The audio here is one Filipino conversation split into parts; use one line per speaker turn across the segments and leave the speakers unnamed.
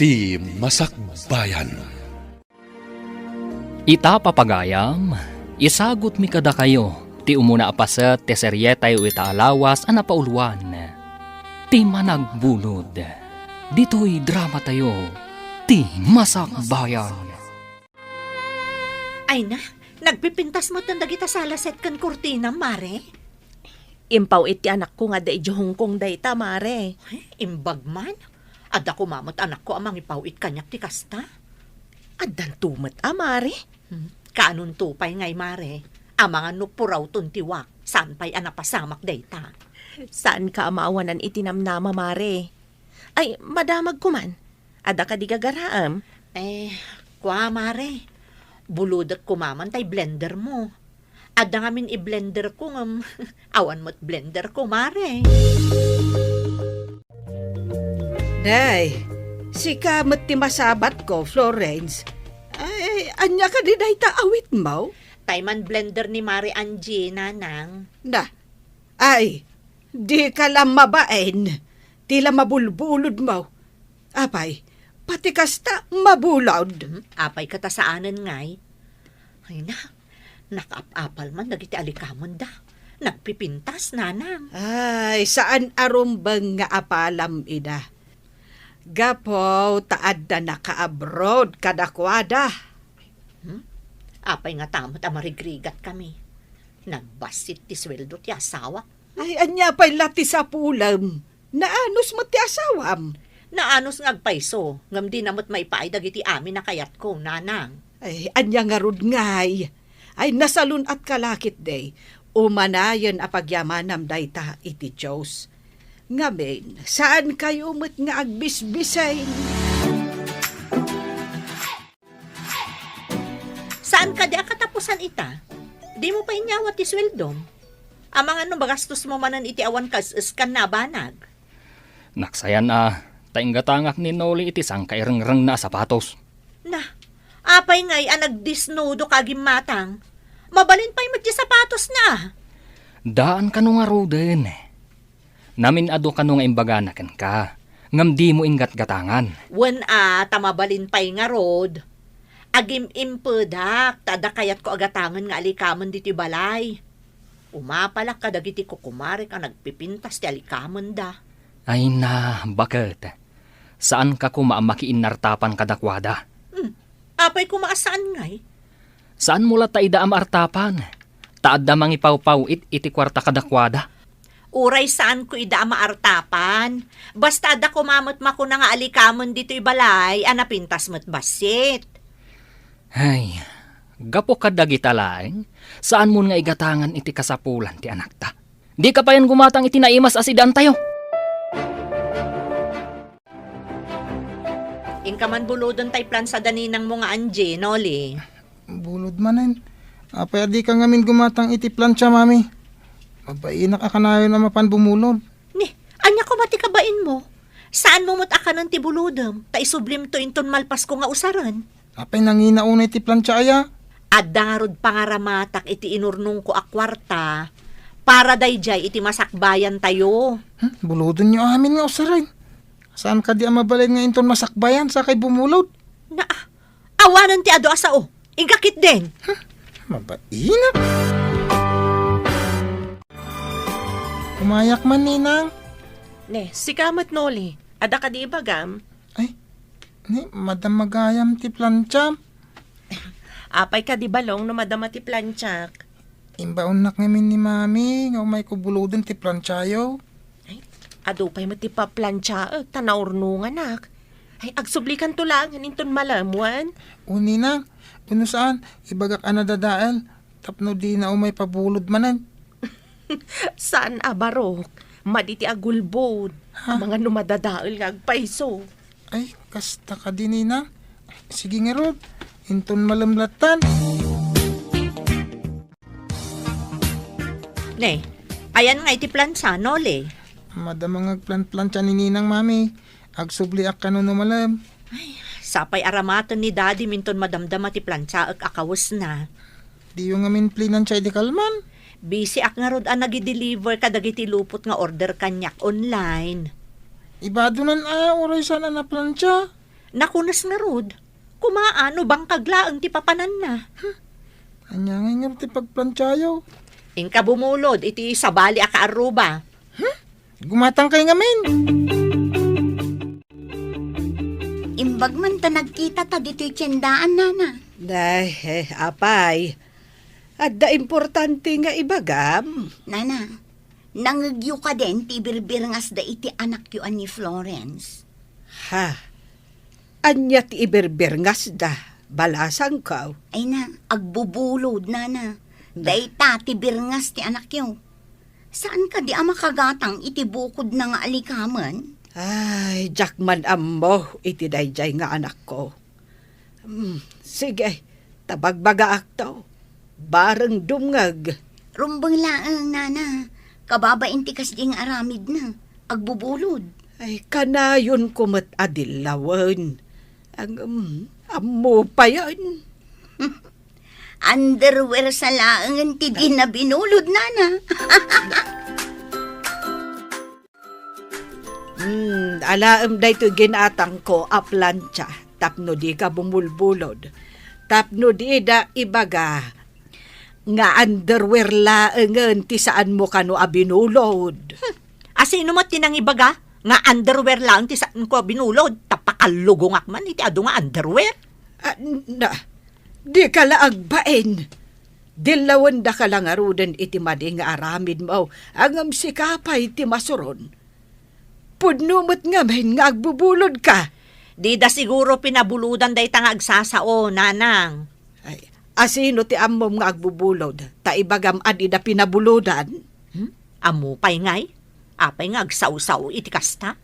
Ti Masakbayan.
Ita papagayam, isagot mi kada kayo, ti umuna apaset, ti serye tayo ita alawas, anapauluan. Ti managbulod, dito'y drama tayo, ti Masakbayan.
Ay na, nagpipintas mo tanda kita sa laset kan kurtina, mare.
Impaw iti anak ko nga da Hong Kong dayta, mare.
Ay, imbag man. Adda ko mamot anak ko amang ipawit kanyak ti kasta.
Addan tumat, mare.
Kaanun tupay ngay, mare. Amang ano puraw tuntiwak, saan pa'y anapasamak dayta.
Saan ka amaawanan itinamnama, mare? Ay, madamag ko man. Ada ka di gagaraam.
Kwa, mare. Buludat ko maman tay blender mo. Adda ngamin i-blender ko ngam. Awan mo't blender ko, mare.
Day, si kamot ti masabat ko, Florence. Ay, anya ka di day awit mo?
Tayman blender ni Mare Angie, nanang.
Na, ay, di ka lang mabaen. Tila mabulbulod mo. Apay, pati kasta mabulod.
Apay katasaanan ngay. Ay na, nakaap-apal man, nagiti alikamon da. Nagpipintas, nanang.
Ay, saan arumbang nga apalam ida? Gapo, taad na naka-abroad kadakwada.
Apay nga tamot amarigrigat kami. Nagbasit ti sweldo ti asawa.
Ay, anya pa'y lati sa pulam. Naanos mo ti asawam.
Naanos ngagpaiso, ngam di namot maipaay dagiti amin na kayat ko, nanang.
Ay, anya nga rod ngay. Ay, nasalun at kalakit day. Umanayon apagyamanam dayta iti Diyos. Ngamen, saan kayo mo't nga agbisbisay?
Saan ka di akatapusan ita? Di mo pa inyawat ti sweldom. Amang ano bagastos mo manan iti awan kas-iskan na banag.
Naksayan na, tainggatangak ni Noli iti sang kairang-rang na sapatos.
Na, apay ngay nagdisnudo kagim matang. Mabalin pa'y magdi sapatos na.
Daan ka nung aroden. Namin ado ka nung imbaganakan ka. Ngam di mo ingat gatangan.
Wen tamabalin pa'y nga rod. Agim impedak, tada kayat ko agatangan nga alikamon diti balay. Umapalak ka dagiti kukumari ka nagpipintas ti alikamon da.
Ay na, bakit? Saan ka kumaamakiin nartapan kadakwada?
Apay kumaasaan ngay?
Saan mula ta ida am artapan? Taad da mangipaw-paw iti kwarta kadakwada?
Uray saan ko ida maartapan. Basta da kumamot mako na nga alikamon dito'y balay, anapintas mo't basit.
Ay, gapo ka dagita laeng, saan mo nga igatangan iti kasapulan ti anak ta? Di ka pa yan gumatang iti naimas asidan tayo.
Ingkaman bulodon tay plan sa daninang mga Angie, Noli.
Bulod manen. Apay di ka ngamin gumatang iti plancha, mami. Mabainak ka na yun na mapan bumulod.
Ni, anya ko mati kabain mo? Saan mo mo't akanan ti bulodom? Ta isublim to inton malpas ko nga usaran.
Apay nanginauna iti plancha aya.
Adarod pangaramatak iti inurnong ko akwarta. Para dayjay iti masakbayan tayo.
Bulodon nyo amin nga usaray. Saan ka di mabalin nga inton masakbayan sa kay bumulod?
Na, awanan ti ado asao. Ingakit din.
Mabainak. Umayak man, ninang.
Ne, si kamot Noli. Ada ka di ibagam.
Ay, ni, madam magayam ti plancha.
Apay ka di balong no madama ti planchak.
Imbaon nak ngamin ni mami, nga umay ko bulodon ti planchayo.
Ay, adupay mo ti paplansya, tanaurnungan nak. Ay, agsublikan to lang, haninton malamuan.
O ninang, kuno saan, ibagak anadadael, tapno di na umay pabulod manan.
Saan abarok? Maditi agulbod. Mga numadadaol nga agpaiso.
Ay, kasta ka din, ninang. Sige nga rod, inton malamlatan.
Ne, ayan nga iti plansa, Noli.
Madamang agplan-plancha ni ninang, mami. Agsubliak ka no malam.
Sapay aramaton ni Daddy minton madamdama ti plansa ag akawas na.
Di yung ngamin plinan siya di kalman.
Busy ak nga rod nagi-deliver kadagiti lupot nga order kanyak online.
Ibado nan oray sana na plancha.
Nakunas nga rod. Kumaano bang kaglaang ti papanan na?
Anya nga ti pagplantsayo.
Ingka bumulod, iti sabali aka aruba.
Gumatang kay ngamin.
Imbag man ta nagkita ta dito'y tiyendaan, nana.
Apay. At da importante nga ibagam.
Nana, nangagyo ka din ti birbirngas da iti anak yu ni Florence.
Ha? Anya ti iberberngas da. Balasang ka.
Ay na, agbubulod, nana. Dayta ti birngas ti anak yu. Saan ka di makagatang iti bukod na nga alikaman?
Ay, Jackman ammo, iti dayjay nga anak ko. Sige, tabagbaga akto. Bareng dumngag.
Rumbang laang, nana. Kababain ti kasding aramid na. Agbubulod.
Ay, kanayon kumat adilawan. Ang ammo pa yan.
Underwear sa laang ti di na binulod, nana.
Alaam day to ginatang ko a plancha. Tapno di ka bumulbulod. Tapno di da ibaga. Nga underwear laangan ti saan mo kano abinulod.
Asino mo tinang ibaga? Nga underwear lang ti saan ko binulod. Tapakalugong akman iti ado nga underwear.
Di ka laagbain. Dilawan da ka lang arudan iti madi nga aramid mo. Ang sikapay ti masuron. Pudnumot nga mahin nga agbubulod ka.
Di da siguro pinabuludan day tang agsasao, nanang.
Ay, asino ti ammom nga agbubulod? Ta ibagam adi da pinabuludan?
Amo pay ngay? Apay nga agsaw-saw iti kasta?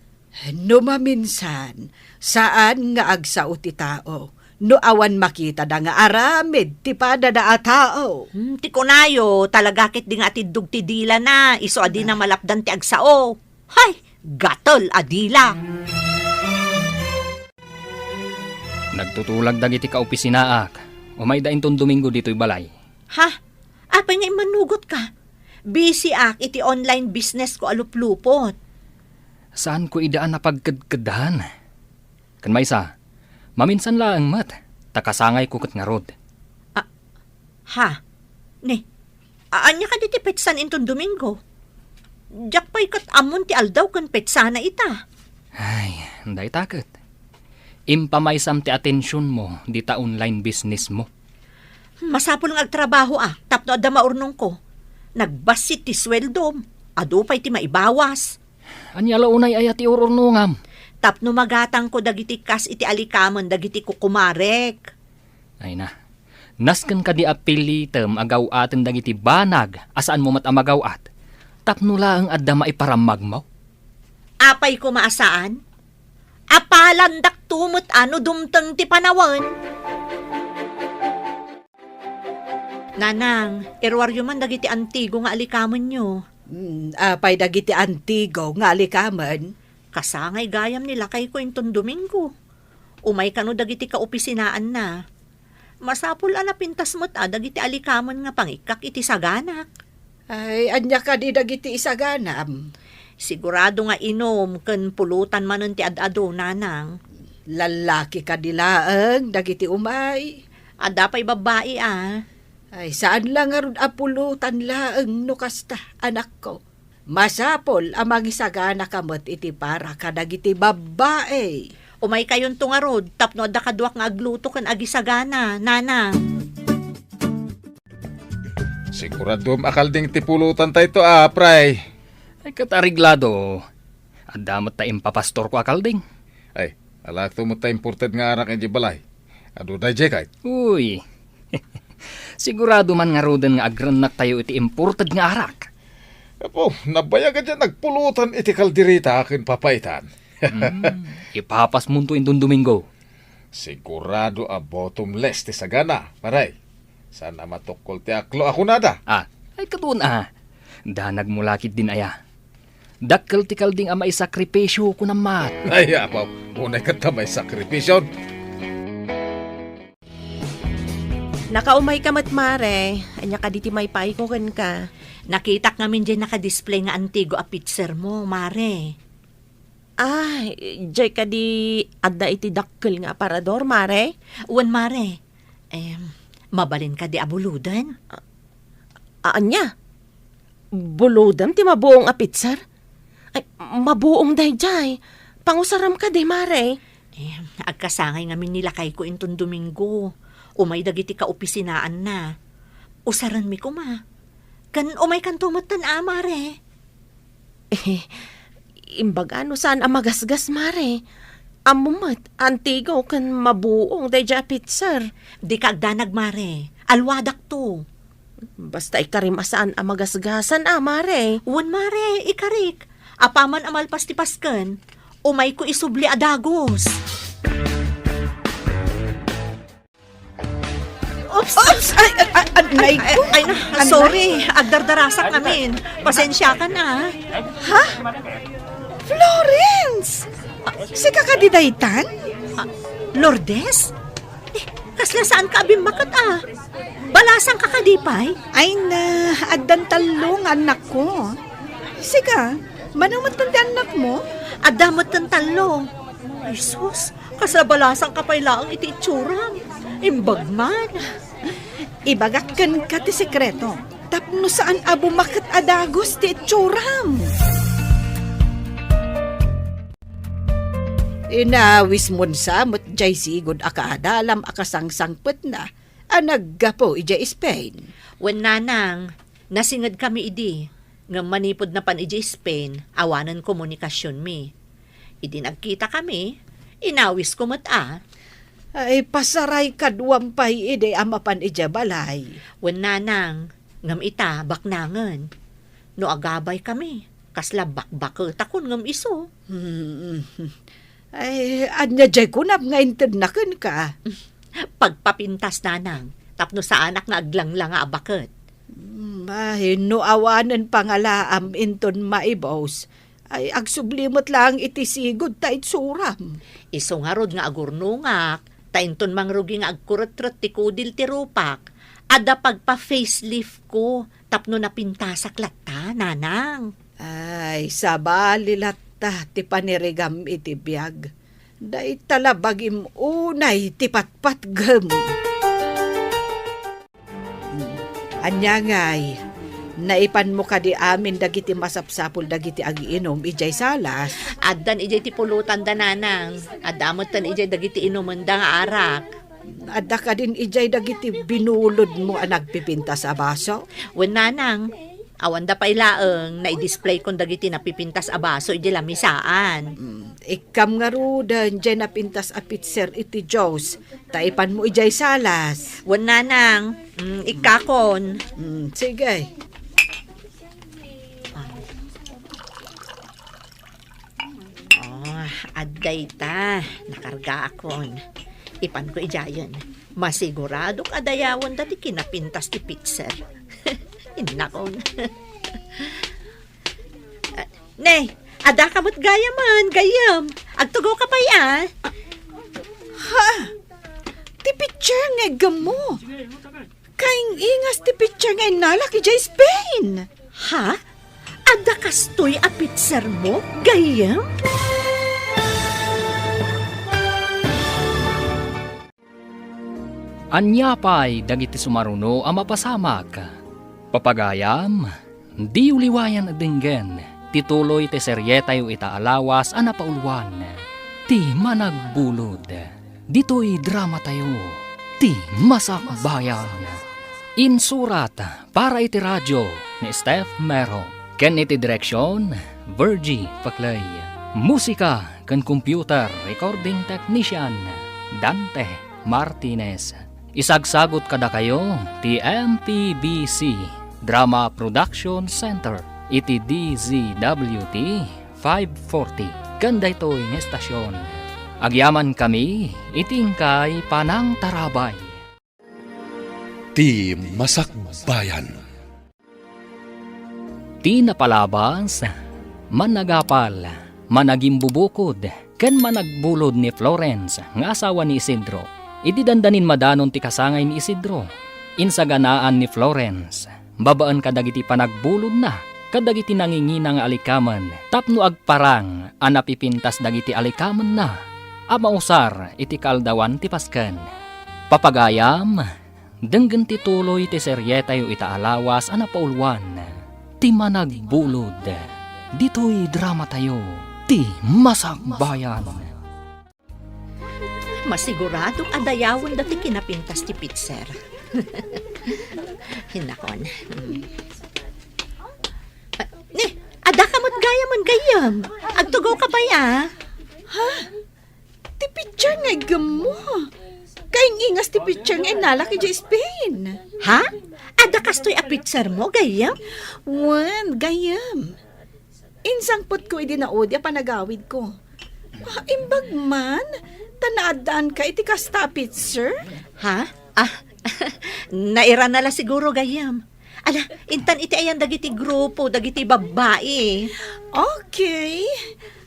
No maminsan, saan nga agsaw ti tao? No awan makita da nga aramid ti pada da a tao.
Ti kunayo, talaga kit di nga tidug ti dila na. Iso adi na malapdan ti agsao. Hay, gatol adila.
Nagtutulag dagiti kaopisinaak. Umay da intong Domingo dito'y balay.
Ha? Apay nga imanugot ka? Busy ak iti online business ko aluplupot.
Saan ko idaan na pagkadkadahan? Kan maysa, maminsan laang mat. Takasangay ko kat nga rod.
Ha? Ne, anya ka diti petsan intong Domingo? Diyak pa'y kat amon ti aldaw kan petsana ita.
Ay, day takot. Impamaysam ti atensyon mo di ta online business mo.
Masapol ng agtrabaho tapno adda maurnong ko. Nagbasit ti sweldom, ado pa'y ti maibawas.
Anya launay ay ati ururnungam.
Tapno magatang ko dagiti kas iti alikaman dagiti kukumarek.
Ay na, nasken ka di apilitem agaw atin dagiti banag asaan mo matamagaw at. Tapno laang adda maiparamag mo.
Apay ko maasaan? Apalandak tumot ano dumteng ti panawan. Nanang, irwaryo man dagiti antigo nga alikaman nyo.
Apay dagiti antigo nga alikaman.
Kasangay gayam nila kay ko intong Domingo. Umay kano dagiti kaopisinaan na. Masapul pintas mo't dagiti alikaman nga pangikak iti saganak.
Ay, anya ka di dagiti isaganam.
Sigurado nga inom ken pulutan manen ti ad-ado, nanang.
Lalaki ka dilaang dagiti umay.
Adda pa'y babae
Ay, saan lang arun apulutan laang no kasta, anak ko. Masapol amang isagana kamot iti para kadagiti babae.
Umay kayon tungarod, tapno adda kaduak nga agluto ken agisagana, nanang.
Sigurado makalding tipulutan tayo ito, pray.
Ay katariglado. Adamot ta impapastor ko akalding.
Ay, alak to mo tayo imported nga anak ng balay. Ado da kahit.
Uy. Sigurado man nga roden nga agranak tayo iti imported nga arak.
Apo, nabaya ka dyan nagpulutan iti kaldirita akin papaitan.
Ipapas mo to intong Domingo.
Sigurado bottomless ti sagana, paray. Sana matukol ti aklo ako nada.
Ay katun Danag mo lakit din aya. Dakkel ti kalding may sakripisyo ko namat.
Ay, apaw, unay ka may sakripisyon.
Nakaumay ka matmare. Anya ka diti may paikogan ka.
Nakitak namin dyan nakadisplay nga antigo a picture mo, mare.
Ay, jay ka di adda iti dakkel nga aparador, mare?
Wan mare, mabalin ka di abuludan?
Anya? Buludam ti mabuong apitsar? Ay, mabuong dayjay. Pangusaram ka di, mare.
Agkasangay ngamin nilakay ko inton Domingo. Umay dagiti ka opisinaan na. Usaran mi ko ma. Kan umay kan tumatan mare.
Imbaga no saan amagasgas, mare. Amumat, antigo kan mabuong dayjay apitsar.
Di ka agdanag mare. Alwadak to.
Basta ikarimasaan amagasgasan, mare.
Wan mare, ikarik. Apaman amalpas ti pasken. Umay ko isubli adagos. Oops!
Ay,
Ay na, sorry. Agdardarasak namin. Pasensya ka na.
Florence! Si kakadidaytan?
Lourdes? Kasla saan ka abim makat Balasang ka kadipay?
Ay na, addan talong anak ko. Sika, manumot ng anak mo?
Adamot ng talong. Ay sus, kasla balasang kapay laang iti itsurang. Imbagman.
Ibagakkan ka ti sekreto. Tapno saan abo makat adagos ti itsuram. Inawis mon samot jay sigod akaadalam akasangsangpet na. Naggapo ija Spain.
Wen nanang, nasingad kami idi. Nga manipod na pan ija Spain, awanan komunikasyon mi. Idi nagkita kami, inawis ko
Ay pasaray kadwampay ide amapan ija balay.
Wen nanang, ngam ita baknangan. No agabay kami, kasla bakbakot akon ngam iso.
Ay, anya jay kunap nga intednaken ka.
Pagpapintas nanang, tapno sa anak nga aglanglang nga abakot.
Ay, no awanan pangalaam inton maibos. Ay, agsublimot lang iti sigod ta itsuram.
Iso nga rod nga agurnungak, tainton mangrugi nga agkurot-rot ti kudil ti rupak. Ada pagpa-facelift ko, tapno napintasak latta, nanang.
Ay, sabali latta ti panirigam iti biyag. Day talabagim unay ti patpatgem. Anya ngay, naipan mo ka di amin dagiti masapsapul dagiti agiinom ijay salas.
Addan ijay ti pulutan da nanang, adamot tan ijay dagiti inuman da nga arak.
Adda ka din ijay dagiti binulod mo ang nagpipinta sa baso.
Wen nanang, awan da pa ilaeng na i-display kong dagiti napipintas a baso ijay lamisaan.
Ikam nga rudan dyan napintas a pitser iti Diyos. Taipan mo ijay salas.
Wen nanang, ikakon.
Sige.
Adday ta, nakarga akon. Ipan ko ijayon. Masigurado kadayawan dati kinapintas ti pitser. Inakon. Nay, ada ka mo't gayam. Agtugo ka pa yan.
Ti pitser nga gamo. Kaing ingas ti pitser nga inalak ijay Spain.
Ha? Ada kastoy a pitser mo? Gayam?
Anyapay dagiti sumaruno a mapasamak. Papagayam, di uliwayan adinggen, tituloy ti seryeta yu itaalawas a napaulwan. Ti managbulod, dito'y drama tayo, ti masakbayan. Insurat para iti radyo ni Steph Mero, ken iti direksyon, Virgie Paclay. Musika ken computer recording technician, Dante Martinez. Isagsagot kada kayo ti MPBC Drama Production Center iti DZWT 540 kanda ito'y ng estasyon. Agyaman kami itingkay panang tarabay.
Ti Masakbayan.
Ti napalabas, managapal, managimbubukod, ken managbulod ni Florence nga asawa ni Isidro. Idi dandanin madanon ti kasangay ni Isidro. Insaganaan ni Florence, babaan kadagiti panagbulod na, kadagiti nangingina nga alikaman tapno agparang a napipintas dagiti alikaman na a mausar iti kaldawan ti Pasken. Papagayam, denggen ti tuloy ti serye tayo itaalawas a napaulwan ti Managbulod. Dito'y drama tayo ti Masakbayan.
Masiguradong adayawan dati kinapintas ti Pitser. Hinakon. Ada ka mo't gayam. Agtugaw ka ba ya?
Ti picture nga gamo. Kaing ingas ti picture nga nalaki di Spain.
Ha? Ada kastoy a Pitser mo, gayam?
Wan, gayam. Insangpot ko idi na odya panagawid ko. Imbag man, tanaadaan ka iti kastapit, sir?
Ha? Naira nala siguro, gayam. Ala, intan iti ayan dagiti grupo, dagiti babae.
Okay.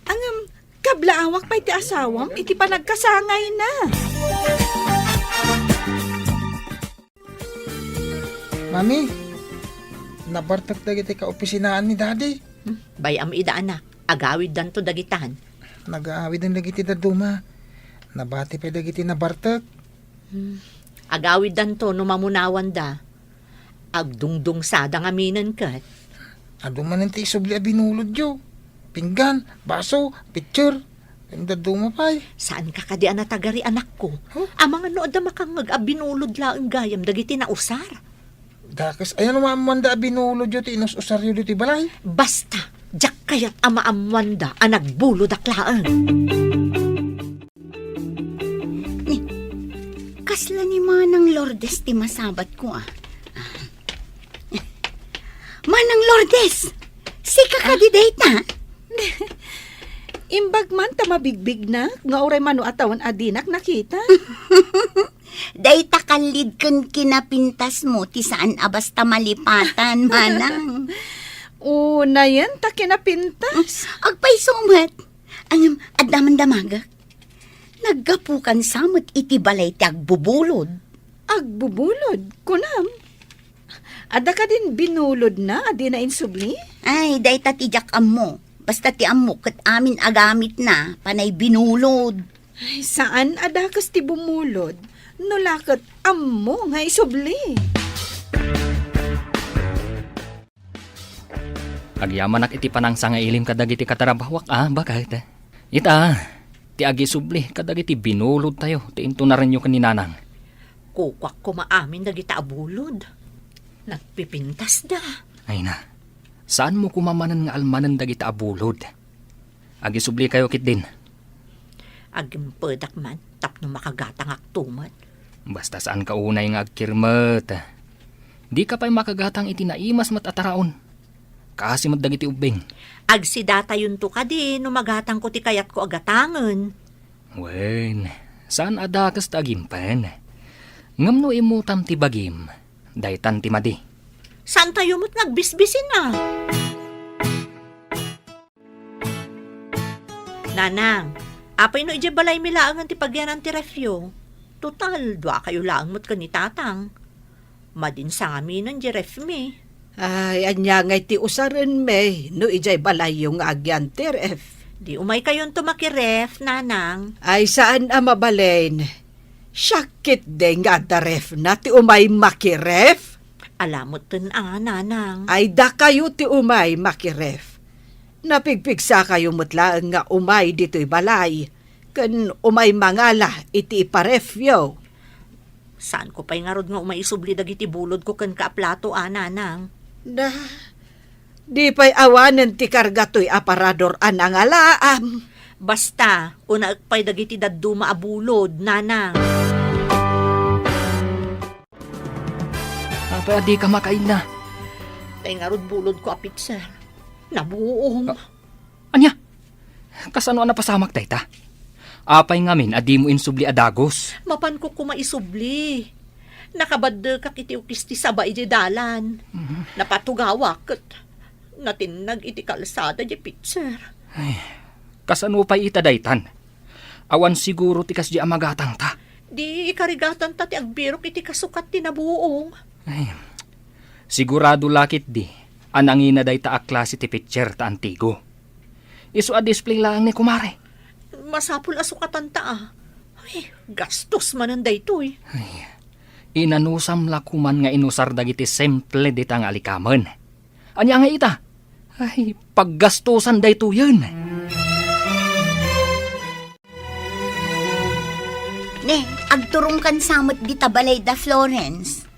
Ang kablaawak pa iti asawam, iti panagkasangay na.
Mami, nabartak dagiti ka opisinaan ni Daddy.
Bayam ida anak, agawid dan to dagitan.
Nag-aawid ang dagiti daduma. Nabati pa dagiti nabartak.
Agawid dan to no mamunawan da. Agdungdung sada nga minan kat.
Ado man ang tisubli a binulod yo. Pinggan, baso, picture. Ang daduma pa eh.
Saan ka kadi anatagari anak ko? Amang ano da makangag abinulod laang gayam dagiti na usar.
Dakas, ayan mamanda a binulod yo ti inos usaryo dito balay.
Basta, jak kayat ama amwanda ang nagbulod aklaan.
Kasla ni Manang Lourdes ti masabat ko Manang Lourdes, sika ka di data.
Imbag man tamabigbig na, nga oray mano atawan adinak nakita.
Dayta kalid ken kinapintas mo ti saan abasta malipatan, Manang.
Una yan, ta kinapintas.
Agpay sumat. Ang adaman damagak. Naggapukan samot iti balay ti agbubulod.
Agbubulod, kunam. Ada ka din binulod na, adi na insubli?
Ay, dayta ti jak ammo. Basta ti ammo ket amin agamit na, panay binulod.
Ay, saan adakas ti bumulod? Nulakat ammo nga isubli.
Agyamanak iti panangsa nga ilim kadagiti katarabawak bakit? Ita, ti agi subli kadagiti binulod tayo, ti into na rin yung kaninanang.
Kukwak ko maamin dagita abulod. Nagpipintas da.
Ay na, saan mo kumamanan nga almanan dagita abulod? Agi subli kayo kit din.
Agimpedak man, tapno makagatang aktumat.
Basta saan ka unay nga agkirmat. Di ka pa'y makagatang iti naimas mat ataraon. Kasi mat dagiti ubing.
Agsidata yun to ka din, numagatang ko ti kayat ko agatangan.
Wen, saan adakas ta agimpen? Ngamno imutam ti bagim, daytan ti madi.
Saan tayo mo't nagbisbisin na? Nanang, apay no ije balay mi laang ti pagyanan ti refyo. Total, dua kayo laang mo't kanitatang. Madin sa amin ang ref mi.
Ay, anya ngay ti usaran me, no ijay balay yung agyan TRF.
Di umay kayon tumakiref, nanang.
Ay, saan amabalain? Syakit de nga da ref na ti umay makiref?
Alamot tin nanang.
Ay, da kayo ti umay makiref. Napigpigsa kayo mutlaan nga umay dito'y balay. Kan umay mangala iti iparefyo.
Saan ko pa'y ngarod nga umaisubli dagiti bulod ko kan kaaplato, nanang.
Na, di pa'y awanan ti kargato'y aparador anangalaam.
Basta, una pa'y dagiti daduma abulod, nanang.
Apay di ka makain na.
Tay ngarod bulod ko apit, sir. Nabuong.
Anya, kasano na pasamak dayta? Apay ngamin adi mo insubli adagos.
Mapan ko kumaisubli. Nakabad ka kiti ukisti sabay di dalan. Napatugawak at natinag iti kalsada di pitser.
Kasano pa ita daytan? Awan siguro tikas di amagatang ta.
Di ikarigatan ta ti agbirok iti kasukat ti nabuong.
Ay, sigurado lakit di. Anangina day ta a klase ti picture ta antigo. Isu a display lang ni kumare.
Masapul asukatan ta ah. Ay, gastos manan dayto eh.
Inanusam la kuman nga inusar dagiti simple di tang alikamen. Anya nga ita? Ay, paggastusan dayto yun.
Ne, agturong kan samot di tabalay da Florence.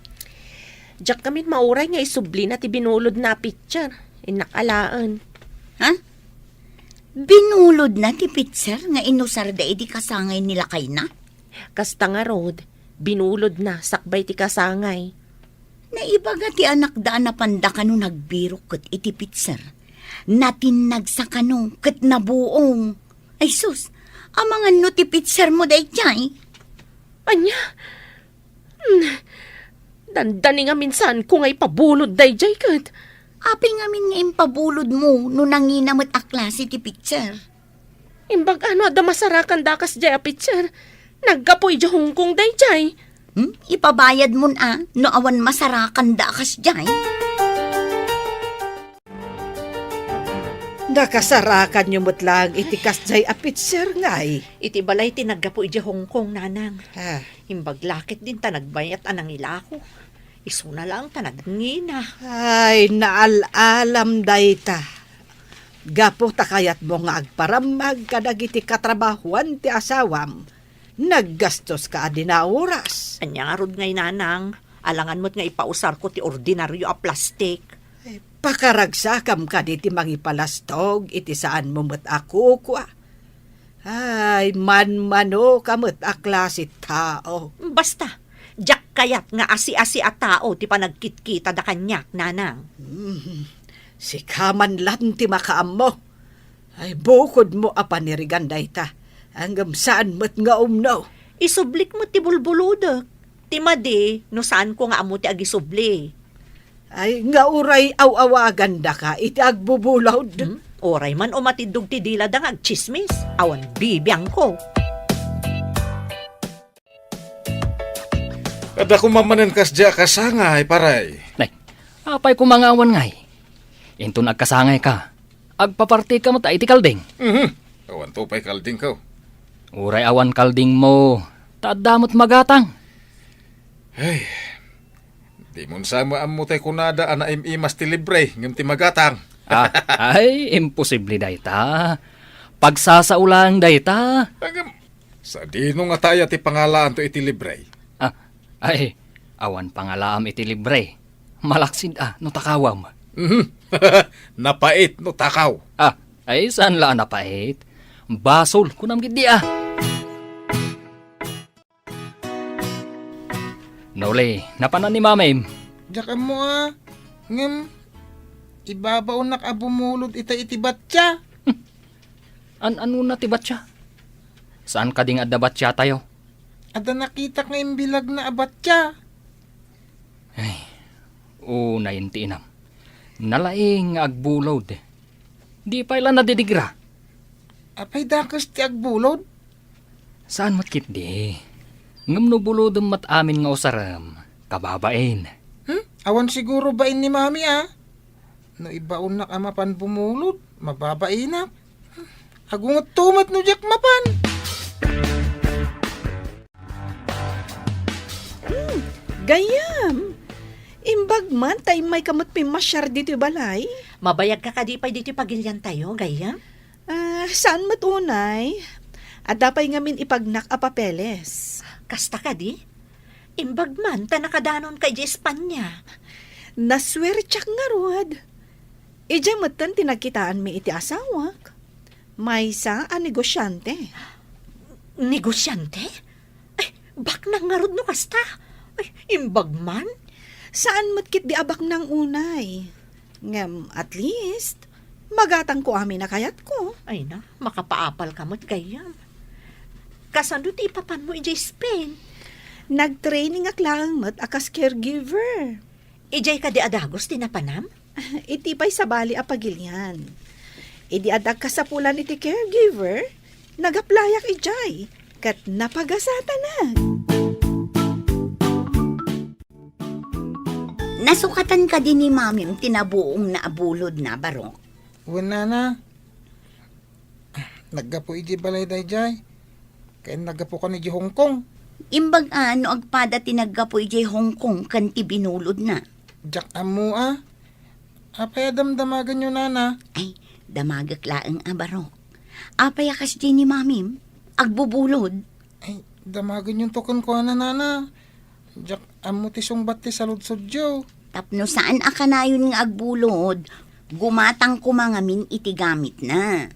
Diyak kami mauray nga isubli na ti binulod na picture. Inakalaan.
Ha? Binulod na ti pitser nga inusar da di kasangay nila kay na?
Kasta nga Rod, binulod na sakbay ti kasangay.
Naibaga ti anak da na panda kano nagbiro ket iti pitser. Natinag sa kano ket nabuong. Ay sus, amangan no ti pitser mo day jay.
Anya? Dandani nga minsan kung ay pabulod day jay kat.
Api nga min nga impabulod mo no nanginamot a klase ti pitser.
Imbag ano da masarakan dakas jay a picture. Naggapoy di hongkong day jay.
Ipabayad mo na no awan masarakan da kas jay.
Nakasarakan nyo mo't lang itikas jay apitser ngay.
Iti balay tinaggapo iti Hong Kong nanang.
Ha,
Imbag lakit din ta nagbayat anang ilako. Isu na lang ta nagngina.
ay, naalalam dayta. Gapo ta kayat mo nga agparamag kadagiti katrabahuan ti asawam. Naggastos ka adina oras.
Anya nga rod ngay nanang. Alangan mo't nga ipausar ko ti ordinaryo a plastik.
Pakaragsakam ka di ti mangipalastog iti saan mo mo't ako kwa. Ay, man-mano kamot a klase tao.
Basta, jak kayat nga asi-asi a tao ti panagkitkita da kanyak nanang.
Si kaman lang ti makaam mo. Ay, bukod mo a panirigan dayta. Hanggang saan mo't nga umno.
Isublik mo ti bulbuludak. Ti madi, no saan ko nga amo ti agisubli.
Ay, nga uray aw-awagan da ka, iti agbubulod.
Oray man umatidog ti dila da nga agchismis. Awan bibiyang ko.
Kada kumamanan kas dya kasangay, paray.
Nay, apay kumangawan ngay. Into nagkasangay ka. Agpaparti ka mo ta iti kalding.
Awan to pa'y kalding ko.
Uray awan kalding mo. Tadamot magatang.
Ay, di mo sama amo tay kunada ana imas ti libre ngem ti magatang.
Ay, imposible dayta. Pagsasaulang dayta.
Hanggang sa dino nga taya ti pangalaan to iti libre.
Ay, awan pangalaam iti libre. Malaksid no takawam.
Napait no takaw.
Ay, saan la napait? Basol, kunam gidi Nole, napanan ni mamay.
Diyak mo ngem, ibabaw nak abumulod iti batya.
Ano na tibat siya? Saan ka ding adabat siya tayo?
Ada nakita nga imbilag na abatya.
Ay, unay intinam. Nalaing agbulod. Di pa ilan nadidigra.
Apay dakas ti agbulod.
Saan matkit di? Ngam no bulodom mat amin nga usaram. Kababain.
Awan siguro bain ni mami No ibaon na ka mapan bumulod, mababainak. Agungot tumat no jak mapan.
Gayam. Imbag man, tay may kamot pimasyar dito balay.
Mabayag ka kadipay dito pagilyan tayo, gaya?
Saan matunay? At dapay ngamin ipagnak a papeles.
Kasta ka di? Imbag man, ta nakadanon kay di Espanya.
Naswertsak nga rod. Ija matan tinagkitaan mi iti asawak. May sa a negosyante.
Negosyante? Ay, bak na nga rod no kasta. Ay, imbag man?
Saan matkit di abak ng unay? Ngem, at least, magatang ko amin na kayat ko.
Ay na, makapaapal ka mo't gayam. Kasando ti ipapan mo ijay Spain.
Nag-training ak lang mat akas caregiver.
Ijay ka di adagos tinapanam?
Iti pa'y sa bali a pagilyan. Idi adag kasapulan iti caregiver, nagaplayak ijay, kat napagasata na.
Nasukatan ka din ni Mami tinabuong na abulod na barok.
Wala na. Naggapo iji balay dayjay. Kaya naggapo ka ni Hong Kong.
Imbag ano agpada tinaggapoy jay Hong Kong kan ti binulod na.
Jak amu Apay damdamagan nyo nana.
Ay, damagak laeng abarok. Apay akas di ni Mami, agbubulod.
Ay, damagan yung tukon ko nana. Jak amu ti sungbat ti saludsod jo.
Tapno saan akanayon nga agbulod, gumatang kumangamin iti gamit na.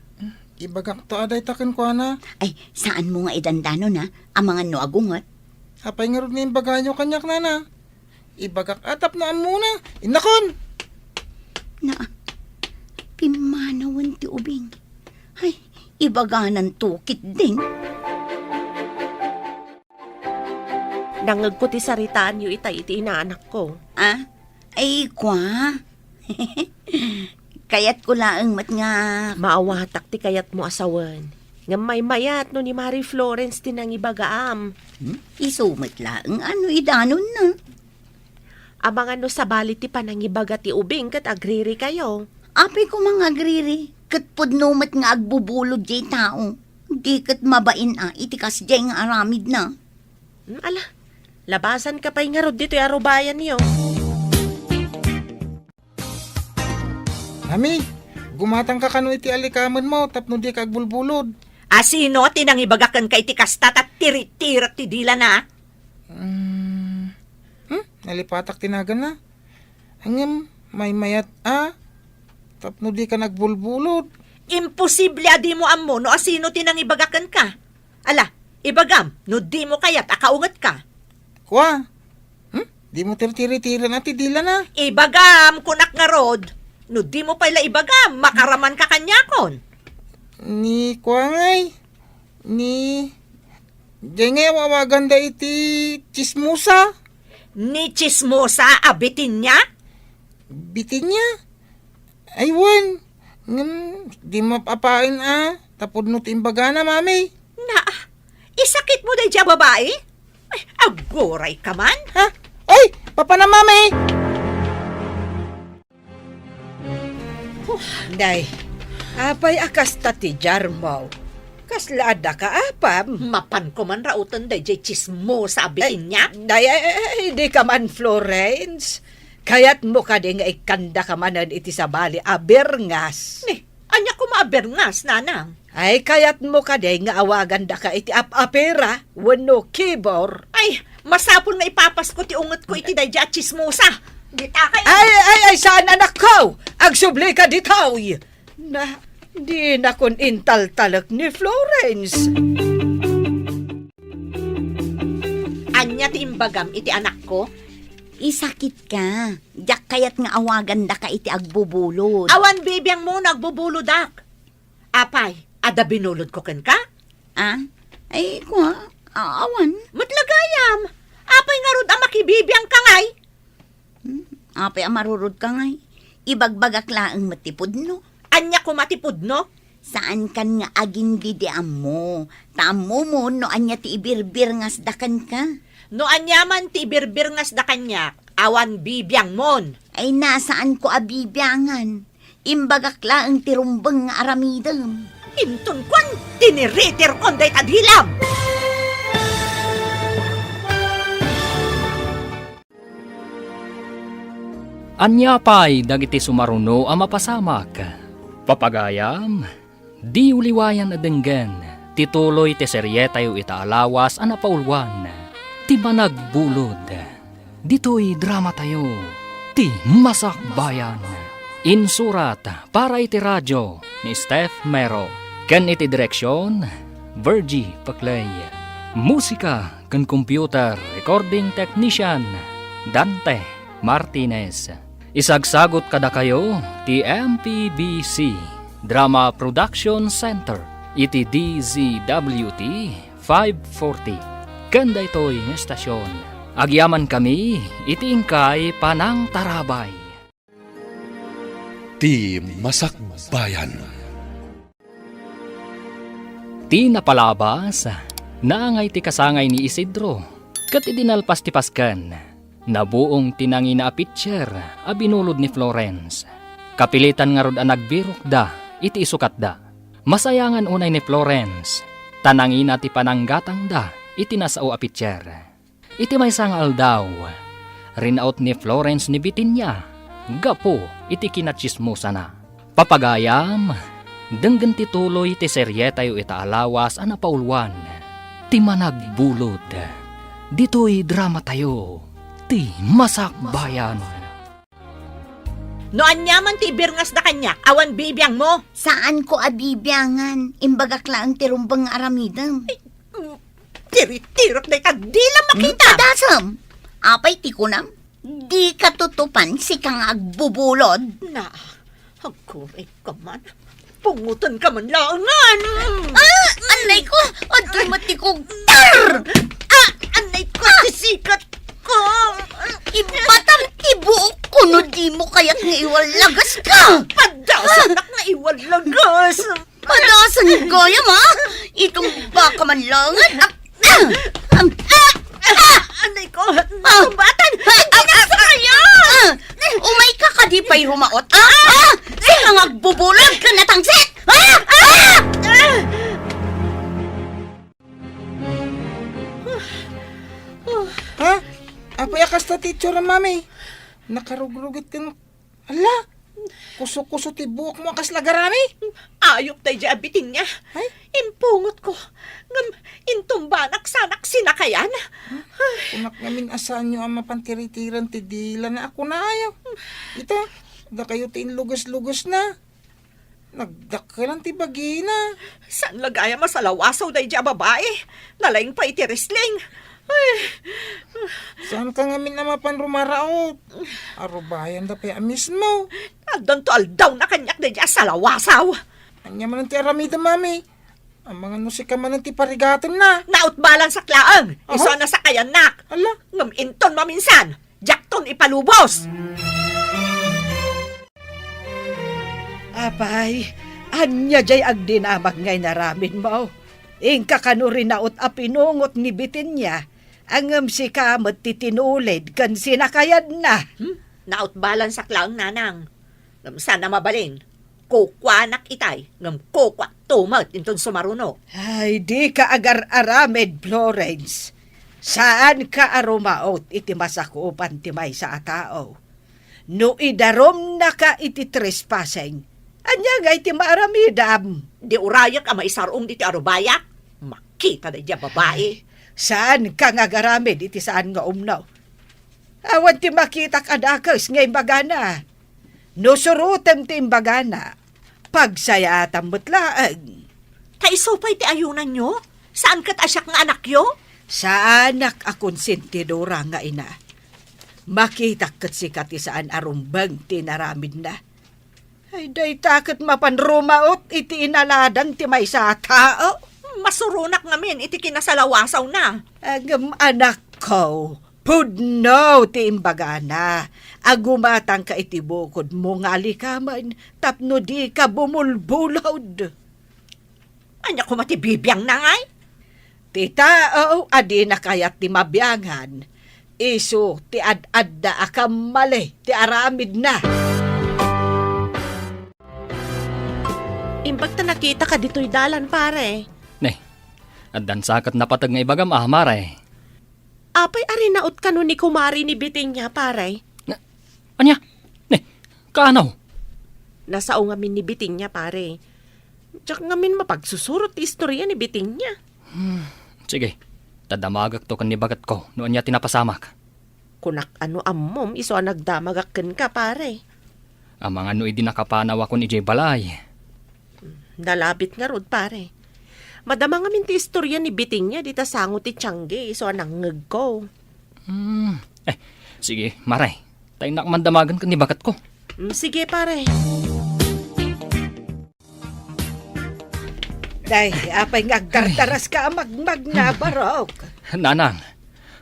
Ibagak to aday taken ko
Ay, saan mo nga idandano na, ang mga no agungot?
Apay nga rin yung baganyo kanyak nana. Ibagak atap na muna. Inakon!
Na, pimanawan ti ubing. Ay, ibaganan tukit din.
Nangag ko ti saritaan yu iti inaanak ko.
Ah, ay kwa. Kayat ko laang mat nga.
Maawatak ti kayat mo asawan. Nga may mayat no ni Mary Florence tinang ibagaam.
Isumat laang ano idanon na.
Amang ano sa bali ti panangibaga ti ubing kat agriri kayo.
Apay ko mga agriri, kat pudnumat nga agbubulod jay tao. Di kat mabain itikas jay nga aramid na.
Ala, labasan ka pa'y nga rod dito arubayan niyo.
Mami, gumatang ka kano iti alikaman mo tapno di ka agbulbulod.
Asino tinangibagakan kay ti kastat at tirit-tirat ti dila na?
Nalipatak tinagan na. Hanggang may mayat tapno di ka nagbulbulod.
Imposible adi mo ammo no asino tinangibagakan ka. Ala, ibagam, no di mo kayat akaungat ka.
Kwa? Di mo tiri-tiri na ti dila na.
Ibagam, kunak nga rod. No di mo pala ibagam, makaraman ka kanyakon.
Ni kwa ngay. Ni... Diyan nga wawaganda iti chismusa.
Ni chismosa abitin niya?
Bitin niya. Aywan. Di mapapain tapod no timbaga na, mami.
Na, isakit mo dahi dya babae? Ay, agoray ka man.
Ha? Ay! Papa na, mami!
Day, apay akas tati jarmaw. Kaslada ka apam.
Mapan ko man rautan dahi dya chismosa abitin niya.
Day, di ka man Florence. Kayat mo ka di nga ikanda ka manan iti sa bali aberngas.
Anya ko maaberngas, nanang.
Ay kayat mo ka di nga awagan da ka iti apera wano kibor.
Ay, masapon nga ipapas ko ti ungot ko iti dahi dya chismosa. Dita kayo.
Ay, saan anak ko? Agsubli ka ditaw. Na, di na kun intal-talak ni Florence.
Anya ti imbagam iti anak ko?
Isakit ka. Diyak kayat nga awagan da ka iti agbubulod.
Awan bibiyang mo nagbubuludak. Apay, ada binulod ko ken ka?
Ay, kwa, awan.
Matlagayam. Apay nga rod ang makibibiyang kangay.
Apay amarurod ka ngay. Ibagbagak laang matipod no.
Anya ko matipod no?
Saan kan nga aging didiam mo? Tamo mo no anya ti ibirbir ngas dakan ka.
No anyaman ti birbir ngas da kanyak, awan bibiyang mon.
Ay nasaan ko abibiyangan? Imbagak laang tirumbang nga aramidam.
Intun kwan, tiniritir kon day tadhilam.
Anya pa'y dagiti sumaruno ang mapasamak. Papagayam, di uliwayan adenggen, tituloy ti serye tayo itaalawas ang napaulwan. Ti managbulod, dito'y drama tayo, ti masakbayan. Insurat para iti radyo ni Steph Mero, ken iti direksyon, Virgie Paclay. Musika ken computer recording technician, Dante Martinez. Isagsagot kada kayo ti MPBC Drama Production Center iti DZWT 540. Kanda ito'y ng estasyon. Agyaman kami iti ingkay Panang Tarabay.
Ti Masakbayan.
Ti napalabas, naangay ti kasangay ni Isidro, kat idinalpas ti paskan. Nabuong tinangi na pitcher a binulod ni Florence. Kapilitan nga rod ang nagbirok da, iti isukat da. Masayangan unay ni Florence. Tanangi na ti pananggatang da, iti nasao a pitcher. Iti may sangal daw. Rinaut ni Florence ni Bitinya. Gapo, iti kinachismosa na. Papagayam, denggan ti tuloy ti serye tayo itaalawas a napaulwan. Ti managbulod. Dito'y drama tayo. Ti masakbayan.
No anyaman ti birngas da kanya, awan bibiyang mo.
Saan ko abibiyangan? Imbagak lang tirumbang aramidam.
Tiritirok na itagdila makita.
Padasam! Apay ti kunam? Di katutupan si kang agbubulod.
Na, agkuray ka man. Pungutan ka man laangan.
Anay ko! Adoy matikog tar!
Anay ko, sisikat ko.
Ibatam tibuok kuno di mo kaya't nga iwalagas ka!
Padasan na iwalagas.
Padasan gayam ha! Itong baka man langan.
Anay ko, kumbatan.
Ginasa kayo! Umay ka kadipay rumaot. Sila nga bubulog ka na tangsit!
Ha? Apay akas ta teacher mami. Nakarugrugit ka ng... Ala! Kuso-kuso ti buhok mo akas lagarami.
Ayok tayo diabitin niya.
Ay?
Impungot ko. Ngam, intumbanak sanak sinakayan.
Kunak ngamin asan nyo ang mapantiritiran ti dila na ako na ayaw. Ito, da kayo ti lugas-lugas na. Nagdakalan ti bagina.
San lagaya masalawasaw tayo diya babae. Nalaing pa iti wrestling. Ay,
Saan ka ngamin na mapanrumaraot? Arubayan da pa mismo.
adon to aldaw na kanyak na diya salawasaw.
Anya man ti aramida mami. Ang mga nusika man ti parigatan na.
Nautbalan sa klaang.
Aha.
Iso na sa kayanak.
Ala,
Ngam inton maminsan. Jakton ipalubos.
Apay, anya jay agdinamag ngay naramin mo. Ingka kanurin naot a pinungot ni Bitinya. Ang si kamat titinulid kan sinakayad na.
Nautbalan sa klaang nanang. Ngam sana mabalin. Kukwanak itay. Ngam kukwak tumat inton sumaruno.
Ay, di ka agar-aramed, Florence. Saan ka arumaot iti masakupan ti may sa atao? No idarom na ka iti trespassing. Anya nga iti maaramidam.
Di urayak ang maisarong diti arubayak. Makita na diya babae.
Saan ka nga garamid iti saan nga umnaw? Awan ti makita kadakas nga imbagana. No surutem ti imbagana. Pagsayatan mutlaang.
Kaisupay ti ayunan nyo? Saan kat asyak nga anak yo?
Sa anak akong sintidora nga ina. Makita kat si kati saan arumbang tinaramid na. Ay, day takot mapanrumaot iti inaladan ti may sa tao.
Masurunak ngamin iti kinasalawasaw na.
Agam anak ko, pudno ti imbagana. Agumatang ka iti bukod mo nga likaman, tapno di ka bumulbulod.
Anya ko matibibiyang na ngay?
Ti tao, adi na kayat ti mabyangan. Isu, ti ad-ad da akam mali, ti aramid na.
Imbag ta nakita ka dito'y dalan, pare.
Neh, addan sakat napatag nga ibagam mare.
Apay ari naot ka nun ni kumari ni Bitinya, pare.
Anya? Neh, kaanaw?
Nasao ngamin ni Bitinya, pare. Tsak ngamin mapagsusurot ti istorya ni Bitinya.
Sige, tadamagak to kan nibagat ko noon niya tinapasamak.
Kunak ano ammom, iso nagdamagakken ka, pare.
Ang mga no idi nakapanaw ako ni Jay Balay.
Nalabit nga rod, pare. Madama nga min ti istorya ni Bitinya, di ta sango ti Tiangge, iso nangngeg ko.
Sige, maray. Tayo nakmandamagan kan nibagat ko.
Sige, pare.
Day, apay nga agdardaras ka magmag na barok.
Nanang,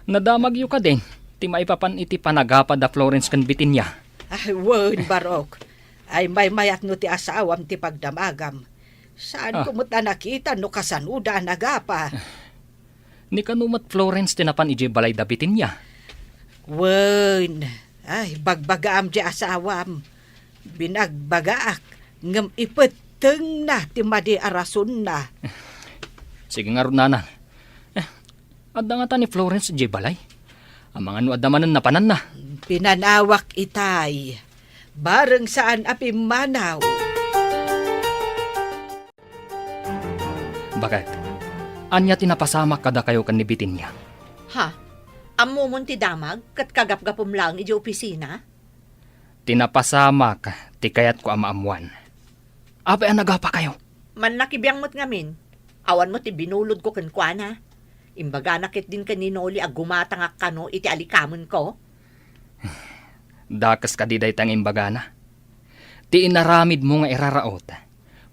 nadamag yu ka din. Ti maipapan iti panagapad da Florence kan Bitinya.
Ay, word barok. Ay may mayat no ti asawam ti pagdamagam. Saan kumuta nakita no kasanuda nagapa?
Ni kanumat Florence tinapan iti balay da Bitinya.
Wen, ay, bagbagaam di asawam. Binagbagaak, ngam ipeteng na ti madi arason na.
Sige nga ron, nanang. Adda nga ta ni Florence J. Balay. Ang mga nuadamanan na panan na.
Pinanawak itay, bareng saan api manaw.
Bakit? Anya tinapasamak kada kayo kan nibitin niya.
Ha? Amo mon ti damag, kat kagap-gapom lang iji opisina?
Tinapasamak, ti kayat ko amaamuan. Ape ang nagapa kayo.
Man nakibiyang mo't ngamin. Awan mo ti binulod ko kenkwana. Imbaga nakit din kaninoli ag gumatangak kano iti alikamon ko.
Dakas ka diday tang imbagana. Ti inaramid mo nga iraraot.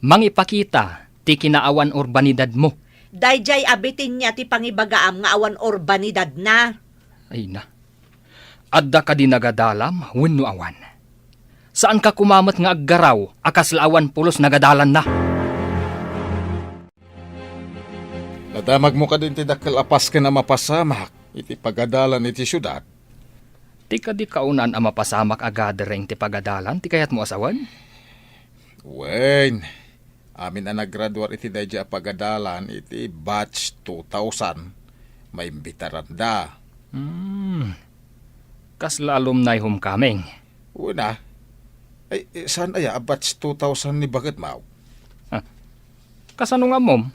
Mangipakita ti kinaawan urbanidad mo.
Dayjay abitin niya ti pangibagaam nga awan urbanidad na.
Ay na. Adda ka di nagadalam, wenno awan. Saan ka kumamat nga aggaraw, akas laawan pulos nagadalan na.
Nadamag mo ka din ti dakkel apas ka na mapasamak, iti pagadalan iti syudad.
Ti ka di kaunan ang mapasamak agadereng ti pagadalan, ti kayat mo asawan?
Wen, amin na naggraduar iti dayja pagadalan iti batch 2000. May imbitaran da.
Kas alumni homecoming.
Una, ay saan aya batch 2000 ni bakit mau?
Kasano nga mom?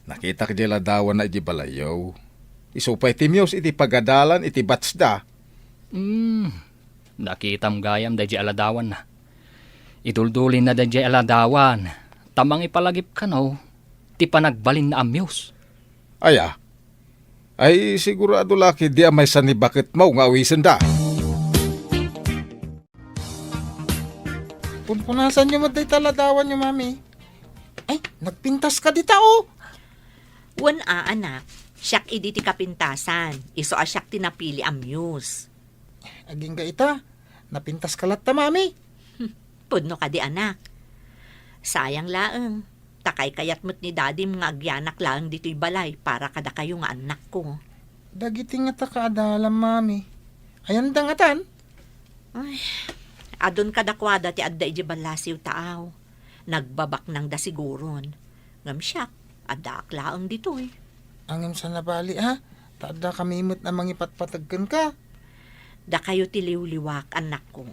Nakita ka dila dawan na iti balayaw. Isupay ti Miyos iti pagadalan iti batch da.
Nakitam gayam dayjay aladawan na. Iduldulin na dayjay aladawan. Tamang ipalagip ka no, ti panagbalin na amyos.
Aya, ay sigurado laki di amay sa ni bakit mau nga awisan da.
Punpunasan nyo matay taladawan nyo, mami. Ay, nagpintas ka dita, oh.
Wan anak, siyak idi ti kapintasan. Iso asyak tinapili amuse.
Aging ga ita, napintas ka latta, mami.
Pudno ka di anak. Sayang laeng. Takay kayat mo't ni daddy mga agyanak laeng dito'y balay para kada kayo nga anak ko.
Dagiti nga ta kaadalam, mami. Ayan dangatan.
Adon kadakwada ti adda iji balasiw taaw. Nagbabak nang da siguron. Ngam siyak, adda aklaang dito'y.
Angem sa nabali, ha? Tada kamimot na mangipatpatagkan ka.
Da kayo ti liwliwak anak ko.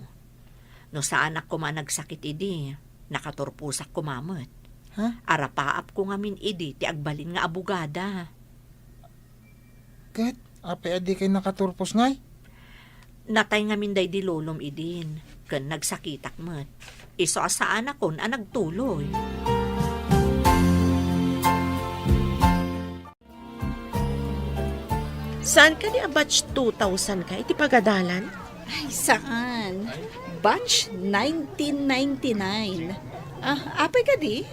No sa anak ko managsakit idi, nakaturpusak ko mamot.
Ha?
Arapaap ko ngamin idi ti agbalin nga abugada.
Kat, ape adi kay nakaturpos ngay.
Natay ngamin day di lolom idin. Ken nagsakitak mat. Iso asaan akon ang nagtuloy.
Saan ka di a batch 2000 ka? Iti pagadalan?
Ay, saan? Batch 1999. Apay ka di?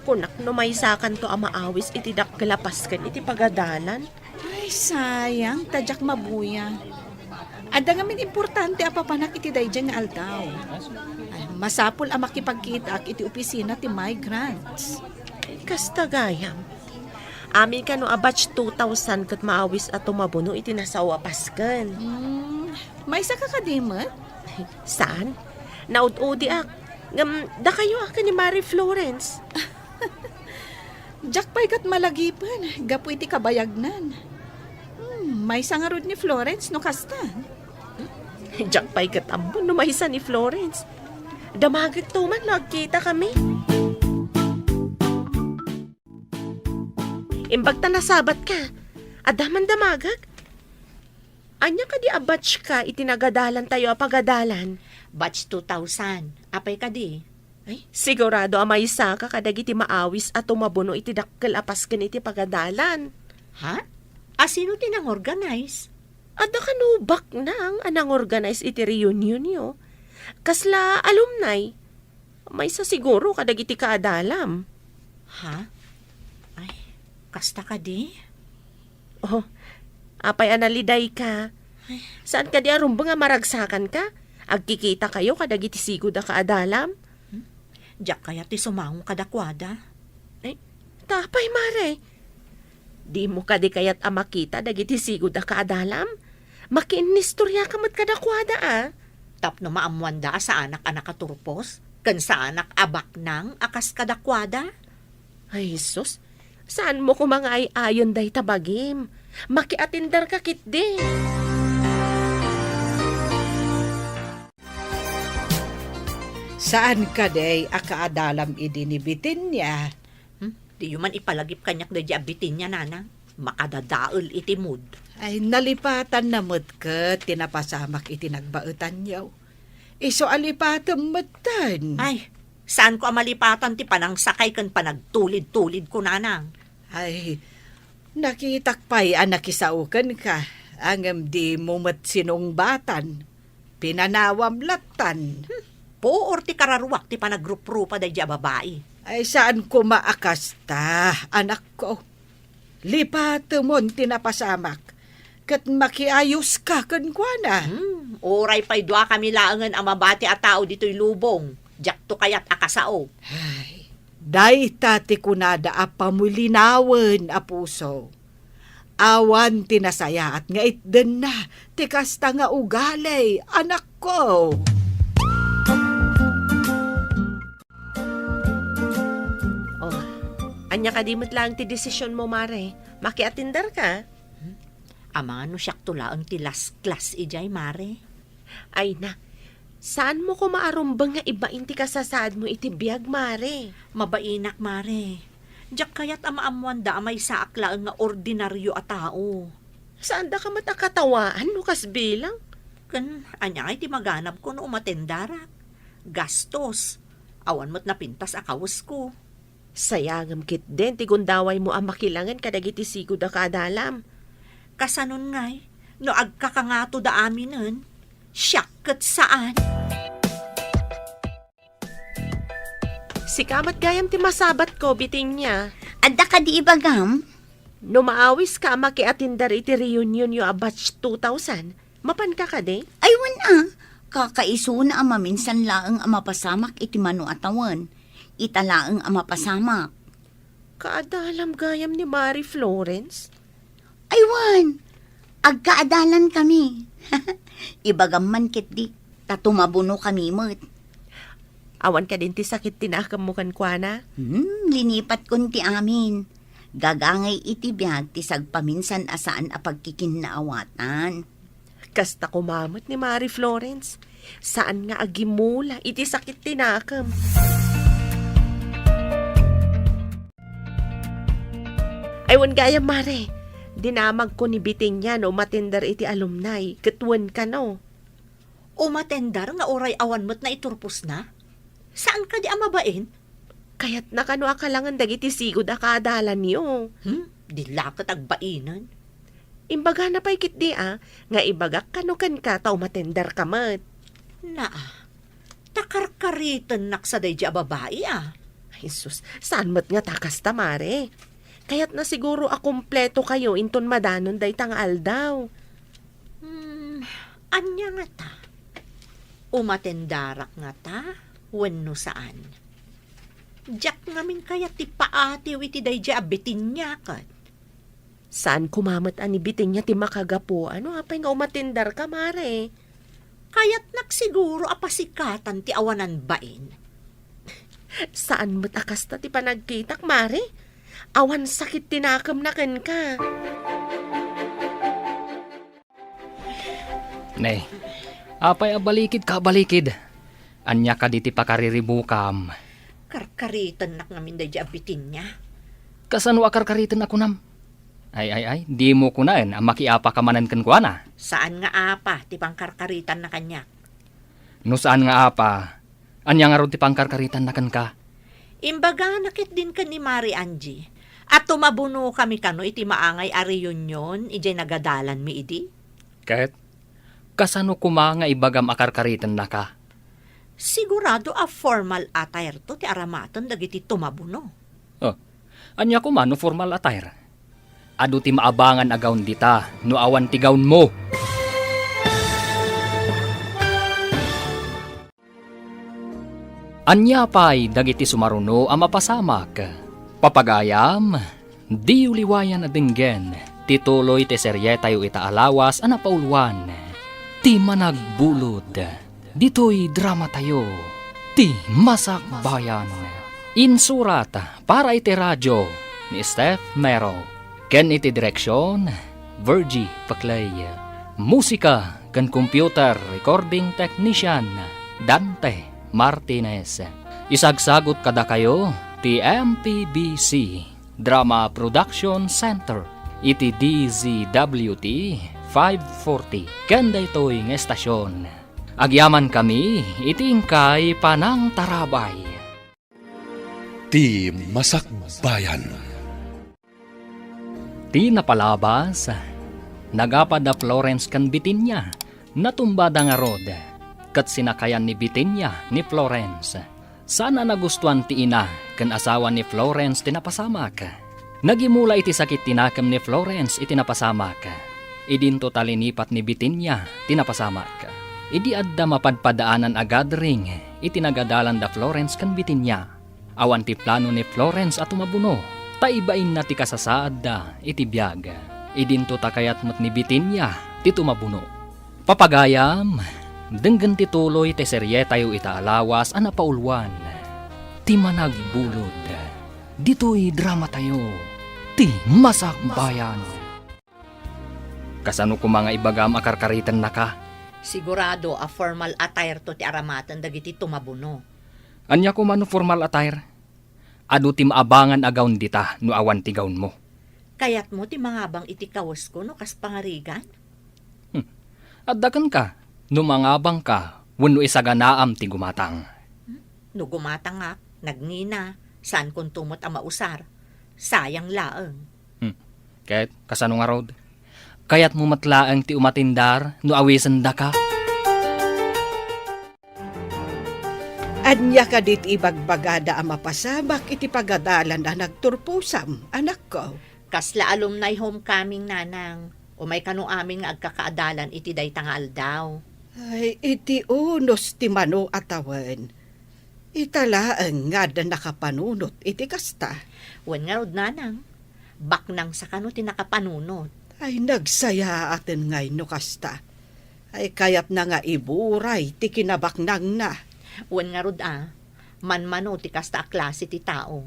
Kunak no may sakan to amaawis iti dakgalapas kan iti pagadalan.
Ay, sayang, tadyak mabuya. Ada ngamin importante apapanak iti dayjay nga aldaw. Ay, masapul ang makipagkita ak iti opisina ti migrants.
Kasta gayam. Amin ka no a batch 2000 kat maawis at tumabuno iti nasawa paskan.
May isa ka kadimot?
Saan? Naud-udi ak. Ngam, da kayo ak ni Mary Florence.
Jack pa'y kat malagipan, gapu iti kabayagnan. May sangarod ni Florence no kasta.
Diyak pa'y katambo no mahisa ni Florence. Damagag to man, nagkita kami. Imbag ta nasabat ka, adaman damagag. Anya ka di a batch ka, itinagadalan tayo a pagadalan.
Batch 2000. Apay ka di.
Ay, sigurado amay isa ka kadag iti maawis at tumabuno iti dakkel apas ken iti pagadalan.
Ha? Sino tinang organize?
Ada kanubak nang anang organize iti reunion yo. Kasla alumni. May sa siguro kadag iti kaadalam.
Ha? Ay, kasta ka di?
Oh, apay analiday ka. Saan ka di arumba nga maragsakan ka? Agkikita kayo kadag iti sigod a kaadalam?
Diyak kaya ti sumangong kadakwada.
Ay, tapay mare. Di mo ka di kayat amakita dagiti sigod a kaadalam? Makinistorya ka mat kadakwada
Tapno maamwanda sa anak-anak katurpos, kan sa anak abak nang akas kadakwada.
Ay, sus, saan mo ko mga ay ayon day tabagim? Makiatindar ka kit din.
Saan ka day akaadalam idinibitin niya?
Di man ipalagip kanyak da diabitin niya, nanang. Makadadaol iti mood.
Ay nalipatan na mo't ka, tinapasamak itinagbautan niyaw. Iso alipatan matan.
Ay, saan ko amalipatan ti panang sakay kan panagtulid-tulid ko, nanang?
Ay, nakitakpay anakisaukan ka. Angam di mo mat sinungbatan. Pinanawam latan.
Po or ti kararuwak ti panagrup-rupa da diya babae.
Ay saan ko maakasta, anak ko. Lipatamon tinapasamak. Kat makiayos ka kankwana.
Oray pa'y dua kami laangan ang mabati at tao dito'y lubong. Diyak to kayat akasao.
Ay, day tati kunada apamulinawan a puso. Awan tinasaya at nga itden na, tikasta nga ugalay, anak ko.
Oh, anya ka dimot lang ti desisyon mo, Mare. Makiatindar ka.
Ama no siyak tula ang tilas klas ijay, mare.
Ay na, saan mo ko maarumbang nga ibain ti kasasaad mo iti biyag, Mare?
Mabainak, mare. Diyak kayat ama amwanda amay sa aklaan nga ordinaryo a tao.
Saan da ka matakatawaan no kas bilang?
Kan, anya ay ti maganap ko no umatendarak. Gastos. Awan mo't napintas akawas ko.
Sayangam kit din, ti gundaway mo ang makilangan kadagiti sigod da kadalam.
Kasanon ngay, no agkakangato da aminen, siyak kat saan?
Si kamat gayam ti masabat ko, biting niya.
Adda ka di ibagam?
No maawis ka makiatindar iti reunion yo a batch 2000, mapan ka ka de?
Ay, wana. Kakaiso na ang maminsan laang ang mapasamak iti mano atawan. Italaang ang mapasamak.
Kaadalam gayam ni Mari Florence.
Aywan, agkaadalan kami. Ibagam man kit di, tatumabuno kami mo't.
Awan ka din ti sakit tinakam mo kankwana?
Linipat kun ti amin. Gagangay iti biyag ti sagpaminsan asaan a pagkikinnaawatan.
Kasta kumamot ni Mari Florence. Saan nga agimula iti sakit tinakam? Aywan gayam, Mare. Dinamag ko ni biting niya no matindar iti alumni. Katwan ka no.
Umatendar nga oray awan mo't na iturpos na? Saan ka di amabain?
Kaya't nakano akalangan dagiti sigod akadalan niyo.
Di lakat agbainan.
Imbaga na pa'y kit di nga ibagak kanukan ka tao matendar ka mat.
Takarkaritan naksaday di babae
Ay sus, saan mat nga takas ta, Mare? Kaya't na siguro akumpleto kayo inton madanon day tangal daw.
Anya nga ta? Umatendarak nga ta? Wenno saan? Diyak ngamin kaya ti paatiw iti day di abitin niya kat.
Saan kumamat ani biting niya ti makagapo? Ano apay nga umatindar ka, Mare?
Kaya't naksiguro apasikatan ti awanan bain.
Saan mo't akasta ti panagkitak, Mare? Awan sakit tinakam na ken ka.
Ne, apay abalikid ka balikid. Anya ka diti pakariribukam.
Karkaritan nak ngamin day di abitin niya.
Kasano akarkaritan ako nam? Ay, di mo kunain ang makiapa kamanan kan kuana.
Saan nga apa ti pangkarkaritan na kanya?
No saan nga apa? Anya nga ron ti pangkarkaritan na kan ka?
Imbaga nakit din ka ni Mari Angie. At tumabuno kami kano iti maangay a reunion, ijay nagadalan mi idi.
Kahit kasano kuma nga ibagam akarkaritan na ka?
Sigurado a formal attire to ti aramaton dagiti tumabuno.
Anya kuma no formal attire. Adu ti maabangan agawn dita, no awan ti gawn mo. Anya pa'y dagiti sumaruno ang mapasamak. Papagayam, di uliwayan na dinggen, Tituloy ti serye tayo itaalawas ana pauluan. Ti managbulod. Dito'y drama tayo. Ti Masak Bayan. Insurat para iti radyo ni Steph Mero. Ken iti direksyon Virgie Paclay. Musika ken computer recording technician Dante Martinez. Isagsagot kada kayo ti MPBC Drama Production Center iti DZWT 540 kanda ito'y ng estasyon. Agyaman kami iti ingkay panang tarabay.
Ti Masak Bayan.
Ti napalabas, nagapad na Florence kan Bitinya, natumbada nga rod, kat sinakayan ni Bitinya ni Florence. Sana nagustuhan ti ina, kan asawa ni Florence tinapasamak. Nagimula iti sakit tinakam ni Florence itinapasamak. Idinto talinipat ni Bitinya tinapasamak. Idi adda mapadpadaanan agad ring itinagadalan da Florence kan Bitinya. Awan ti plano ni Florence at umabuno. Taibain na ti kasasaad da iti biyag. Idinto takayat mat ni Bitinya ti tumabuno. Papagayam, denggan ti tuloy ti serye tayo itaalawas ana paulwan. Ti managbulod. Dito'y drama tayo. Ti Masak Bayan. Kasano ko mga ibagam akarkaritan na ka?
Sigurado a formal attire to ti aramatan dagiti tumabuno.
Anya ko mano formal attire? Adu ti maabangan agawn dita no awan ti gawn mo.
Kayat mo ti mga bang iti kawas ko no kas pangarigan?
Addakan ka, no mangabang ka, wenno isaganaam ti gumatang.
No gumatangak, nagnina, saan kung tumot ang mausar? Sayang laeng.
Kahit kasano nga rod? Kayat mo matlaang ti umatindar no awisan da ka?
Anya ka dit ibagbagada ang mapasamak iti pagadalan na nagturpusam, anak ko.
Kasla alumni homecoming nanang. O may kanu amin nga agkakaadalan iti dayta nga aldaw.
Ay, iti unos ti mano atawan. Italaang nga da nakapanunot iti kasta.
Wen nga rod nanang. Baknang sa kanu ti nakapanunot.
Ay, nagsaya atin ngay no kasta. Ay, kayat na nga iburay ti kinabaknang na.
Wen nga rod manmano ti kasta a klase ti tao.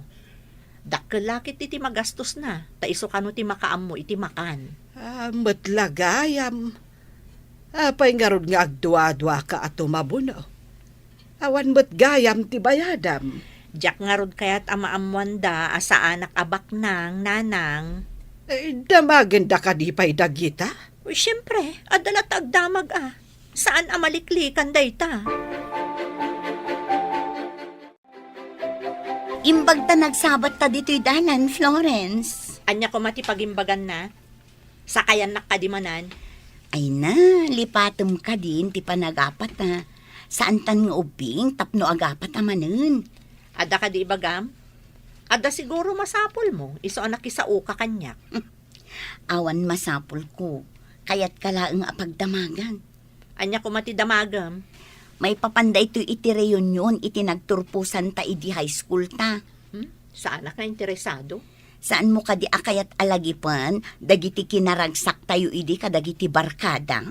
Dakkelakit iti magastos na. Taiso kanu ti makaammo iti makan.
Matlagayam. Apay nga rod nga agdwa-dwa ka at tumabuno. Awan matgayam ti bayadam.
Diyak nga rod kayat amaamuan da asa anak abak nang nanang.
Damaganda ka di pa'y dagita?
Uy, siyempre, adalat agdamag Saan amaliklikan dayta?
Imbag ta nagsabat ta dito'y danan, Florence.
Anya ko matipagimbagan na. Sakayan nakadimanan.
Ay na, lipatom ka din, ti panagapat na. Saan tan nga ubing, tapno agapat amanen.
Ada ka di bagam? Ada siguro masapol mo. Iso anak isao ka kanyak.
Awan masapol ko, kayat kalaang apagdamagan.
Anya ko matidamagam.
May papanday to iti reunion, iti nagturpusan ta idi high school ta.
Saan ka interesado?
Saan mo kadi akayat alagipan, dagiti kinaragsak tayo idi kadagiti barkada?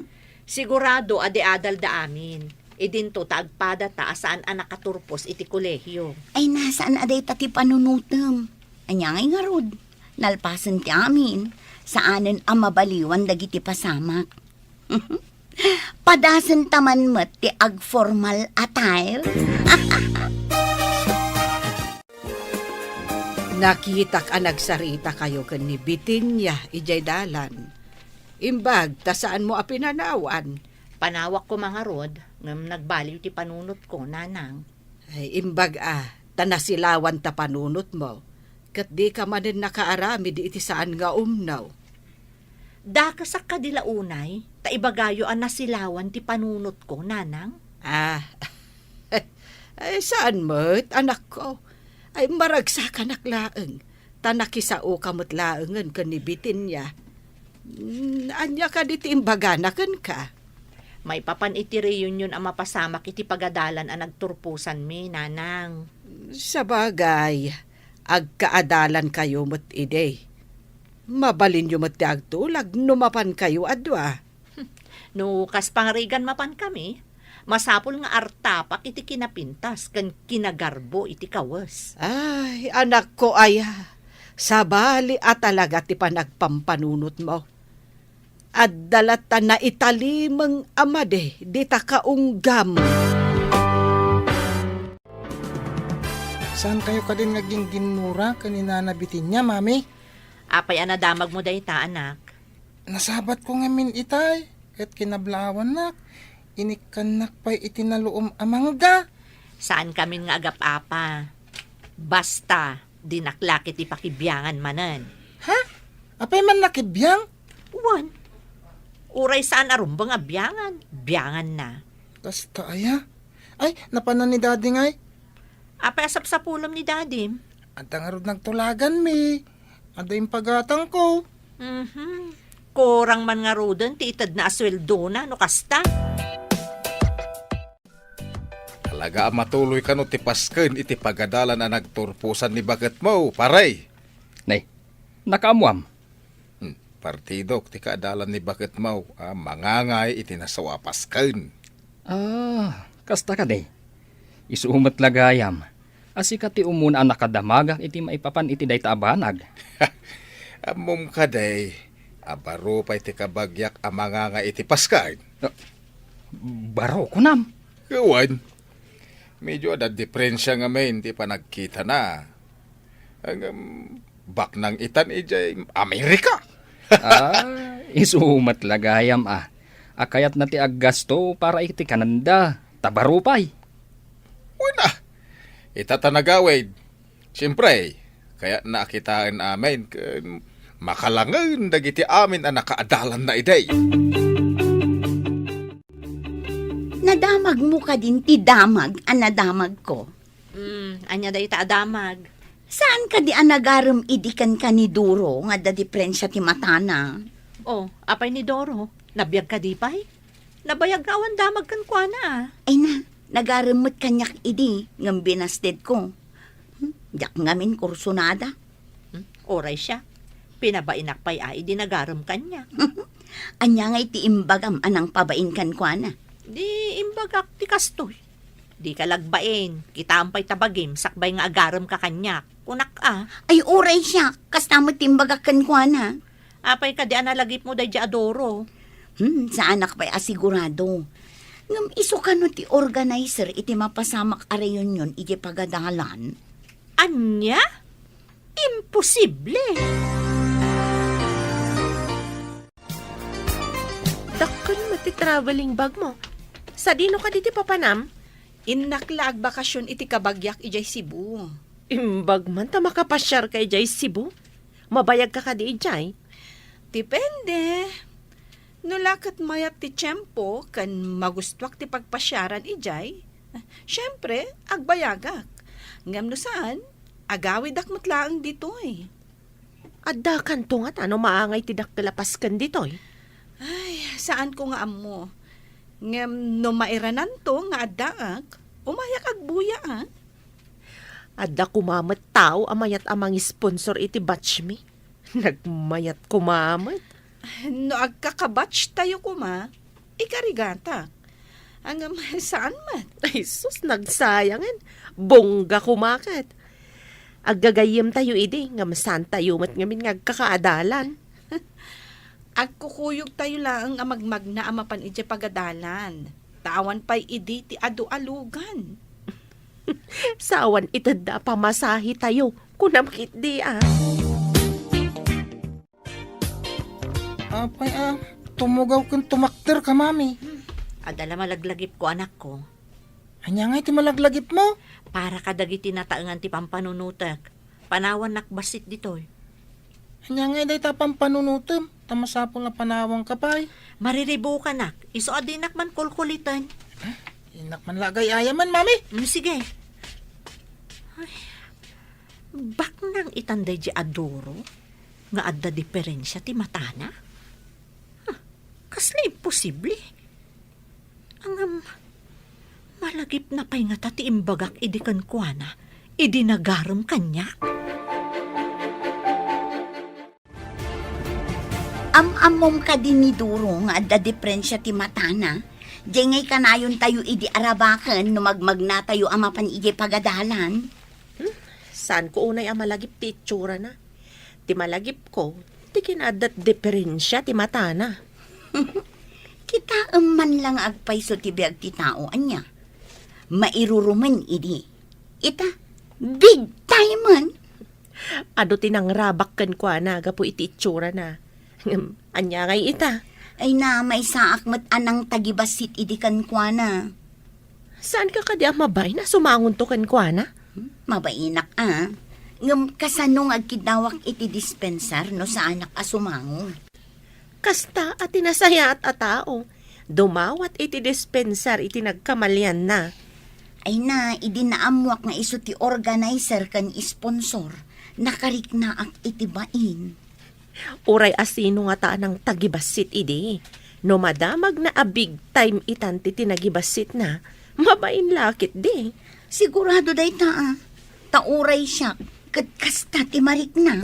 Sigurado ade-adal da amin. Idinto taagpada ta saan anak katurpos iti kolehyo.
Ay nasaan aday tati panunutem? Anyangay nga rod, nalpasan ti amin, saanen ang mabaliwan dagiti pasamak. Padasan taman met ti ag-formal attire.
Nakitak ang nagsarita kayo kan ni Bitinya, ijay dalan. Imbag, ta saan mo apinanawan?
Panawak ko mga rod, ngam nagbaliw ti panunot ko, nanang.
Ay, imbag tanasilawan ta panunot mo. Kat di ka manin nakaarami di iti saan nga umnaw.
Dakasak ka dila unay, ta ibagayo ang nasilawan ti panunot ko, nanang.
Ay, saan mo't, anak ko? Ay, maragsak anak laeng. Tanakisao kamot laengan kan ni Bitinya. Anya ka diti imbaganakan ka.
May papan iti reunion ang mapasamak iti pagadalan ang nagturpusan mi, nanang.
Sa bagay, agkaadalan kayo mo't ide. Mabalin yu ti agtulag, numapan kayo adwa.
No, kas pangrigan mapan kami, masapol nga artapak iti kinapintas, kan kinagarbo iti kawas.
Ay, anak ko aya, sabali at talaga ti panagpampanunot mo. At dalata na italimang amade, di ta kaunggam.
Saan kayo ka din naging ginura kanina nabitin niya, mami?
Apay anadamag mo dayta, anak.
Nasabat ko ngamin itay. Kat kinablawan nak. Inikanak pa'y itinaluom amangga.
Saan kami nga agap-apa? Basta, dinaklakit ipakibyangan manan.
Ha? Apay man nakibiyang?
Uwan. Uray saan arumbang abyangan? Byangan na.
Kasta aya. Ay, napanan ni daddy ngay.
Apay asap sa pulam ni Dadim.
At ang arod nagtulagan mi. Ada yung pagatang ko.
Korang man nga rodan, titad na asweldo na, no kasta?
Talaga matuloy ka no ti pasken iti pagadalan na nagturpusan ni baget mo, paray.
Nay, nakaamuam.
Partido, ti kaadalan ni baget mo, mangangay iti nasawa pasken.
Kasta ka day. Isuumat lagayam. Asika ti umuna ang nakadamagak iti maipapan iti dayta abanag.
Amom ka day, abaro pa iti kabagyak mangangay iti pasken.
Baro ko nam.
Gawan, medyo ada diferensya nga men, di pa nagkita na. Ang bak ng itan ijay Amerika.
Isuumat lagayam Akayat na ti aggasto para iti Kananda. Tabarupay.
Una, itatanagawid. Siyempre, kaya nakitaan amin, makalangan dagiti amin ang nakaadalan na iday.
Nadamag mo ka din ti damag ang nadamag ko.
Anya dayta adamag.
Saan ka di anagaram idikan ka ni Duro nga da diferensya ti matana?
Oh, apay ni Doro, nabiyag ka di pay? Nabayag ka awan damag kan kwa na.
Ay na, nagaramot kanyak idi ngam binasted ko. Yak ngamin kursunada.
Oray siya. Pinabainak pay ay di nagaram kanya.
Anya nga iti imbagam anang pabain kan kwa na.
Di imbagak ti kastoy. Di ka lagbain. Kita ampay tabagim, sakbay nga agaram ka kanya. Unak
Ay uray siya, kastamot timbagak kan kwa na.
Apay ka di analagip mo day di adoro.
Sa anak pa'y asigurado. Ngam iso ka no ti organizer iti mapasamak a reunion iti pagadalan.
Anya? Imposible.
Dakkan mo ti traveling bag mo. Sa dino ka diti papanam?
Innakla ag bakasyon iti kabagyak ijay Cebu.
Imbag man ta makapasyar kay Jay Cebu. Mabayag ka di ijay.
Depende. Nulakat mayat ti tiyempo kan magustwak ti pagpasyaran ijay. Siyempre, agbayagak. Ngam no saan, agawid akmat laang ditoy.
Adda kanto nga ano maangay ti dakkalapas kan ditoy.
Ay, saan ko nga amo? Ngam no mairanan to nga addaak, umayak agbuya
Adda kumamat tao amayat amang sponsor iti batch mi. Nagmayat kumamat.
No agkakabatch tayo kuma, ikarigata. Hanggang saan man?
Ay sus, nagsayangan. Bongga kumakat. Aggagayim tayo idi, ngam saan tayo mat ngamin ngagkakaadalan.
Agkukuyog tayo lang ang amagmag na amapan iti pagadalan. Tawan pa'y idi ti adu-alugan.
Sawan itanda pamasahi tayo, kunamkit di
Apay tumugaw kang tumakter ka, mami.
Adala malaglagip ko anak ko.
Anya nga iti malaglagip mo?
Para kadagiti nataangan ti pampanunutak. Panawan nakbasit ditoy.
Anya nga day tapang panunutom. Tamasapol na panawang kapay.
Mariribo ka nak. Iso adinak man kulkulitan.
Inak man lagay ayaman, mami.
Sige. Ay, bak nang itanday di adoro nga adda diferensya ti matana? Kasla imposible. Ang malagip na pay nga ti imbagak idikan kwa na, idi nagaram kanya.
Am-amom ka din ni Duro nga adda diferensya ti matana. Diyan ngay kanayon tayo idi arabakan no magmagna tayo amapan ije pagadalan.
Saan ko unay ang malagip ti itsura na? Ti malagip ko, ti kinadat diferensya ti mata na.
Kita man lang agpayso ti biag ti tao anya. Mairuruman idi. Ita, big time man.
Ado tinang rabak kan kwa na, gapo iti itsura na. Anya ngay ita.
Ay na, may saak mat anang tagibasit idi kan kwa na.
Saan ka kadi ang mabay na sumangon to kan kwa na?
Mabainak Ngam kasanong agkidawak iti dispenser no sa anak asumango.
Kasta at tinasaya at atao. Dumawat iti dispenser iti nagkamalyan na.
Ay na, idi naamuak nga iso ti organizer kan sponsor. Nakarik na ak iti bain.
Uray asino nga taan ng tagibasit idi. No madamag na a big time itan ti tinagibasit na, mabain lakit di.
Sigurado day Tauray siya, kat kasta ti marik na.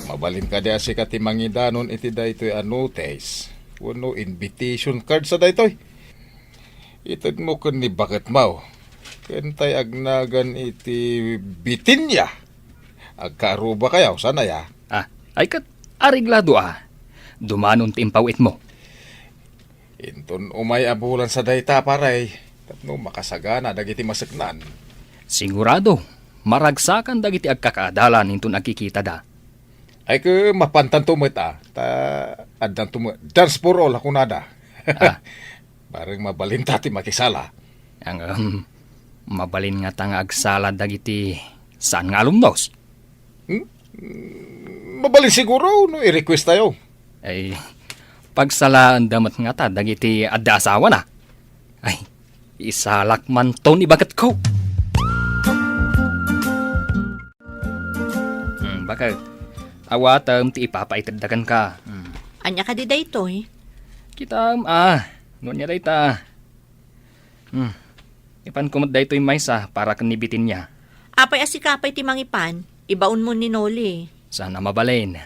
Mabalin ka diya si katimangidanon iti daytoy a notice. Wano invitation card sa daytoy. Itad mo kun ni bakit mau. Kentay agnagan iti bitinya. Agkaruba kayaw, sana ya.
Ay kat ariglado Dumanon timpawit mo.
Inton umay abulan sa dayta paray. Tapno makasagana dagiti masaknan.
Sigurado, maragsakan dagiti agkakaadalan inton agkikita da.
Ay ke mapantan tumit Ta addan tumit. Dance for all ako nada. Bareng mabalinta ti makisala.
Ang mabalin nga tanga agsala dagiti saan nga alumnos.
Mabalin siguro no i-request tayo.
Ay, pagsalaan damat nga ta, dagiti adda asawa na. Ay, isalak man to ni bagat ko. Bakit? Awatam ti ipapaitadagan ka.
Anya ka di daytoy?
Kitam, nunya day ta. Ipan kumot day to'y maysa para kanibitin niya.
Apay asikapay ti mangipan, ibaon mo ni Noli.
Sana mabalin.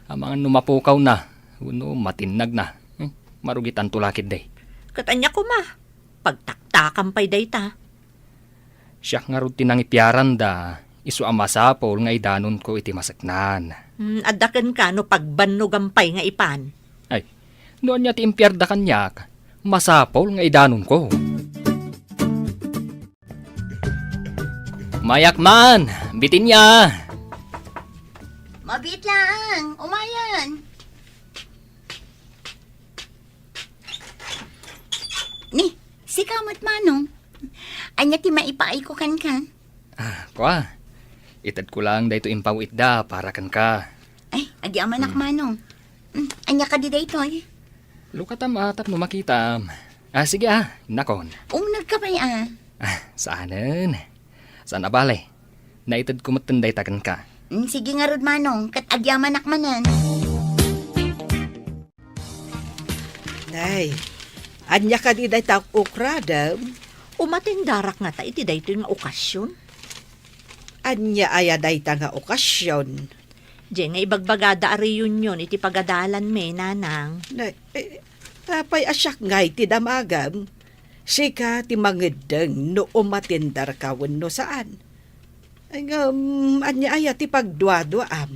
Ang mga numapukaw na, uno matinag na. Marugitan tulakid day.
Katanya ko pagtaktakan pa'y dayta.
Siya nga rutin ang ipiaran da, isu amasapol nga idanon ko iti masaknan.
Adakan ka no pagbanugampay nga ipan.
Ay, noon niya ti impyarda kanyak, masapol nga idanon ko. Mayakman, bitin niya.
Mabit lang, umayan. Ni, si kamot manong. Anya ti maipaay ko kan ka.
Kwa, itad ko lang dahito impawit da para kan ka.
Ay, agi amanak manong. Anya ka di dayto
Lukatam atap no makitam. Sige nakon.
Umnag ka pa'y
Saanan? Saan abale? Naitad ko matanday tagan ka.
Sige nga rod manong, kat agyaman akmanan.
Nay, anya ka di day ukradam.
Umatindarak nga ta iti daytoy nga okasyon.
Anya aya day nga okasyon.
Diyan nga ibagbagada a reunion iti pagadalan me, nanang.
Nay, tapay asyak ngay ti damagam. Sika ti mangedeng no umatindar ka no saan. Ay anya aya ti pagdwa-dwaam.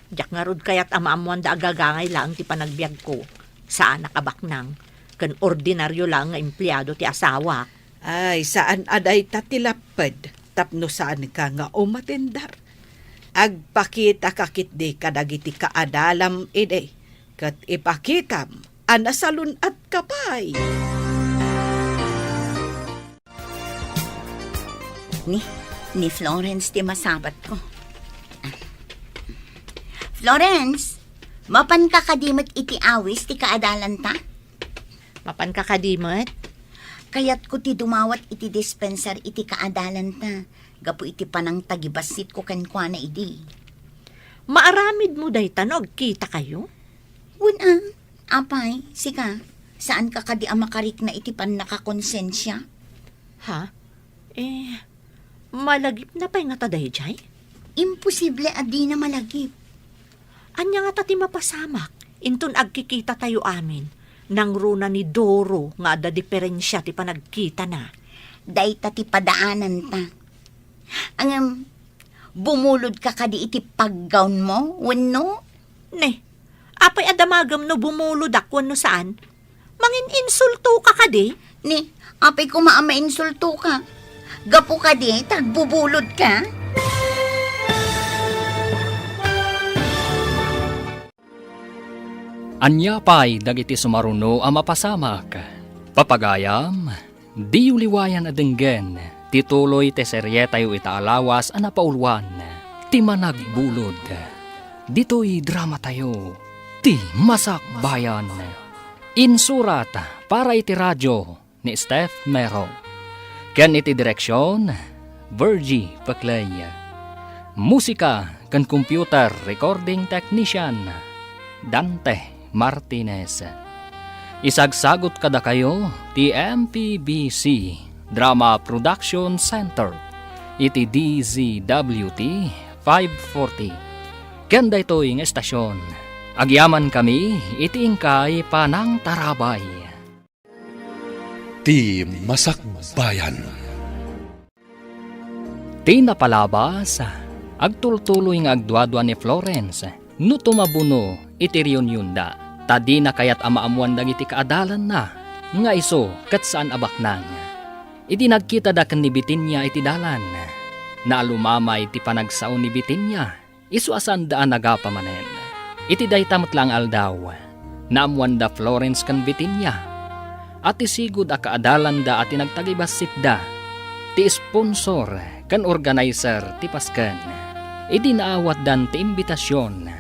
Diyak nga rod kayat amaamuan da agagangay lang ti panagbiag ko. Saan nakabaknang. Kan ordinaryo lang nga empleyado ti asawa.
Ay, saan aday tatilapad, tapno saan ka nga umatindar. Agpakita kakit di kadagiti kaadalam ide, kat ipakitam, anasalun at kapay.
Ni Florence ti masabat ko. Florence, mapan ka kadimot iti awis ti kaadalan ta?
Mapan ka kadimot?
Kayat ko ti dumawat iti dispenser iti kaadalan ta. Gapo iti panang tagibasit ko kankwa na idi.
Maaramid mo day tanog, kita kayo?
Una, apay, sika, saan ka kadi amakarik na iti pan nakakonsensya?
Ha? Malagip na pa'y nga taday, Jay?
Imposible adi na malagip.
Anya nga tati mapasamak, inton agkikita tayo amin. Nang runa ni Doro nga ada diferensya ti panagkita na.
Day ti padaanan ta. Ang bumulod ka kadi iti paggawn mo, wenno?
Ne, apay adamagam no bumulod akwan no saan? Mangin insulto ka kadi?
Ni, apay ko insulto ka. Gapo ka di, tagbubulod ka.
Anya pa'y dagiti sumaruno ang mapasamak. Papagayam, di uliwayan adenggen, tituloy te serye tayo itaalawas ang napaulwan, ti managbulod. Dito'y drama tayo, ti Masak Bayan. Insurat para iti radyo ni Steph Mero. Ken iti direksyon, Virgie Paclay. Musika kan computer recording technician, Dante Martinez. Isagsagot kada kayo ti MPBC Drama Production Center iti DZWT 540. Kanda ito'y ng estasyon. Agyaman kami iti ingkay panang tarabay.
Ti Masak Bayan.
Ti napalabas, agtultuloy nga agduadwa ni Florence, no tumabuno iti reunion da. Tadi na kayat amaamuan dagiti kaadalan na, nga iso kat saan abaknang. Iti nagkita da kan ni Bitinya iti dalan, na alumama iti panagsaon ni Bitinya, iso asan daan nagapamanen. Iti daytamot lang aldaw, naamuan da Florence kan Bitinya, at isigod a kaadalan da at tinagtagibasit da, ti sponsor kan organizer ti Paskan. Iti naawat dan ti imbitasyon,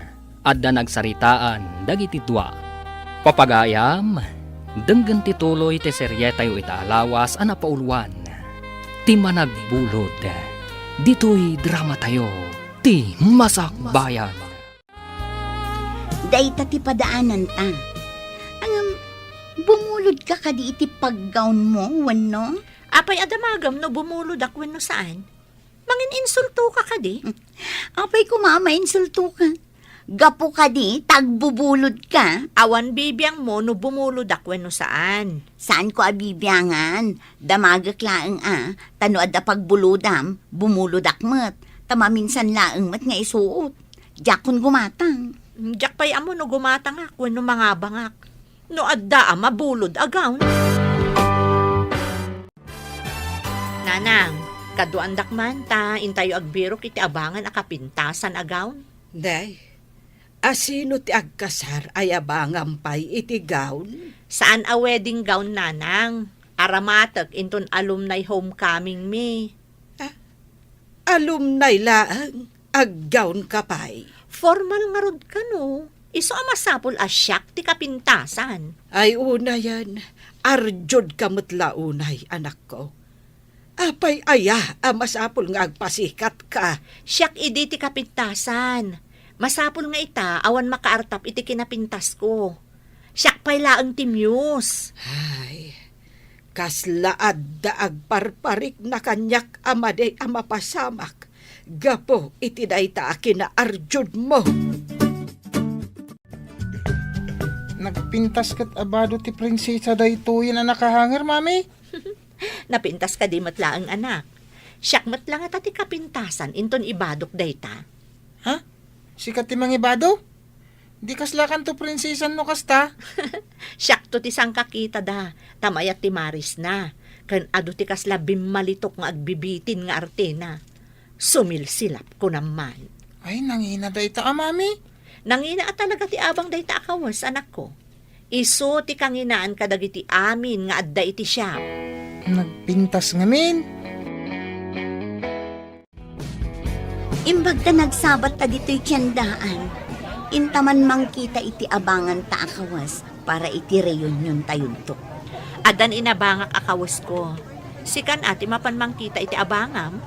adda nagsaritaan dagiti dua. Papagayam, denggan tituloy ti serye tayo itaalawas ang napaulwan. Ti managbulod, dito'y drama tayo, ti Masak Bayan.
Day ti padaanan ta. Bumulod ka kadi iti paggawn mo, wenno?
Apay adamagam no bumulod akwan no saan? Mangin insulto ka kadi?
Apay ko insulto ka. Gapo ka di, tagbubulod ka.
Awan bibiyang mo no bumulod akwan no saan?
Saan ko abibiyangan? Damagak laeng tano adda pagbulodam, bumulod akmet. Tamaminsan laeng mat nga isuot. Jakon gumatang.
Jak pay amo no gumatang akwan no mga bangak. No adda mabulod agaw. Nanang, kaduandak man ta, intayo agbirok iti abangan akapintasan agaw.
Day, asino ti agkasar ay abangam pay iti gown?
Saan a wedding gown, nanang? Aramatek inton alumni homecoming me.
Alumni laang, ag-gown ka pay.
Formal nga rod ka no. Iso amasapol asyak ti kapintasan.
Ay una yan, arjod kamot launay anak ko. Apay aya, amasapol nga agpasikat ka.
Siyak idi ti kapintasan. Masapol nga ita, awan makaartap iti kinapintas ko. Siyak pay laang ti Muse.
Ay, kaslaad da agparparik na kanyak amaday amapasamak. Gapo iti dayta akina arjod mo.
Nagpintas kat abado ti prinsesa daytoy na nakahanger, mami.
Napintas ka di matlaang anak. Siyak matlang at ti kapintasan, inton ibadok dayta.
Ha? Sikat ti mangibado? Di kaslakan to prinsesan no kasta.
Siyak to ti sang kakita da, tamayat ti Maris na. Kan ado ti kasla bimalitok nga agbibitin nga artena. Sumilsilap ko naman.
Ay, nangina dayta mami.
Nangina at talaga ti abang dayta akawas, anak ko. Iso ti kanginaan kadagiti amin nga adda iti siya.
Nagpintas ngamin.
Imbag ta nagsabat ta dito'y tiyandaan. Intaman mang kita iti abangan ta akawas para iti reunion tayon to.
Adan inabangak akawas ko. Sikan ati mapan mang kita iti abangam.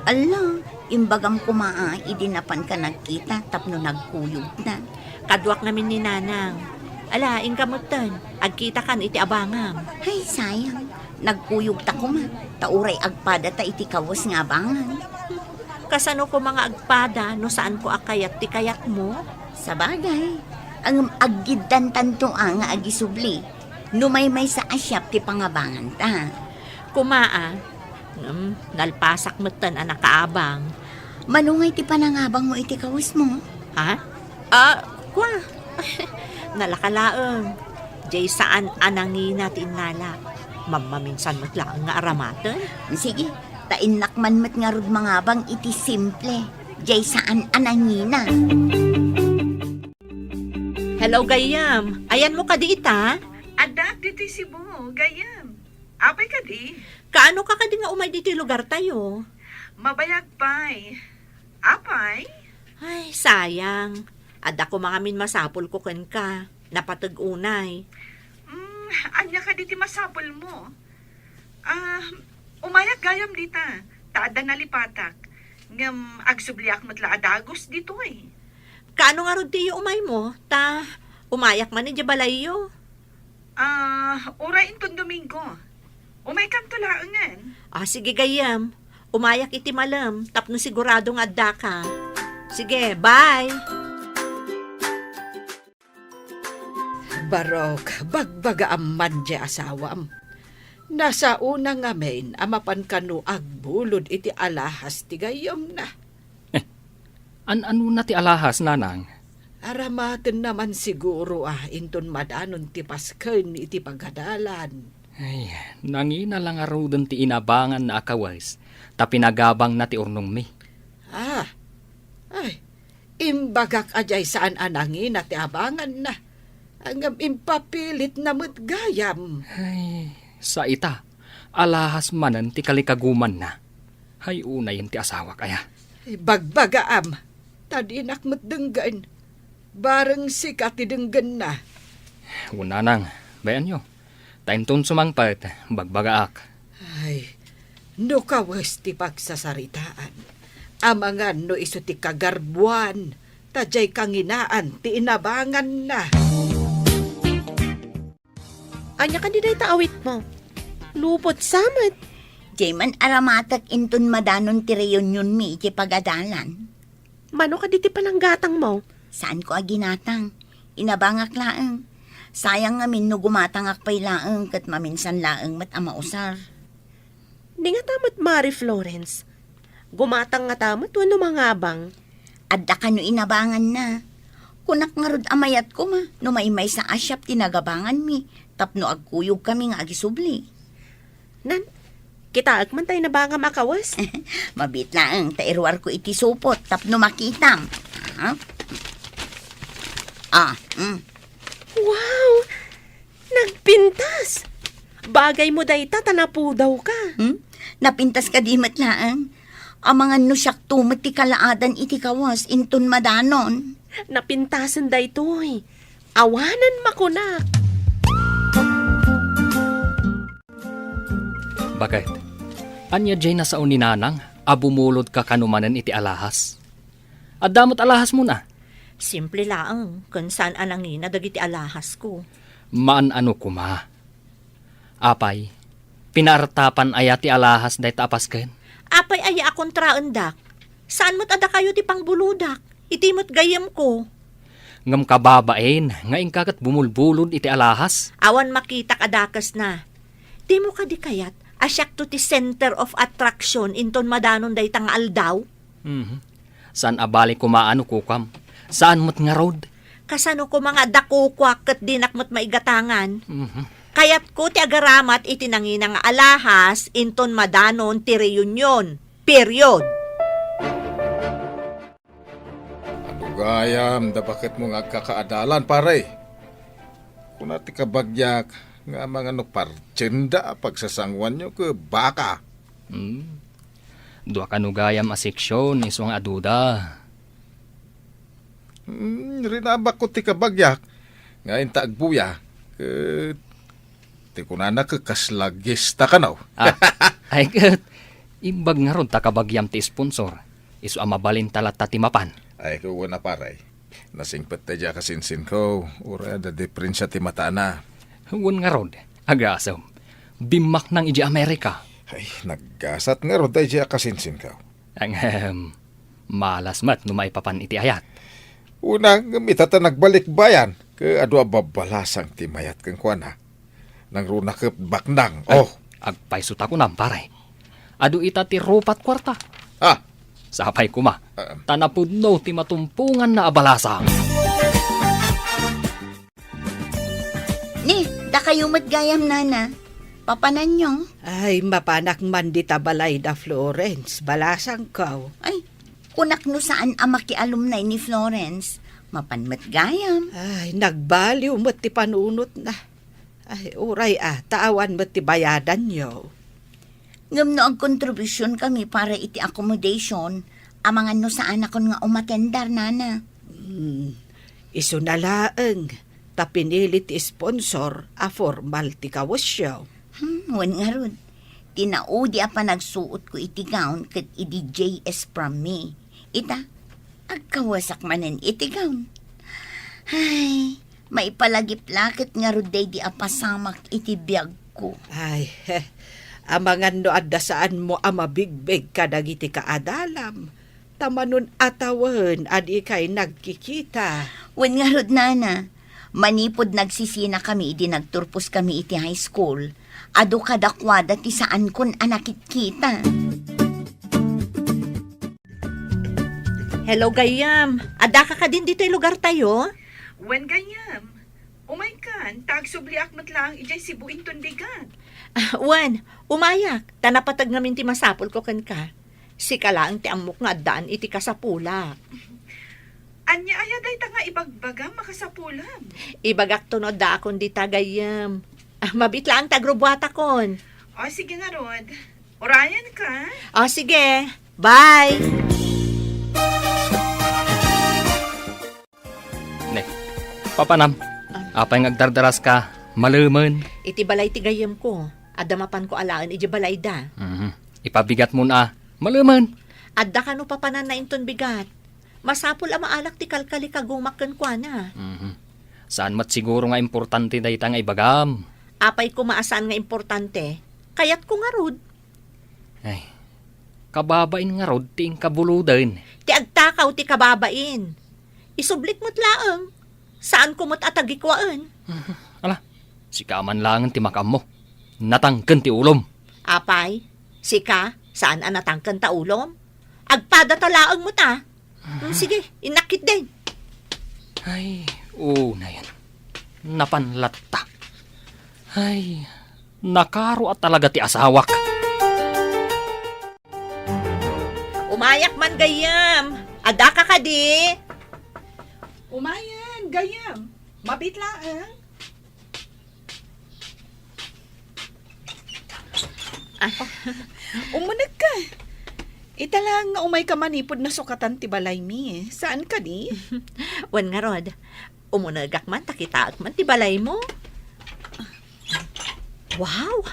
Ala, imbagam kumaa, idinapan ka nagkita tapno nagkuyog na.
Kadwak namin ni Nanang. Ala, ingkamutan. Agkita kan iti abangam.
Ay, sayang. Nagkuyog ta kuma. Tauray agpada ta iti kawas nga abangan.
Kasano ko mga agpada no saan ko akayat ti kayat mo?
Sa bagay, ang aggidan tanto ang agisubli. Numaymay sa asyap ti pangabangan ta.
Kumaa, nalpasak matan ang nakaabang.
Manungay ti panangabang mo iti kawas mo.
Ha? Kwa. Nalakalaang. Jay saan anangina tinala. Mamaminsan matlaang nga aramatan.
Sige, tainakman mat nga rod mangabang iti simple. Jay saan anangina.
Hello, Gayam. Ayan mo ka di ita?
Adak, dito si Bo, gayam. Apay ka di?
Kaano ka di nga umay dito lugar tayo?
Mabayag pa'y. Apay?
Ay, sayang. Ada ko mga min masapol ko ken ka. Napatag-unay.
Anya ka diti masapol mo? Umayag gayam dita. Taada nalipatak. Ngam agsubliak matla adagos dito eh.
Kaano nga rod tiyo umay mo? Ta, umayak man ni Jabalayo.
Ura inton Domingo. Umay kam tulaangan.
Sige Gayam. Umayak iti malam. Tapno sigurado nga adda ka. Sige, bye.
Barok, bagbaga amman di asawam. Nasa unang ngamen, amapan kanu agbulod iti alahas ti gayom na.
Ano na ti alahas, nanang?
Aramaten naman siguro inton madanon ti pasken iti pagadalan.
Ay, nangina lang arudan ti inabangan na akawas, ta pinagabang na ti urnong mi.
Ay, imbagak ajay saan anangin at ti abangan na. Ang impapilit na gayam.
Ay, sa ita, alahas manan ti kalikaguman na. Hay unay ti asawa kaya.
Bagbagaam, tadinak denggan. Bareng sikat idenggan na.
Una nang, bayan nyo. Taintun sumangpat, bagbagaak.
Ay, no kawas ti pagsasaritaan. Amangan no iso ti kagarbuan. Tajay kanginaan ti inabangan na.
Anya ka di day taawit mo. Lupot samat.
Jayman aramatak inton madanon ti reunion mi iti pagadalan.
Mano ka diti pananggatang mo?
Saan ko aginatang? Inabangak laeng. Sayang ngamin no gumatangak pa'y laeng kat maminsan laeng mat amausar.
Di nga tamat Mari Florence. Gumatang nga tamat wano mangabang.
Adda ka no inabangan na. Kunak nga rod amayat ko ma. No maymay sa asyap tinagabangan mi. Tapno agkuyog kami nga agisubli.
Nan, kita agman tayo na banga makawas.
Mabit laeng tairwar ko iti supot. Tapno makitam. Ha?
Wow! Nagpintas! Bagay mo day tanapudaw ka.
Napintas ka di matlaang. Ang mga nusyak tumat ti kalaadan iti kawas inton madanon.
Napintasan day toy. Awanan makunak.
Bakit? Anya jay na sa uninanang, abumulod ka kanumanan iti alahas. At damot alahas mo na.
Simple laang, kung saan anangina dagiti alahas ko.
Maan ano kuma. Apay, pinartapan aya ti alahas day tapas ken.
Apay aya akong traendak. Saan mo't ada kayo ti pangbuludak? Iti mo't gayam ko.
Ngam kababain, nga ingkakat bumulbulod iti alahas.
Awan makita kadakas na. Di mo ka di kayat, asyak to ti center of attraction inton madanon day tang aldaw.
Saan abali kumaano kukam? Saan mo't nga road?
Kasano ko mga dakukwak kat dinak mo't maigatangan. Kayat ko ti agaramat iti nanginang alahas inton madanon ti reunion. Period.
Gayam, da bakit mo nga kakaadalan, pare? Kung nati kabagyak, nga mga partsenda pagsasangwan nyo ke baka.
Dua kanugayam a seksyon, iso nga aduda.
Rinabak ko ti kabagyak, nga intagbuya, ti kunana ke kaslagista ka na.
Ay kat, imbag nga ron takabagyam ti sponsor. Iso amabalin talat tatimapan.
Ay, kuwa na paray. Nasingpet ta dya kasinsin ko. Ura da diferensya ti mata na.
Huwag nga rod, agasam. Bimak ng iji Amerika.
Ay, naggasat nga ron tayo dya kasinsin ko.
Ang Malas mat no maipapan iti ayat.
Una, gamita ta nagbalik bayan. Ke adu babalasang ti mayat kang kuana. Nang runa ke baknang. Oh,
Agpaisut ako nam pare. Adu ita ti rupat kwarta.
ah,
Sapay kuma. Tanapudno ti matumpungan na abalasang.
Ni, da kayo matgayam nana. Papanan nyo.
Ay, mapanak man di tabalay da Florence, balasang kaw.
Ay, kunak no saan ang makialumnay ni Florence. Mapanmat gayam.
Ay, nagbaliw mo't ti panunot na. Ay, uray taawan mo't ti bayadan nyo.
Ngam no ang kontribusyon kami para iti accommodation. Amangan no saan akon nga umatendar nana.
Iso na laeng, tapinilit ti sponsor a formal ti kawasyaw.
Wan nga ron. Tinaudi apa nagsuot ko iti gown kat iti JS from me. Ita, agkawasak manen iti gown. Ay, may palagip-lakit nga ron day di apasamak iti biyag ko.
Ay, amangan no adda saan mo amabigbeg kadagiti kaadalam. Tamanon atawan adi kay nagkikita.
Wan nga ron nana. Manipod nagsisina kami iti nagturpos kami iti high school. Ado kadakwada ti saan kon anakit kita.
Hello, Gayam. Ada ka din dito yung lugar tayo?
Wen ganyam. Umay kan, tagsubli akmat lang ijay sibuin tundigan.
Wan, umayak. Tanapatag ngamin ti masapol ko kan ka. Si kalaang ti amok nga daan iti kasapula.
Anya ayaday ta nga ibagbaga makasapulam.
Ibagak tunod da akon di tagayam. Mabit lang tagrubwata kon.
O sige nga Rod. Orayan ka.
O sige, bye!
Ne, papanam. Apay ngagdardaras ka, maluman.
Iti balay ti gayam ko. Adamapan ko alaan iti balay da.
Ipabigat mo na, maluman.
Adda ka no papanan na inton bigat. Masapul ang maalak ti kalkali kagumakan kwa na.
Saan mat siguro nga importante da ita nga ibagam.
Apay ko maasan nga importante. Kayat ko nga rod.
Ay, kababain nga rod ti kabuludan.
Ti agtakaw ti kababain. Isublit mo't laang. Saan ko mo't atagikwaan?
Ala, si kaman lang ti makam mo. Natangken ti ulom.
Apay, sika, saan ang natangkan ta ulom? Agpada talaang mo ta. Sige, inakit din.
Ay, na yan. Napanlatta. Ay, nakaro at talaga ti asawak.
Umayak man gayam. Ada ka di.
Umayan, gayam. Mabitlaan. Umunag ka. Ita lang nga umay ka manipod na sukatan ti balay mi. Saan ka di?
Wan nga rod. Umunagak man, takitaak man, ti balay mo. Wow!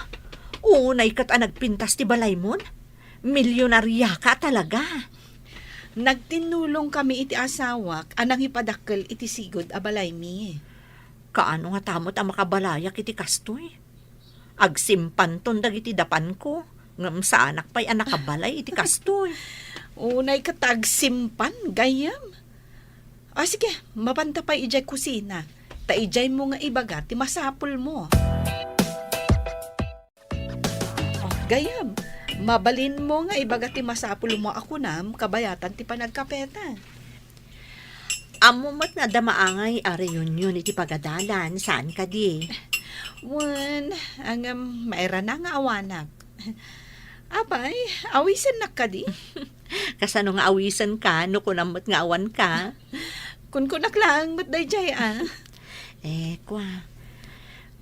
Unay kat nagpintas ti balay mo. Milyonarya ka talaga.
Nagtinulong kami iti asawak, anang ipadakkel iti sigod a balay mi.
Kaano nga tamot ang makabalayak iti kastoy? Agsimpan ton dagiti dapan ko. Ngam sa anak pa'y anak kabalay iti kastoy.
Unay ka tagsimpan, gayam. Sige, mapanta pa ijay kusina. Ta ijay mo nga ibaga, ti masapul mo. Gayam, mabalin mo nga ibaga ti masapul mo ako nam, kabayatan ti panagkapeta.
Amo mat nga damaangay a reunion iti pagadalan, saan ka di?
Wan, maera na nga awanak. Abay, awisan na ka di?
Kasano nga awisan ka, no kunamot nga awan ka?
Kun kunak lang, mat dayjay
Kwa.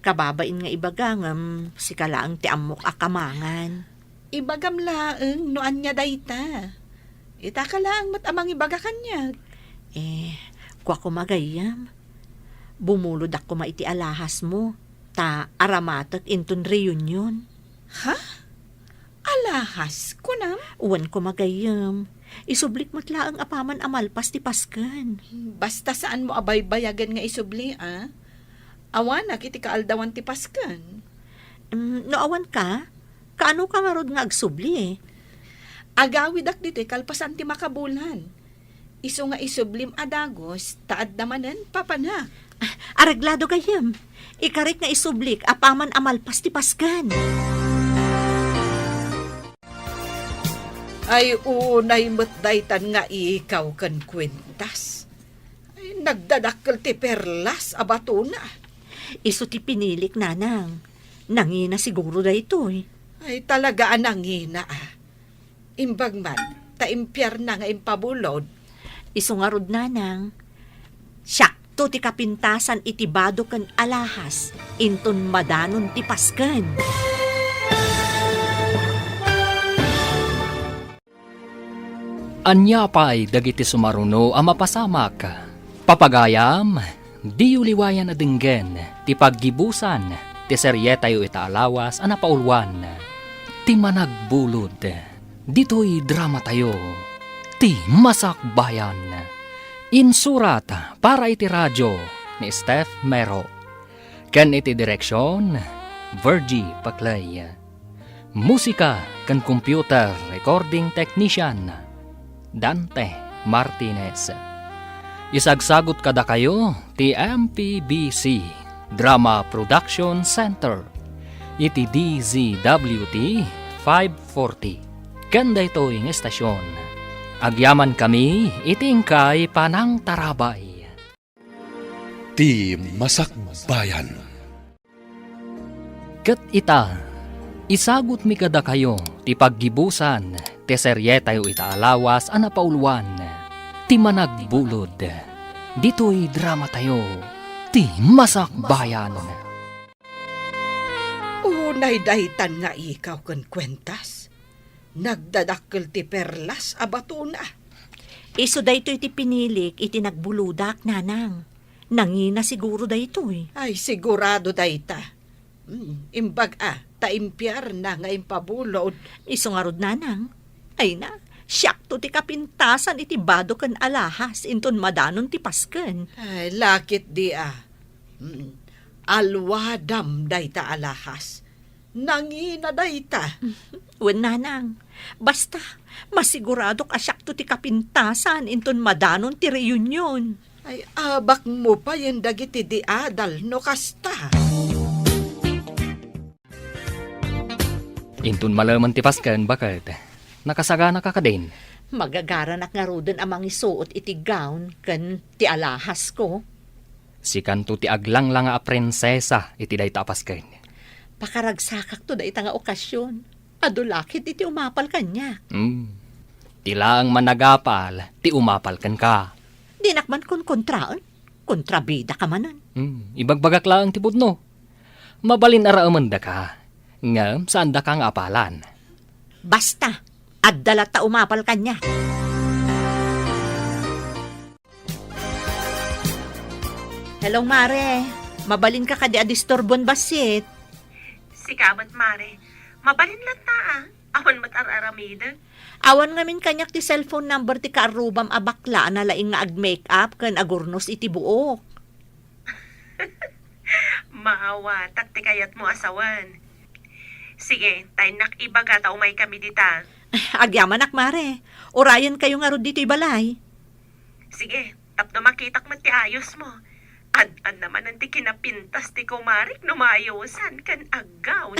Kababain nga ibagangam, si kalaang ti amok akamangan.
Ibagam laeng, noan niya dayta. Ita ka lang, mat amang ibaga kanya.
Kwa kumagayam. Bumulod ako maiti alahas mo, ta aramatak inton reunion.
Ha? Alahas, kunam?
Uwan kumagayam. Isublik mo't laang apaman amalpas ti paskan.
Basta saan mo abay-bayagan nga isubli, Awanak iti kaaldawan ti paskan.
No awan ka? Kaano ka marod nga agsubli
Agawid ak dito kalpasan ti makabulan. Iso nga isublim adagos, taad namanen, papana.
Araglado gayam. Ikarit nga isublik, apaman amalpas ti paskan.
Ay unay matdaytan nga ikaw kan kwentas. Ay nagdadakkel ti perlas abato na.
Iso ti pinilik, nanang. Nangina siguro da ito eh.
Ay talaga anangina ah. Imbag man, taimpyar na nga impabulod.
Iso nga rod, nanang. Syakto ti kapintasan iti bado kan alahas. Inton madanon ti paskan.
Anya pa'y dagiti sumaruno ang mapasamak. Papagayam, di uliwayan na dinggen, ti paggibusan, ti seryetayo itaalawas ang napaulwan. Ti managbulod, dito'y drama tayo, ti masakbayan. Insurat para iti radyo ni Steph Mero. Ken iti direksyon, Virgie Paclay. Musika kan computer recording technician, Dante Martinez. Isagsagot kada kayo ti MPBC Drama Production Center iti DZWT 540. Kanda ito yung estasyon. Agyaman kami iti ingkay panang tarabay.
Ti Masakbayan.
Ket ita, isagot mi kada kayo ti paggibusan ti seryetayo itaalawas a napaulwan, ti managbulod, dito'y drama tayo, ti masakbayan.
Unay daytan nga ikaw kan kwentas. Nagdadakkel ti perlas abato na.
Iso da ito iti pinilik, iti nagbuludak, nanang. Nangina siguro da ito eh.
Ay sigurado dayta. Imbag taimpyar na nga impabulod.
Iso nga rod, nanang. Ay na, syakto ti kapintasan iti bado kan alahas, inton madanon ti pasken.
Ay lakit di Alwadam dayta alahas. Nangina dayta.
Wen, nanang. Basta, masiguradok asyakto ti kapintasan, inton madanon ti reunion.
Ay abak mo pa yung dagiti di adal no kasta.
Intun malaman ti pasken, bakit? Nakasagana ka din.
Magagaranak nga roden amang isuot iti gown kan ti alahas ko.
Si kanto ti aglang lang a prinsesa iti dayta pasken.
Pakaragsakak to da ita nga okasyon. Adulakit iti umapal kanya.
Tila ang managapal, ti umapal kan ka.
Dinakman kon kontraan. Kontrabida ka manan.
Ibagbagak lang ti pudno. Mabalin araaman da ka. Nga, saan da kang apalan?
Basta, addalat ta umapal kanya. Hello, Mare. Mabalin ka kadi adistorbon basit.
Sikamat, Mare. Mabalin lang ta Awan matararamida.
Awan ngamin kanyak ti cellphone number ti kaarubam abakla na laing nga ag-makeup kan agurnos iti buok.
Maawa, takti kayat mo asawan. Sige, tayo nakibaga ta umay kami dita.
Agyaman ak, Mare. Orayan kayo nga rod dito'y balay.
Sige, tapno makitak mo ti ayos mo. Ad naman ang ti kinapintas ti kumarik no maayosan kan agaw.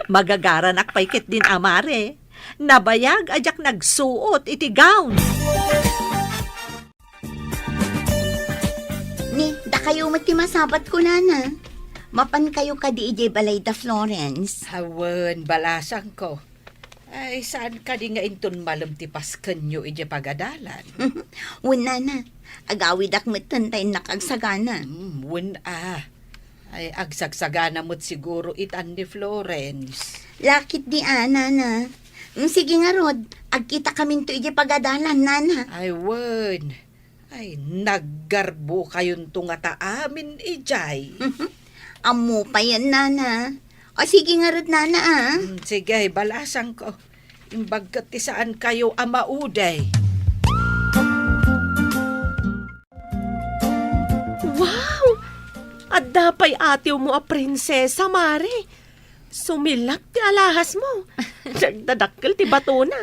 Magagaran ak paikit din, Mare. Nabayag ajak nagsuot iti gown.
Ni, da kayo matimasabat ko na. Mapan kayo ka di ije balay da Florence.
Hawan, balasan ko. Ay, saan ka di nga inton malam ti pasken nyo ije pagadalan?
Wala na. Agawid ak matantay nakagsagana.
Ay, agsagsagana mo't siguro itan ni Florence.
Lakit di na. Sige nga Rod, agkita kami to ije pagadalan, nana.
Ay, wan. Ay, naggarbo kayon tunga ta amin ijay.
Amo pa yan, nana. O sige nga Rod, nana
Sige, balasan ko. Imbagkat ti saan kayo amauday.
Wow! At dapay atiw mo a prinsesa, Mare. Sumilap ti alahas mo. Nagdadakkel ti bato na.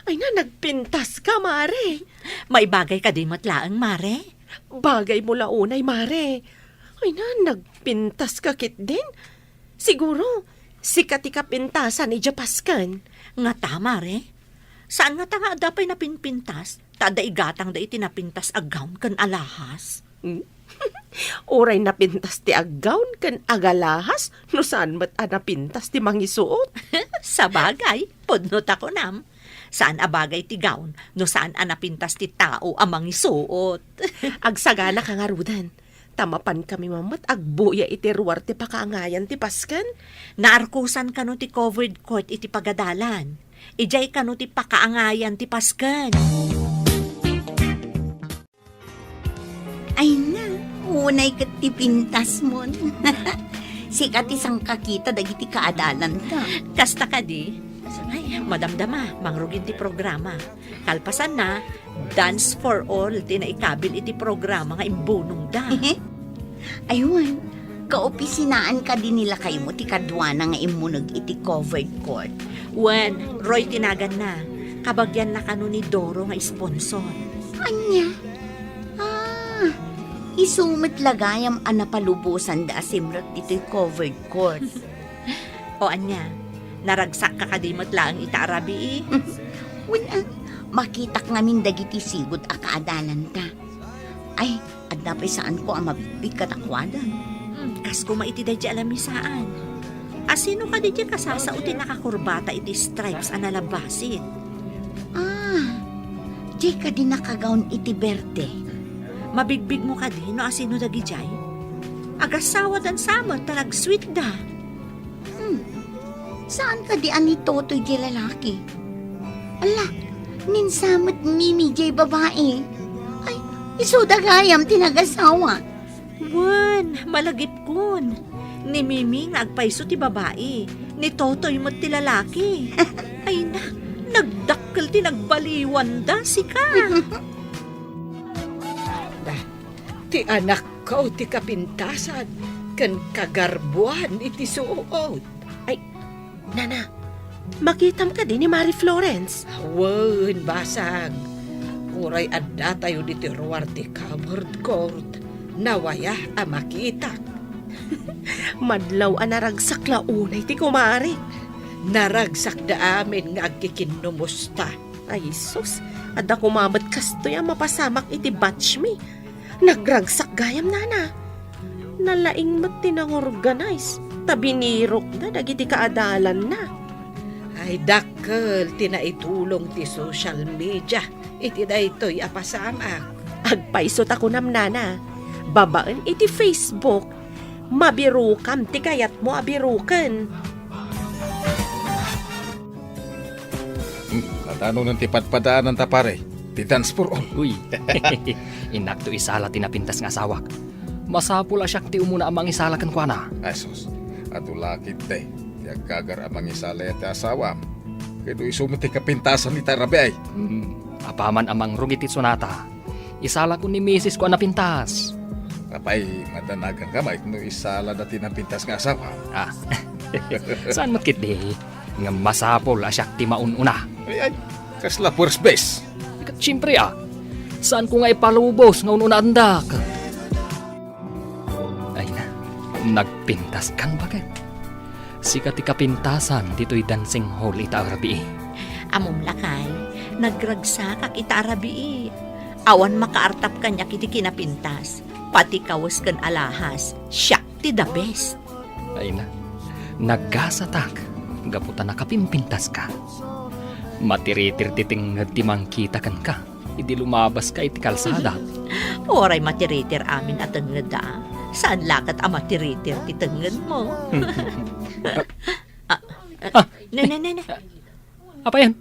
Ay na, nagpintas ka, Mare.
May bagay ka di matlaang, Mare.
Bagay mo launay, Mare. Ay na, nagpintas ka kit din. Siguro, sikat ka pintasan ni Japaskan.
Nga ta, Mare. Saan nga ta nga dapay napinpintas? Tada igatang da itinapintas agawn kan alahas.
Oray napintas ti aggawn kan agalahas, no saan mat napintas ti mangisuot.
Sa bagay, pudnot ako nam. Saan abagay ti gawn, no saan anapintas ti tao amang isuot.
Agsagana ka nga rudan. Tamapan kami mamat, agbuya iti ruwar ti pakaangayan ti paskan.
Naarkusan ka no ti covered court iti pagadalan. Ijay ka no ti pakaangayan ti paskan.
Ay na, unay kat ti pintas mo. Sikat isang kakita dagiti kaadalan ka.
Kasta ka di. Ay, madamdama, mangrugin ti programa. Kalpasan na, Dance for All, tinaikabil iti programa nga imbunong da.
Ayun, kaopisinaan ka din nila kayo mo ti kadwana nga imunog iti covered court.
Wen, Roy tinagan na. Kabagyan na kano ni Doro nga sponsor.
Anya? Isumit lagayam anapalubusan da asimrat dito'y covered court.
O anya, naragsak ka kadimot lang itaarabi
Wala, makitak ngamin dagiti sigod a kaadalan ta. Ay, adda pa saan ko ang mabibig katakwadan.
Kas ko maiti da di alam saan. Asino ka di kasasautin nakakurbata iti stripes analabasit.
Di ka din nakagaon iti berde.
Mabigbig mo ka di no asino da gijay. Agasawa dan samot talag sweet da.
Saan ka di ani totoy di lalaki? Ala, ninsamot mimi di babae. Ay, isudagayam tinagasawa.
Wen, malagip kun. Ni Mimi nga agpaiso ti babae. Ni Totoy mo't ti lalaki. Ay na, nagdakkel ti nagbaliwan da si ka.
Ti anak ko ti kapintasan, kan kagarbuan iti suot.
Nana, makitam ka din ni Mari Florence.
Wen, basag. Uray adda tayo diti ruwar ti covered court. Nawaya a makita.
Madlaw naragsak launay ti kumari.
Naragsak da amin nga agkikinumusta.
Ay, sus, adda kumamat kastoy ang mapasamak iti batch me. Nagragsak gayam, Nana. Nalaing mat tinang-organize. Tabinirok na, dagiti kaadalan na.
Ay dakkel tinaitulong ti social media. Iti daytoy apasamak.
Agpaisot ako nam, Nana. Babaan iti Facebook. Mabirukam, ti kayat mo abirukan.
Natano ng tipad-padaanan ta pare. Ti Dance for All.
Uy, inak to isala tinapintas nga asawak. Masapula siya ti umuna amang isalakan kwa na.
Asos, atulakit te. Ti agkagar amang isala ti asawam. Kaya do isumit ti kapintasan ni Tarabi ay.
Apaman amang rugiti sonata. Isala ko ni Mrs. ko napintas.
Kapay, matanagan ka may no isala dati ng pintas nga asawa.
Saan matkit di? Nga masapol asyak ti maununa.
Ay, kasla first base.
Siyempre saan ko nga ipalubos nga ununa andak? Ay na, nagpintas kan bakit? Sikat ti kapintasan dito'y dancing hall itaarabi.
Amom lakay, nagragsak ak itaarabi. Awan makaartap kanya kiti kinapintas. Pati kawas kan alahas, siya ti the best.
Ay na, naggasatak, gaputan nakapimpintas ka. Matiritir titing timang kita kan ka, hindi lumabas ka iti kalsada.
Oray matiritir amin at tenged da. Saan lakat ang matiritir ti tenged mo? Ne.
Apa yan?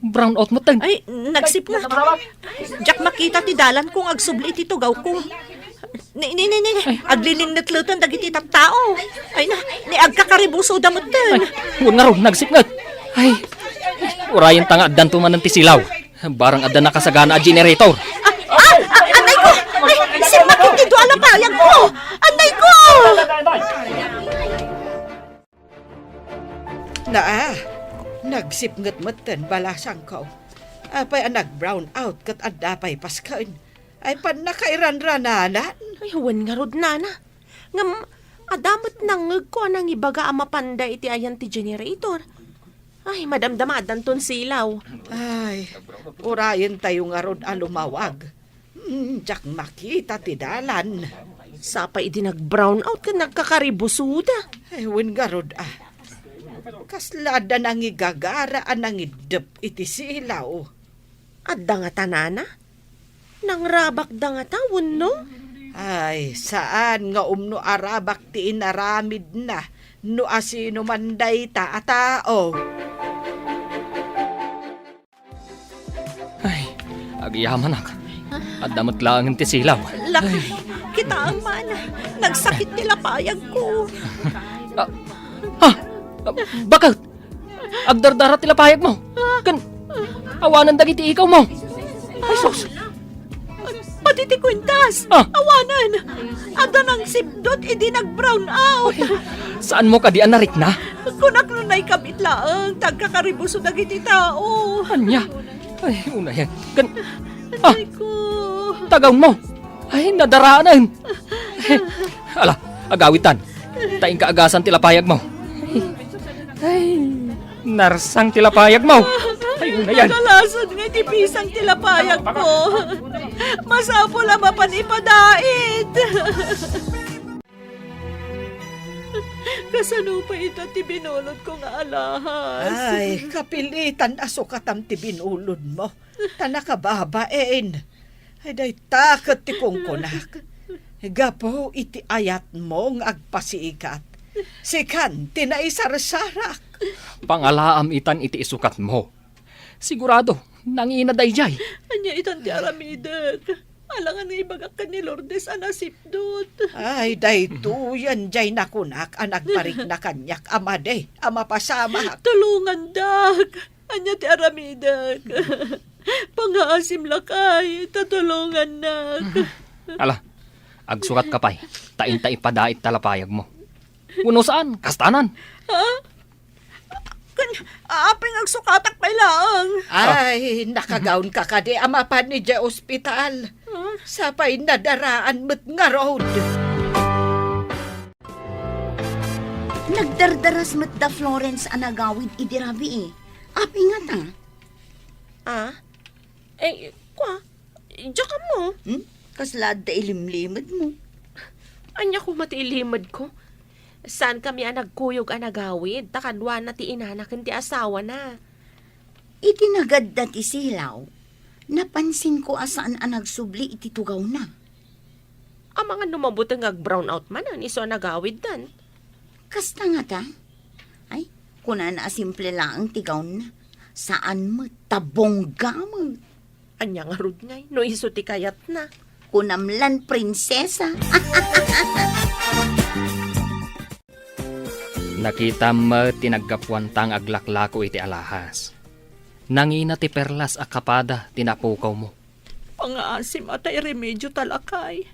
Brown out mo tang.
Ay, nagsip na. Jak makita ti dalan kung agsubli ti tugaw ko. Ni. Agliling natlutan dagiti tao. Ay na, ni agkakaribuso damot din.
Huwag nga ro, nagsip nga. Ay, urayan tanga adan tumanan ti silaw. Barang adan nakasagana a generator.
Anay ko! Ay, simakit ti do alapayag ko! Anay ko!
Naisip ngat-matan balasang ko. Apay ang nag-brown out kat adapay paskan. Ay pan nakairan-rananan.
Ay, huwan nga rod, nana. Ngam, adamat nangag ko anang ibaga ang mapanda iti ayan ti generator. Ay, madamdamadan ton silaw.
Ay, urayan tayo nga rod alumawag. Diyak makita ti dalan.
Sapay di nag-brown out ka nagkakaribusuda.
Ay, wen nga rod Kaslada nang igagara anang idep iti silaw.
Adda nga tanana? Nang rabak da nga tawon, no?
Ay, saan nga umno arabak ti inaramid na no asino manday ta tao.
Ay, agyaman ak. At damot lang ti silaw.
Laki, kita ang mana. Nagsakit nila payag ko.
Bakit? Agdardara tila payag mo. Kan, awanan dagiti ikaw mo. Ay, sus.
Pati ti kwintas. Awanan. Ada nang sipdot, idi nag-brown out.
Saan mo ka di anarik na?
Kunak nunay kabit laang, tagkakaribuso dagiti tao.
Anya? Ay, una yan. Kan,
Ay ko.
tagaw mo. Ay, nadaraanan. Ala, agawitan. Taing kaagasan tila payag mo. Ay, narsang tila payag mo. Ay, una yan.
Kalasan nga di pisang tilapayag ko. Masapo lang mapanipadait. Kasano pa ito ti binulod ko nga alahas.
Ay, kapilitan asukatam ti binulod mo. Tanakababain. Ay, day takot ti kungkunak. Gapo iti ayat mo ng agpasiikat. Sikan, tinaisarsarak.
Pangalaam itan iti isukat mo. Sigurado, nangina dayjay.
Anya itan ti aramidak. Alangan nga ibagak ka ni Lourdes anasipdot.
Ay, day tuyan jay nakunak ang nagparik na kanyak amade, amapasamak.
Tulungan dag. Anya ti aramidak. Pangaasim lakay. Tatulungan nak.
Ala, agsukat ka pa'y. Tain-tain padait talapayag mo. Uno saan? Kastanan.
Aaping agsukatak pa lang.
Ay, nakagaon ka kadi amapan ni Jay Hospital. Sapay nadaraan mo't nga road.
Nagdardaras met da Florence anagawid idirabi eh. Api nga ta.
Kwa, diyan ka mo.
Kaslad da ilimlimad mo.
Anya ko matiilimad ko. Saan kami ang nagkuyog ang nagawid? Takadwa na ti inanakan ti asawa na.
Itinagad da ti silaw. Napansin ko asaan ang nagsubli iti tugaw na.
Ang mga numabutang brown out man ang iso ang nagawid dan.
Kasta nga ta? Ay, kuna na simple lang ang tigaw na. Saan mo? Tabongga mo.
Anya nga rod ngay, no iso ti kayat na.
Kunamlan prinsesa.
Nakita mo tinagkapwantang aglaklako iti alahas. Nangina ti perlas akapada tinapukaw mo.
Pangaasim at ay remedyo talakay.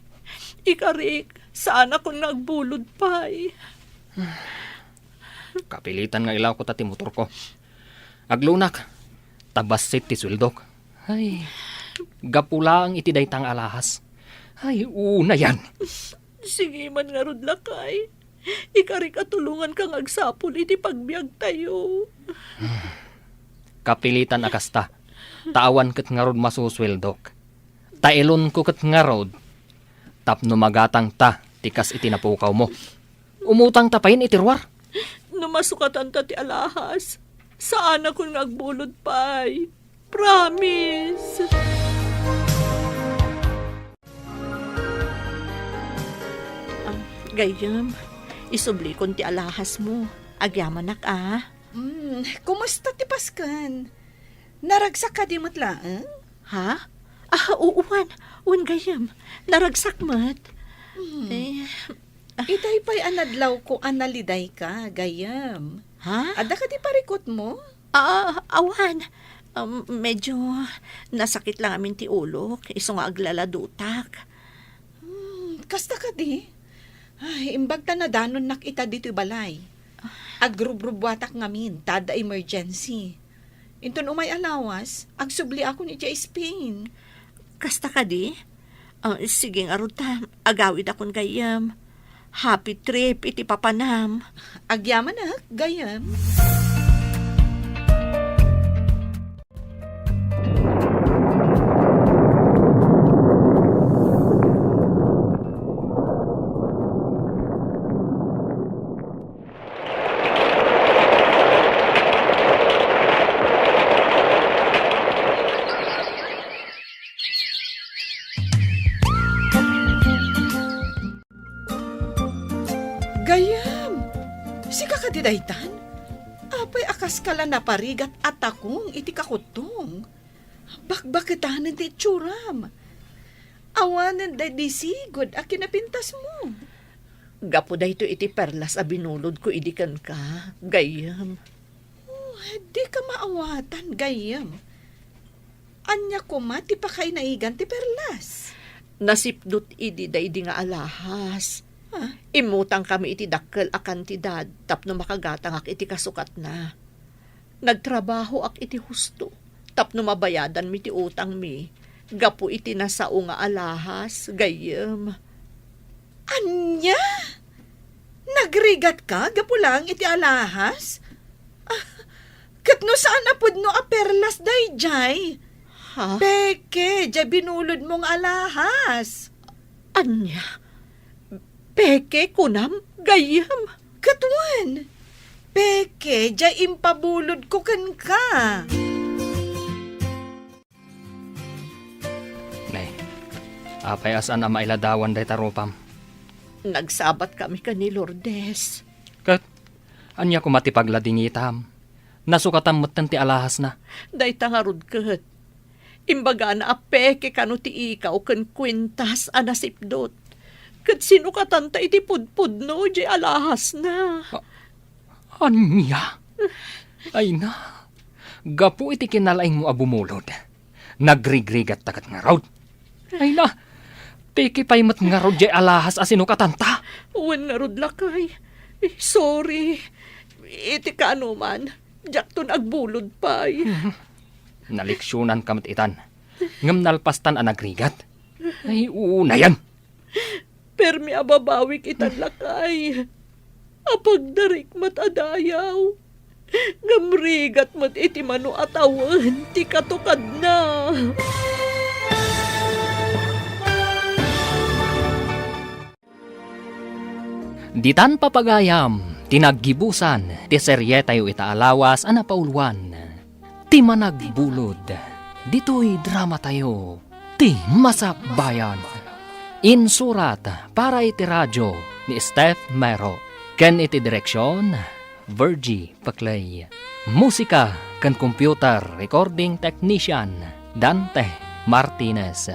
Ikarik, saan akong nagbulod pa'y.
Kapilitan nga ilaw ko tati motor ko. Aglunak, tabasit ti suldok. Ay, gapula ang iti daytang alahas. Ay, una yan.
Sige man nga rod lakay. Ikarik at tulungan kang agsapol iti pagbiag tayo.
Kapilitan akasta. Tawan kat nga rod masusweldok. Tailon ko kat nga rod. Tapno magatang ta, tikas itinapukaw mo. Umutang tapayin itirwar.
Numasukatan ta ti alahas. Saan akong nagbulod pa'y. Promise. Gayam, isubli kon ti alahas mo. Agyamanak
Kumusta ti Paskan? Naragsak ka di matlaan?
Ha? Uuwan. Uwan gayam. Naragsak mat.
Itay pa'y anadlaw ko analiday ka, gayam.
Ha?
Ada ka di parikot mo?
Awan. Medyo nasakit lang amin ti ulo. Iso nga aglaladutak.
Kasta ka di? Ay, imbag ta na danon nakita dito balay. Agrubrubwatak ngamin, tada emergency. Inton umay alawas, agsubli ako ni Jay Spain.
Kasta ka di? Sige nga ruta, agawid akong gayam. Happy trip, iti papanam.
Agyaman na, gayam. Gayam, si kakadidaytan, apay akas kala na parigat at akong iti kakutong. Bakbakitanan ti tsuram. Awanan da di sigod a kinapintas mo.
Gapo da ito iti perlas a binulod ko idikan ka, gayam.
Di ka maawatan, gayam. Anya ko ti pakay naigan ti perlas.
Nasipdot idi da idi nga alahas. Imutang kami iti dakkel a kantidad tapno makagatang ak iti kasukat na. Nagtrabaho ak iti husto tapno mabayadan mi ti utang mi. Gapo iti nasao nga alahas, gayem.
Anya? Nagrigat ka? Gapo lang iti alahas? Katno saan apod no a perlas day, Jay?
Ha?
Peke, Jay binulod mong alahas.
Anya? Peke kunam, gayam.
Katuan, peke, Jay impabulod ko kan ka.
Nay, apay asan na mailadawan day taropam.
Nagsabat kami ka ni Lourdes.
Kat, anya ko matipagladingitam. Nasukatan mo't ti alahas na.
Day tangarod kat. Imbaga na apeke kano ti ikaw kan kwintas anasipdot. Kat sino katanta iti pudpud no, di alahas na.
Anya? Ay na. Gapu iti kinalaing mo abumulod. Nagrigrigat tagat nga raw. Ay na. Piki pa'y mat nga raw di alahas asino katanta.
Uwan na rod lakay. Sorry. Iti ka ano man. Jakton agbulod pa'y.
Naliksyonan kamat itan. Ngam nalpastan ang nagrigat. Ay una yan.
Permi ababawik itan lakay. Apagdarik mat adayaw. Ngamrigat mat iti mano atawan. Ti katukad na.
Ditan papagayam. Tinaggibusan. Ti serye tayo itaalawas ang napauluan. Ti managbulod. Dito'y drama tayo. Ti Masakbayan. Insurat para iti radyo ni Steph Mero. Ken iti direksyon, Virgie Paclay. Musika ken computer recording technician, Dante Martinez.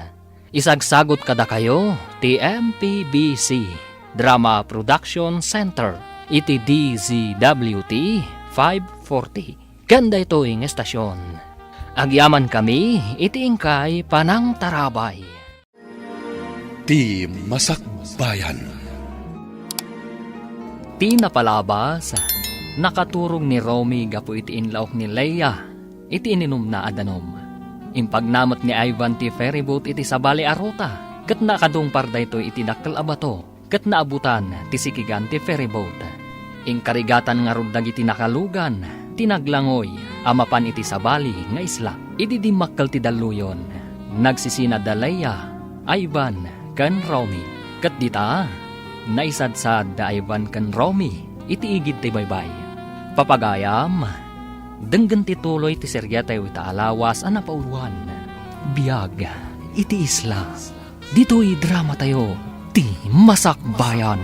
Isagsagot kada kayo, ti MPBC Drama Production Center, iti DZWT 540. Kanda ito ing estasyon. Agyaman kami, iti ingkay Panang Tarabay.
Ti Masakbayan.
Ti napalabas, nakaturog ni Romy gapo iti inlaok ni Leia, iti ininom na adanom. Impagnamat ni Ivan ti ferryboat iti sabali arota, kat nakadung parday to iti dakkel abato, kat naabutan ti sikigan ti ferryboat. Ingkarigatan nga rundag iti nakalugan, tinaglangoy, amapan iti sabali nga isla, iti dimakkel ti daluyon. Nagsisina da Leia, Ivan, kan Romy. Kat dita, naisadsad da Ivan kan Romy, iti igid ti baybay. Papagayam, denggan ti tuloy ti serya tayo itaalawas ang napauluan. Biyag, iti isla. Dito'y drama tayo, ti Masakbayan.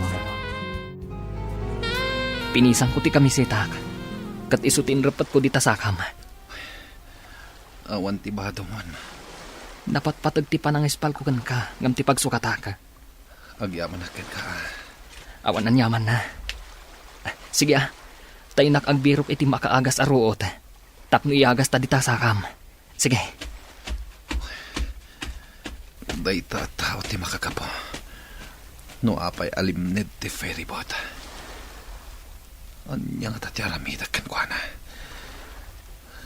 Pinisang ko ti kamisetak, kat isutin rapat ko di tasakam.
Awan ti bado man.
Dapat patag ti panangespal ko kan ka, ngam ti pagsukata ka.
Agyaman akin ka.
Awan ang yaman na. Sige tayo nakagbirok iti makaagas aruot. Tapno iagas ta di tasakam. Sige.
Dayta tao ti makakapo. No apay alimned ti ferryboat. Anyang tati aramida kan kwa na.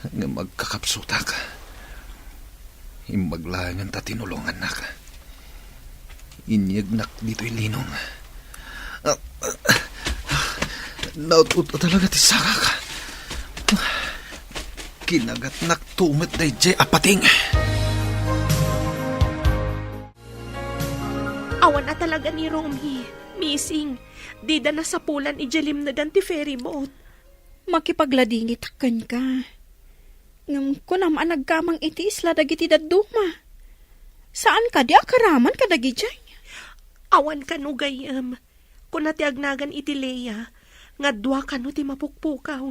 nga magkakapsutak. Imbaglangan ta tinulungan nak. Inyag nak dito'y linong. Naututo talaga ti Sara ka. Kinagat nak tumet day jay apating.
Awan na talaga ni Romy. Missing. Dida na sa pulan ijelim na dan ti ferry boat.
Makipagladingit akan ka. Ngam ko naman nagkamang iti isla dagiti daduma. Saan ka di akaraman ka dagi jay?
Awan ka no gayam. Kung nati agnagan iti Leia, nga dua ka no ti mapukpukaw.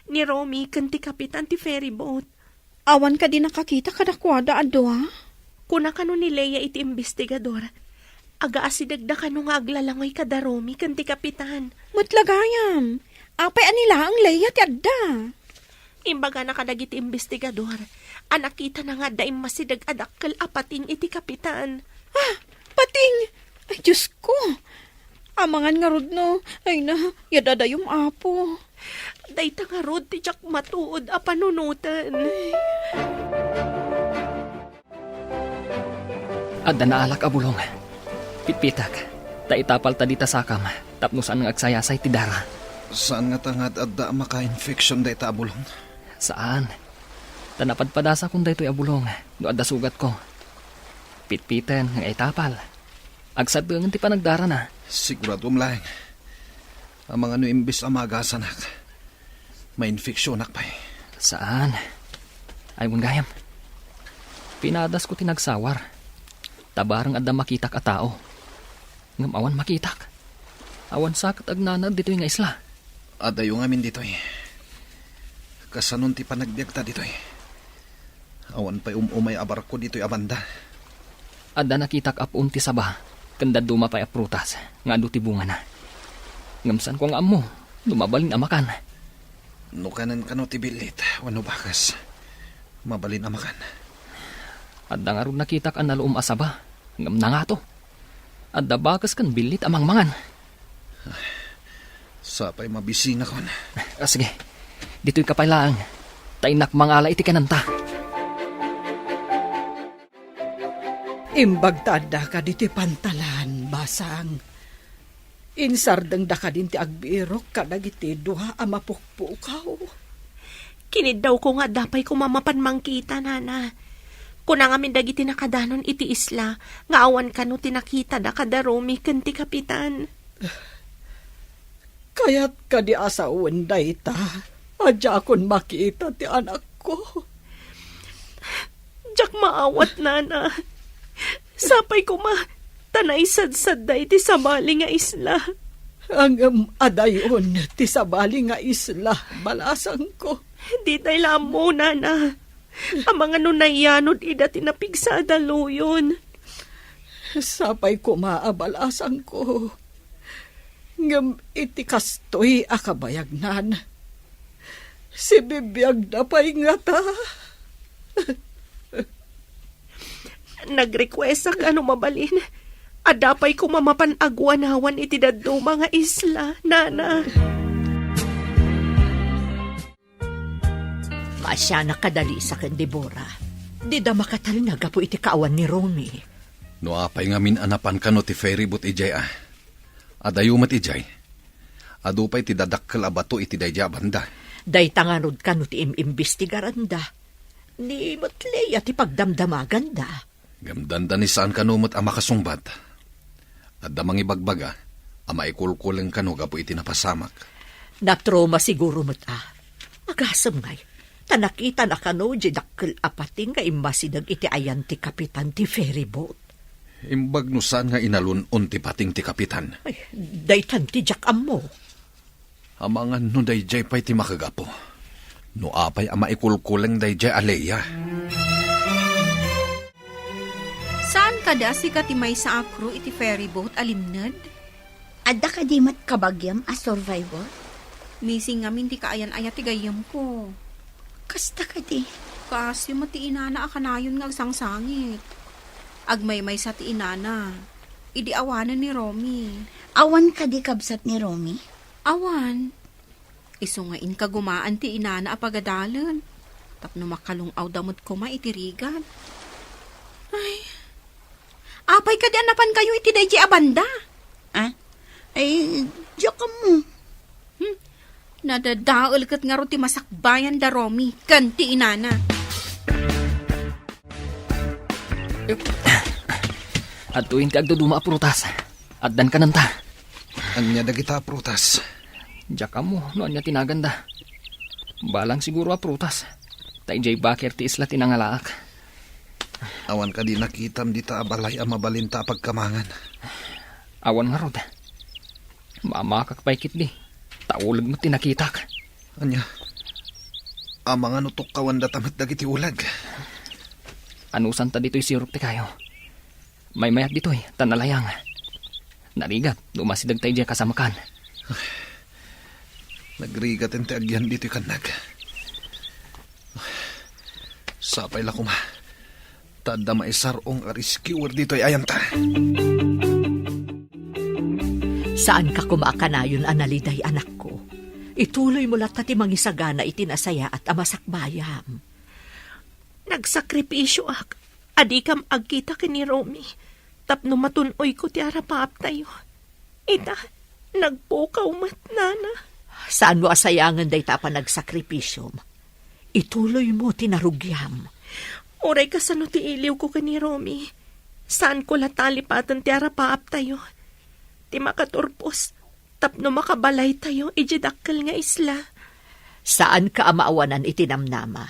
Ni Romy kan ti kapitan ti ferry boat.
Awan ka di nakakita kadakwada adwa?
Kuna ka no ni Leia iti investigador. Aga asidagda ka no nga aglalangoy kada Romy kan ti kapitan.
Matlagayam. Apay anila ang leya ti adda.
Imbaga na kadagiti investigador. Anakita na nga daim masidag adakkel apating iti kapitan.
Ah, pating! Ay, Diyos ko! Amangan nga rod no. Ay na, yadadayom apo.
Dayta nga rod ti jak matuod a panunutan.
Adda na alak abulong. Pitpitak. Taitapal ta dita sakam. Tapnusan nga agsayasay ti dara.
Saan nga tangad adda maka-infection day ta abulong?
Saan? Tanapadpadasa kung daytoy abulong. No adda sugat ko. Pitpiten nga itapal. Agsadungan ti panagdara na.
Sigurado lang. Ang mga imbis amagasan nak. May infeksyon nak pa eh.
Saan? Ay gayam. Pinadas ko tinagsawar. Tabarang adda makitak a tao. Ngam awan makitak. Awan sakit agnanad dito nga isla.
Adayo ngamin dito eh. Kasanon ti panagbiag ta dito eh. Awan pa'y umay abar ko dito'y abanda.
Adda nakitak apun ti saba. Kanda duma pa'y aprutas. Nga do ti bunga na. Ngamsan ko nga amo. Lumabalin amakan.
Nukanan ka no ti bilit. Wano bakas. Mabalin amakan.
Adda nga ron nakitak ang naluom asaba. Ngam na nga to. Adda bakas kan bilit amang mangan.
Sapay mabisina kon.
Sige, dito'y kapailaang. Tainak mangala iti kananta.
Imbagtada ka diti pantalan, basang. Insardeng da ka din ti agbirok kadagiti duha a mapukpukaw.
Kinid daw ko nga dapay ko mamapan mangkita, nana. Kuna nga min dagiti nakadanon iti isla, nga awan ka no tinakita da kada Romy kan ti kapitan.
Kaya't ka di asawan dayta. Adya akon makita ti anak ko.
Jak maawat, nana. Sapay ko tanay sad-sad day ti sabali nga isla.
Ang adayon ti sabali nga isla, balasang ko.
Di tayo lamo, nana. Ang mga nunayanod ida tinapigsa daluyon.
Sapay ko maabalasang ko. Ngam iti kastoy akabayagnan. Si bibiyag na pa'y nga ta.
Nag-request ka ano mabalin. Adapay ko mamapanagwanawan iti daddo mga isla, nana.
Kaasya na kadali sa kan Deborah. Di da makatalinaga po iti kaawan ni Romy.
No apay nga minanapan ka no ti ferry boat ijay ah. Adayumat ijay. Adupay ti dadakkel abato iti dayja banda.
Day tanganod ka no ti imbestigaran da. Ni Matleya ti pagdamdamagan da.
Gamdanda ni saan kanumot ang makasungbat. At damang ibagbaga, ang maikulkulang kanu gapo iti napasamak.
Natroma siguro mat Agasam ngay. Tanakita na kano di dakkel apating nga imbasidag iti ayan ti kapitan ti ferry boat.
Imbag no saan nga inalun ti pating ti kapitan.
Ay, daytan ti jakam mo.
Amangan no dayjay pa'y ti makagapo. No apay ang maikulkulang dayjay aleya.
Saan ka da si katimay sa akro iti ferry boat alimnad?
Adda ka di mat kabagyam a survivor?
Missing ngamin ti kaayan ayat ti gayam ko.
Kasta ka di.
Kasi mati inana akanayon nga agsangsangit. Agmay-may sa ti inana. Idi awanan ni Romy.
Awan ka di kabsat ni Romy?
Awan. Isungain ka gumaan ti inana apagadalan. Tapno makalungaw damod ko maitirigan. Ay, apay ka di anapan kayo iti day di abanda.
Ah? Ay, diya ka mo.
Nadadaol kat nga ro ti masakbayan da Romy, kanti inana.
At tuwing ti agduduma a prutas. At dan ka nanta.
Anya dagita prutas.
Diya ka mo, no anya tinaganda. Balang siguro a prutas. Tay jay bakir ti isla tinangalaak.
Awan ka di nakitam di ta abalay ang mabalinta pagkamangan.
Awan nga rod. Mamakak paikit di. Taulag mo tinakitak.
Anya, ang mga nutok kawan datamat dagiti ulag.
Anusan ta dito'y sirup ti kayo. May mayak dito'y tanalayang. Narigat, lumasidag tayo diya kasamakan.
Nagrigat ente agyan dito'y kanag. Sapay la kuma. Tada maisarong rescuer dito'y ayanta.
Saan ka kumakanayon, Analiday, anak ko? Ituloy mo lahat ti mangisagana itinasaya at amasakbayam.
Nagsakripisyo ak. Adi kam agkita kini Romy. Tapno matunoy ko ti arapaap tayo. Ita, nagpukaw mat nana.
Saan mo asayangan day tapa nagsakripisyo? Ituloy mo tinarugyam.
Oray ka sa ti iliw ko kani Romy. Saan ko latalipatan ti arapaap tayo? Ti makaturpos, tapno makabalay tayo, ijidakkel nga isla.
Saan ka amaawanan itinamnama?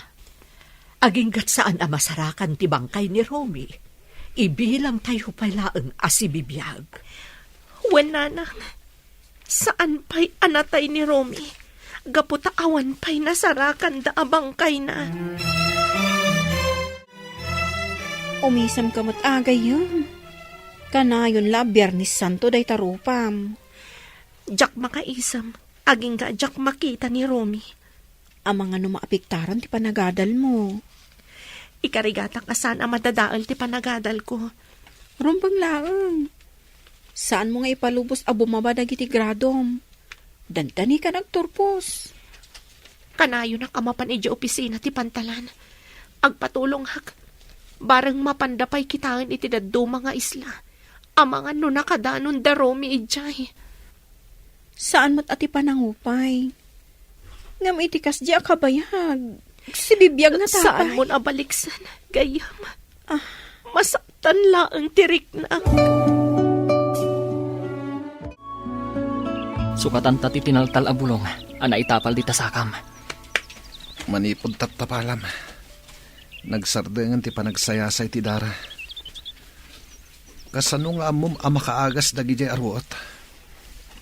Aginggat saan amasarakan ti bangkay ni Romy? Ibilang tayo palaang asibibiyag.
Wenanang, saan pa'y anatay ni Romy? Gaputa awan pa'y nasarakan da abangkay na.
Umisam ka mo't agay yun. Kanayon la, Biyernes Santo day tarupam.
Jak makaisam, aging ga jak makita ni Romy.
Ang mga numaapiktaran ti panagadal mo.
Ikarigatang asan ang madadaal ti panagadal ko.
Rumbang laang. Saan mo nga ipalubos a bumaba dagiti gradom? Dantani ka nagturpos.
Kanayo na kamapan iji opisina ti pantalan. Agpatulong hak. Barang mapandapay kitaan iti daddo mga isla. Ang mga nakadanon da Romy ijay.
Saan mo't ati panangupay? Ngam itikas di akabayag. Si bibiyag na tapay.
Saan mo nabaliksan? Gayam. Masaktan laang tirik na.
Sukatan ta ti tinaltal a bulong. Ana itapal di tasakam.
Manipod taptapalam. Nagsardengan ti panagsayasay ti dara. Kasano nga amom amakaagas dagiti arwot.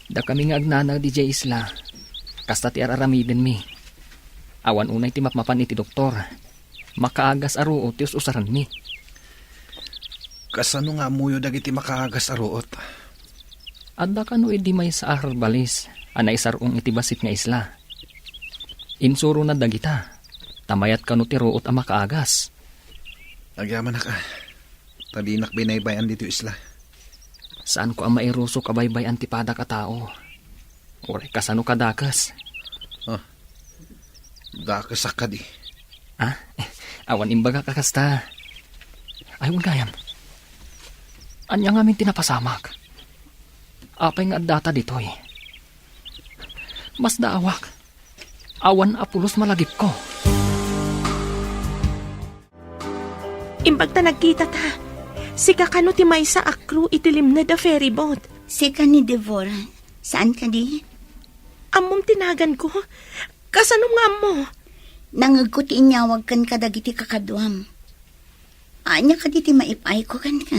Da kami nga agnanag di jay isla. Kasta ti araramiden mi. Awan unay ti mapmapan iti doktor. Makaagas aruot ti usaran mi.
Kasano nga amuyo dagiti makaagas arwot.
Adda kano edi may sa arbalis. Anay sarong iti basit nga isla. Insuro na dagita. Tamayat kano ti ruot a makaagas.
Agyaman na ka. Talinak binaybayan dito isla.
Saan ko ang mairuso kabaybay antipada ka tao? Oray kasano kadakas?
Dakasak ka di.
Awan imbaga kakasta. Ayun gayam. Anya nga min tinapasamak. Apay nga data ditoy. Mas daawak. Awan apulos malagip ko.
Imbag ta nagkita ta. Sika kano ti may sa akru itilim na da ferry boat.
Sika ni Devora. Saan ka di?
Amom tinagan ko. Kasanom nga mo?
Nangag ko ti inyawag kan kadagiti kakadwam. Anya ka di ti maipay ko kan ka.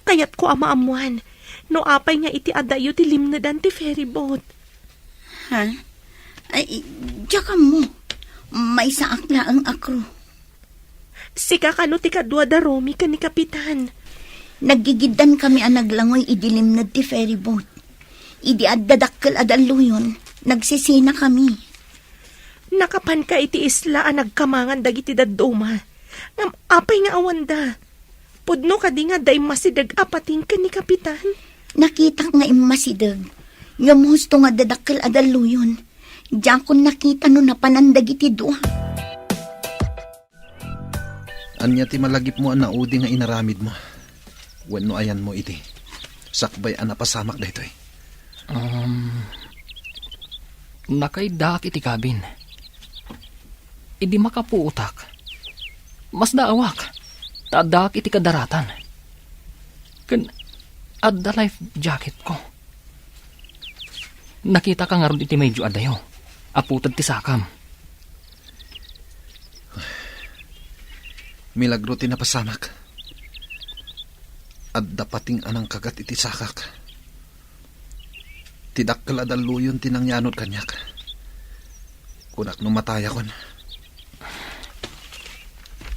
Kayat ko amaamuan. No apay nga iti adayo ti limnadan ti ferry boat.
Ha? Ay, diya ka mo. May saak na ang akro.
Sika kano ti kadwa da Romy ka ni Kapitan.
Naggigidan kami ang naglangoy idilim na ti ferry boat. Idi addadakkel adaluyon. Nagsisina kami.
Nakapan ka iti isla ang nagkamangan dagiti dadduma. Ngam apay nga awanda. Pudno ka di nga day masidag apating ka ni Kapitan.
Nakita nga imasidag. Ngam husto nga dadakkel adaluyon. Diyan ko nakita no napanandag iti doa.
Anya ti malagip mo ang naudi nga inaramid mo. Wenno ayan mo iti. Sakbay ang napasamak daytoy.
Nakaidak iti kabin. Idi makapuutak. Mas daawak. Tadak iti kadaratan. Kan adda life jacket ko. Nakita ka nga ron iti medyo adayo. Aputad ti sakam.
Milagro ti napasamak. At dapating anang kagat iti sakak. Tidak kaladaluyon tinangyanod kanyak. Kunak no mataya kon.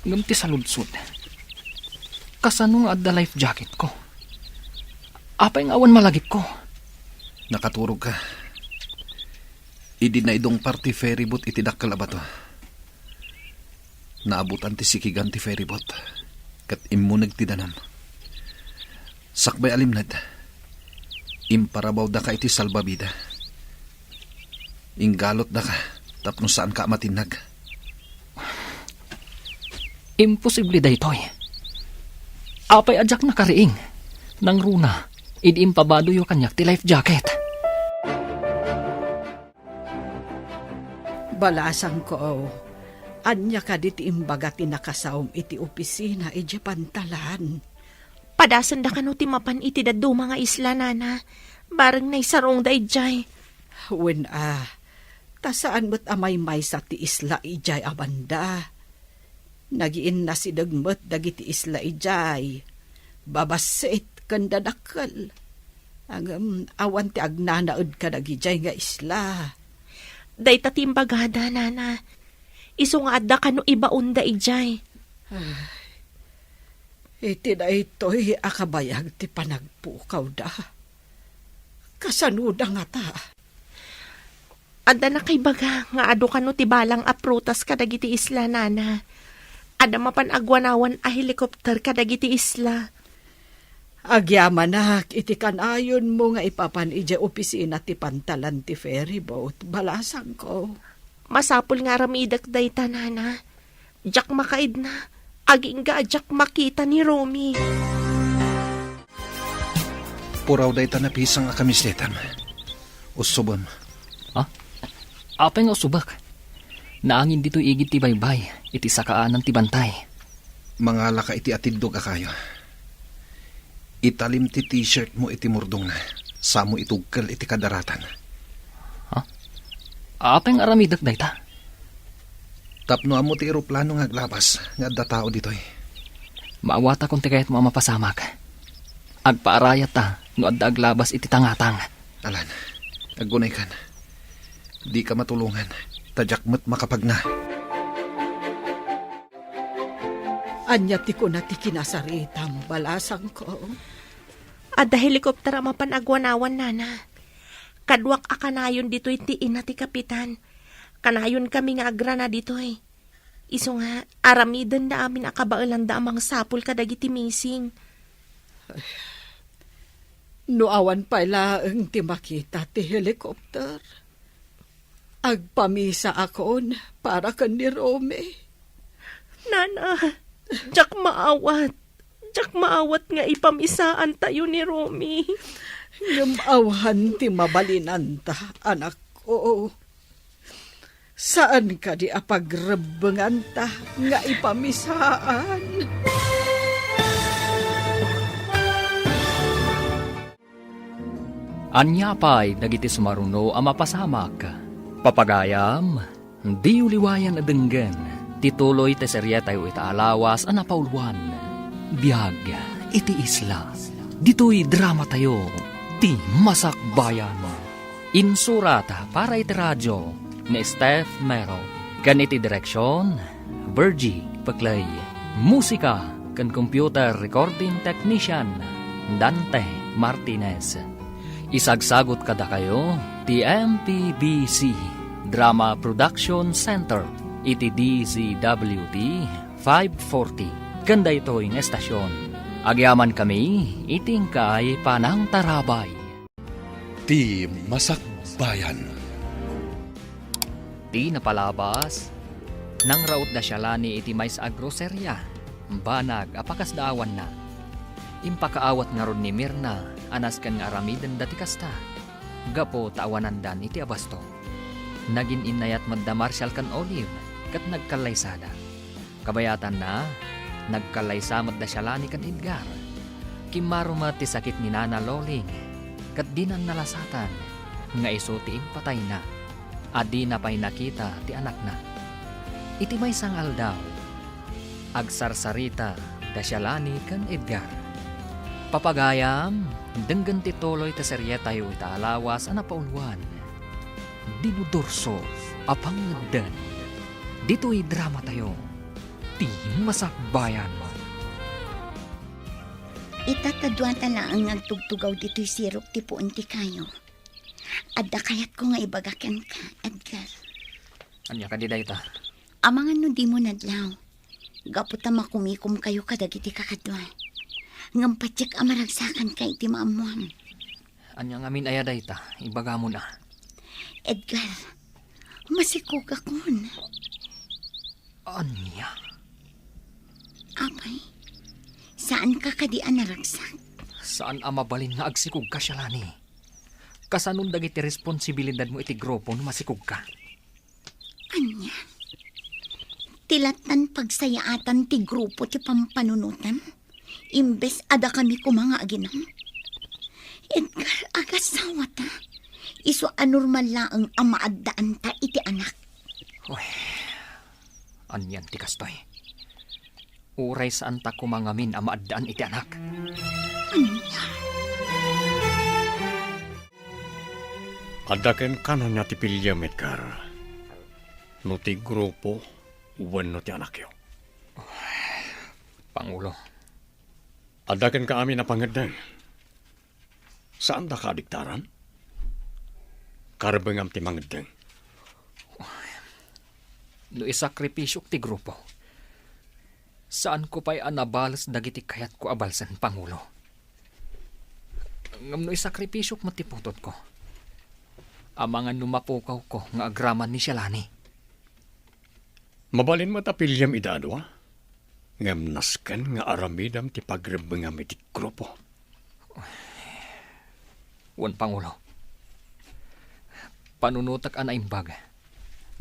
Ngam ti saludsud. Kasano nga adda life jacket ko? Apay nga awan malagip ko.
Nakaturog ka. Idi na idong party ferryboat iti dakkal abato. Naabutan ti sikigan ti ferryboat. Kat immunag ti danam. Sakbay alimnad. Imparabaw da ka iti salbabida. Inggalot da ka. Tapno saan ka matinag.
Imposible daytoy. Apay adyak na kariing. Nang runa, idi impabado yo kanyak ti life jacket.
Balasang ko, anya ka diti imbaga ti nakasawom iti opisina iti pantalan.
Padasan da kano ti mapan iti daddo mga isla, nana. Bareng na isarong da ijay.
Wen tasaan mo't amay may sa ti isla ijay abanda. Nagiin na si dagmet dagiti isla ijay. Babasit kanda dakal. Ang awan ti agnanaod ka dagijay nga isla.
Day tatimbagada, nana. Iso nga adda kano ibaon da ijay.
Iti na ito'y akabayag ti panagpukaw da. Kasanuda nga ta.
Adda na kay baga nga ado kano ti balang aprutas kadagiti isla, nana. Adda mapan agwanawan a helikopter kadagiti isla.
Agyaman na, iti kanayon mo nga ipapan ije opisina ti pantalan ti ferryboat. Balasang ko.
Masapul nga ramidak day tanana. Jak makaid na. Aging ga jak makita ni Romy.
Puraw day tanapisang akamisletan. Usubon.
Apay nga usubak. Naangin dito igit ti baybay. Iti sakaanan ti bantay.
Mangala ka iti atidog akayo. Italim ti t-shirt mo iti murdong na. Samo itugkal iti kadaratan.
Apay nga aramidak dayta.
Tapno amo ti eroplano nga aglabas. Nga adda tao ditoy.
Maawata kung tikayat mo mapasamak. Agpaarayat ta. No adda aglabas iti tangatang.
Alan, agunay kan. Di ka matulungan. Tadyak makapag na.
Anya ti ko na ti kinasaritam. Balasang ko.
Adda helikopter ang mapan agwanawan, nana. Kadwak akanayon dito'y tiin na ti kapitan. Kanayon kami nga agrana dito'y. Iso nga, aramidan na amin akabailan da amang sapul kadagiti missing.
Nuawan pala ang ti makita ti helikopter. Agpamisa akon para kan ni Romy.
Nana, jak maawat. Jak maawat nga ipamisaan tayo ni Romy.
Ngamawahan ti mabalinan ta, anak ko. Saan ka di apagrebengan ta nga ipamisaan?
Anya pa'y dagiti sumaruno ang mapasamak. Papagayam, di uliwayan na denggen. Tituloy te serye tayo itaalawas ang napauluan. Biyag, iti isla. Dito'y drama tayo. Ti Masakbayan. Insurata para iti radyo ni Steph Mero. Kan iti direksyon, Virgie Paclay. Musika kan computer recording technician, Dante Martinez. Isagsagot kada kayo, ti MPBC Drama Production Center, iti DZWT 540. Kanda ito'y estasyon. Agyaman kami, iting kay Panang Tarabay.
Ti Masakbayan.
Ti napalabas, nang raot da siya lani iti mais agroserya. Banag apakas daawan na. Impakaawat nga ron ni Mirna, anas kan nga aramidan dati kasta. Gapo taawanandan iti abasto. Nagin inayat madda Marshall kan Olive, kat nagkalaysada. Kabayatan na, nagkalaysa madda Shalani kan Edgar. Kimaruma ti sakit ni Nana Loling, kat di nang nalasatan, nga iso ti impatay na. Adi na pa'y nakita ti anak na. Iti may sangal daw, agsarsarita da Shalani kan Edgar. Papagayam, denggan ti toloy ta serye tayo itaalawas ana pauluan. Dinudurso, apangdan. Dito'y drama tayo. Ti masakbayan mo.
Itatadwata na ang nagtugtugaw dito'y sirok ti puon ti kayo. Adda kayat ko nga ibagakan ka, Edgar.
Anya ka di dayta?
Amangan no di mo nadlaw. Gaputa makumikom kayo kadagiti kakadwa. Ngampatsik amaragsakan kay ti maamuan.
Anya ngamin aya dayta, ibaga mo na.
Edgar, masikog akon.
Anya?
Apay, saan ka kadian naragsak?
Saan amabalin nga agsikog ka, Shalani? Kasanong dagiti responsibilidad mo iti grupo no masikog ka?
Anya? Tilatan pagsayaatan ti grupo ti pampanunutan? Imbes ada kami kumanga aginam? Edgar, agasawa ta. Iso anormal laang amaaddaan ta iti anak.
Uy, anyan ti kastoy. Uray saan ta kumangamin amaaddaan iti anak.
Anya?
Adaken kanan niya ti pilyam, Edgar. No ti grupo, uwan no ti anak yo.
Pangulo.
Adaken ka amin na pangadang. Saan da ka adiktaran? Karbengam ti mangadang.
No isakripisyok ti grupo. Saan ko pa'y anabalas dagiti kayat ko abalsan, Pangulo? Ngam no isakripisyok matiputot ko. Amangan numapukaw ko nga agraman ni Shalani.
Mabalin mo ta pilyam idadwa? Ngam nasken nga aramidam ti pagrebengam iti grupo.
Wan, Pangulo. Panunutak ana imbag.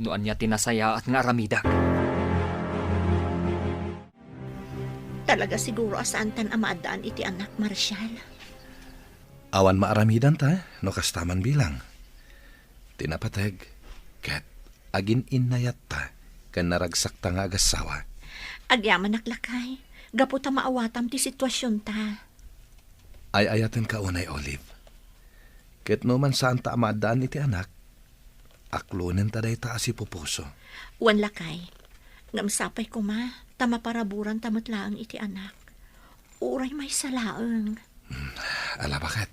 Noan niya tinasaya at nga aramidak.
Talaga siguro asaan tan amaadaan iti anak, Marshall.
Awan maaramidan ta, no kastaman bilang. Tinapateg, ket agin inayat ta, kan naragsak ta nga agasawa.
Agyaman naklakay. Gapo ta maawatam ti sitwasyon ta.
Ay ayaten ka unay, Olive. Ket no man saan ta amaadaan iti anak, aklunen ta day ta asi pupuso.
Wan lakay. Ngamsapay ko ma, tamaparaburan tamatlaang iti anak. Uray may salaang.
Ala bakit?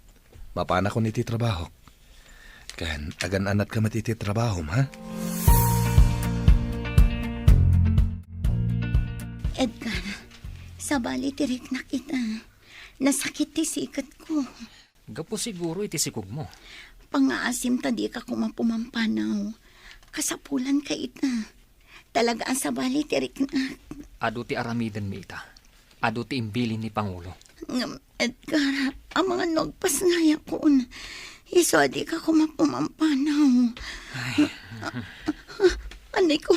Mapana ko niti trabaho. Kan agan anat ka matiti trabaho, ha?
Edgar, sabali tirik na kita. Nasakit ti sikat ko.
Gapo siguro iti sikog mo.
Pangaasim ta di ka kumapumampanaw. Kasapulan ka ita. Talaga ang sabali tirik na.
Ado ti aramidan mi ita. Ado ti imbilin ni Pangulo.
Edgar, ang mga nagpas nga yakon. Iso di ka kumapumampanaw. Anay ko,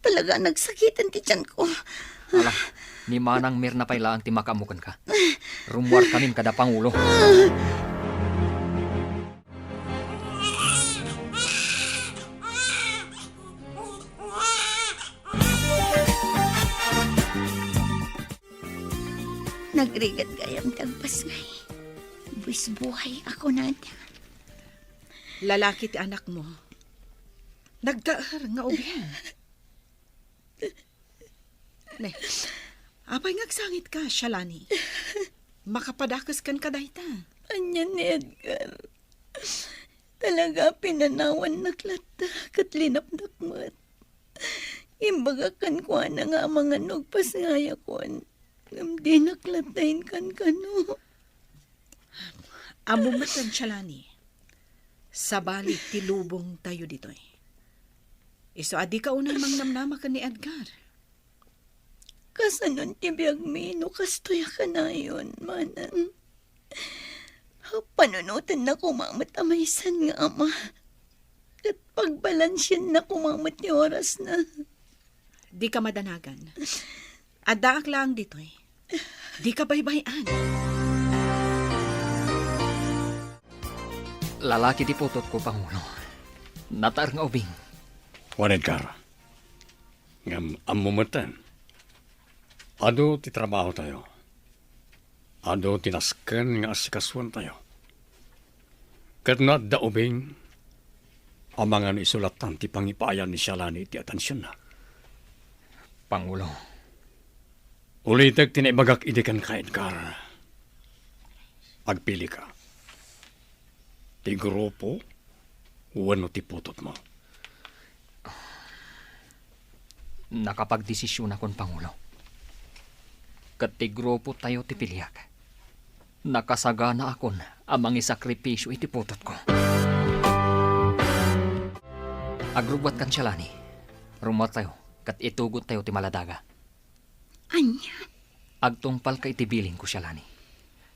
talaga nagsakitan ti tiyan ko.
Ala, ni Manang Mirna pailaan ti makamukan ka. Rumuar kamin kada Pangulo.
Nagrigat gayam tagpas ngay. Buwis buhay ako nada.
Lalaki ti anak mo. Nagdaar nga ubyan. Ne, apay ngagsangit ka, Shalani. Makapadakas kan kadayta.
Anya ni Edgar. Talaga pinanawan naklata kat linapnakmat. Imbagakan ko na nga mga nagpas ngaya kon. Di naklatayin kan kano.
Amumatan, Shalani. Sabali tilubong tayo ditoy. Iso adi ka unang mangnamnama ka ni Edgar.
Kasanon ti biyag mi, no kastoya ka na yun, manang. Panunutan na kumamot amaysan nga ama. At pagbalansyan na kumamot ni oras na.
Di ka madanagan. Adaak lang dito eh. Di ka baybayan.
Lalaki ti putot ko, Pangulo. Natar nga ubing.
Juan Edgar, ngam amumatan. Ado ti trabaho tayo. Ado tinaskan nga asikasuan tayo. Kat na daubing, amangan isulatan ti pangipayan ni Shalani ti atensyon na.
Pangulo.
Ulitag tinaibagak idikan ka, Edgar. Agpili ka. Ti grupo, wano ti putot mo.
Nakapagdesisyon akon, Pangulo. Kat ti grupo tayo ti piliak. Nakasagana akon amang isakripisyo iti putot ko. Agrugwat kan Shalani. Rumot tayo, kat itugot tayo ti maladaga.
Anya,
Agtungpal ka iti biling ko, Shalani.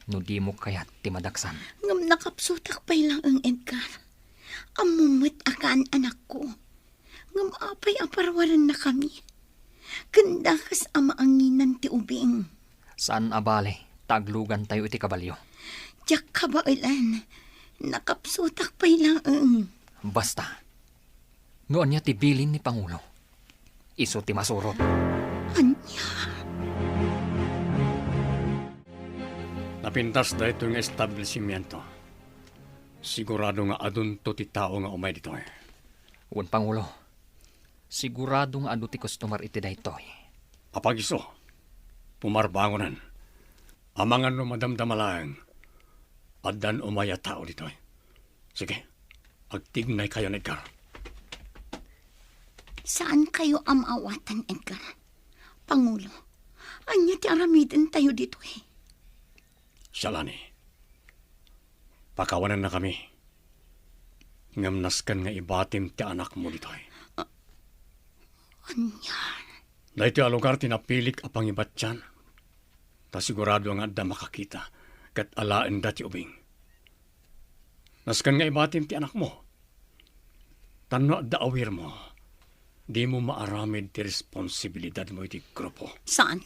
No di mo kayat ti madaksan.
ngam nakapsutak pay lang ang Edgar. Amumit akan anak ko. Ngam apay aparwaran na kami. Kandakas amaanginan ti ubing.
Saan abale, taglugan tayo iti kabalyo.
Diyak kabailan. Nakapsutak pay lang ang.
Basta, noon niya ti bilin ni Pangulo. Iso ti masurot.
Anya,
Napintas da ito yung establishmento. Sigurado nga adun to ti tao nga umay dito eh.
Wan Pangulo, siguradong ado ti customer iti daytoy.
Apag iso, pumarbangonan. Amangan no madamdamalang. Adan umaya tao dito eh. Sige, agtignay kayo na Edgar.
saan kayo amawatan, Edgar? Pangulo, anya ti aramidin tayo dito eh.
Shalani, pakawanan na kami. Ngamnaskan nga ibatim ti anak mo dito eh.
Anya?
Dahito a lugar tinapilik apang ibat dyan. Ta sigurado nga da makakita kat alaan dati ubing. Naskan nga ibatim ti anak mo. Tano da awir mo. Di mo maaramid ti responsibilidad mo iti grupo.
Saan?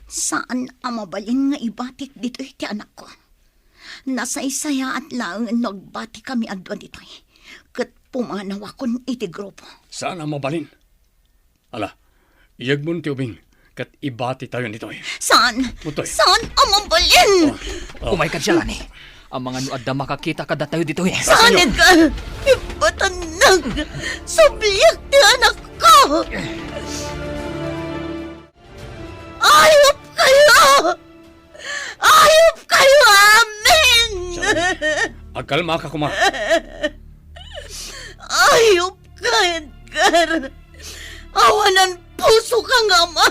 Saan ang mabalin nga ibatik dito iti anak ko? Nasaysaya at lang nagbati kami adwa dito eh. Kat pumanaw akon iti grupo.
Saan ang mabalin? Ala, iyag mo ti ubing kat ibati tayo nito eh.
Saan?
Mutoy.
Saan ang mabalin?
Umay ka dyan, Lani. Ang mga nuad na makakita kada tayo dito eh.
Saan, Edgar? Ibatanag! Subliyak ti anak ko! Ayop kayo! Ayop kayo, amin!
Agkalma ka kuma.
Ayop ka, Edgar! Awanan puso ka nga, ma!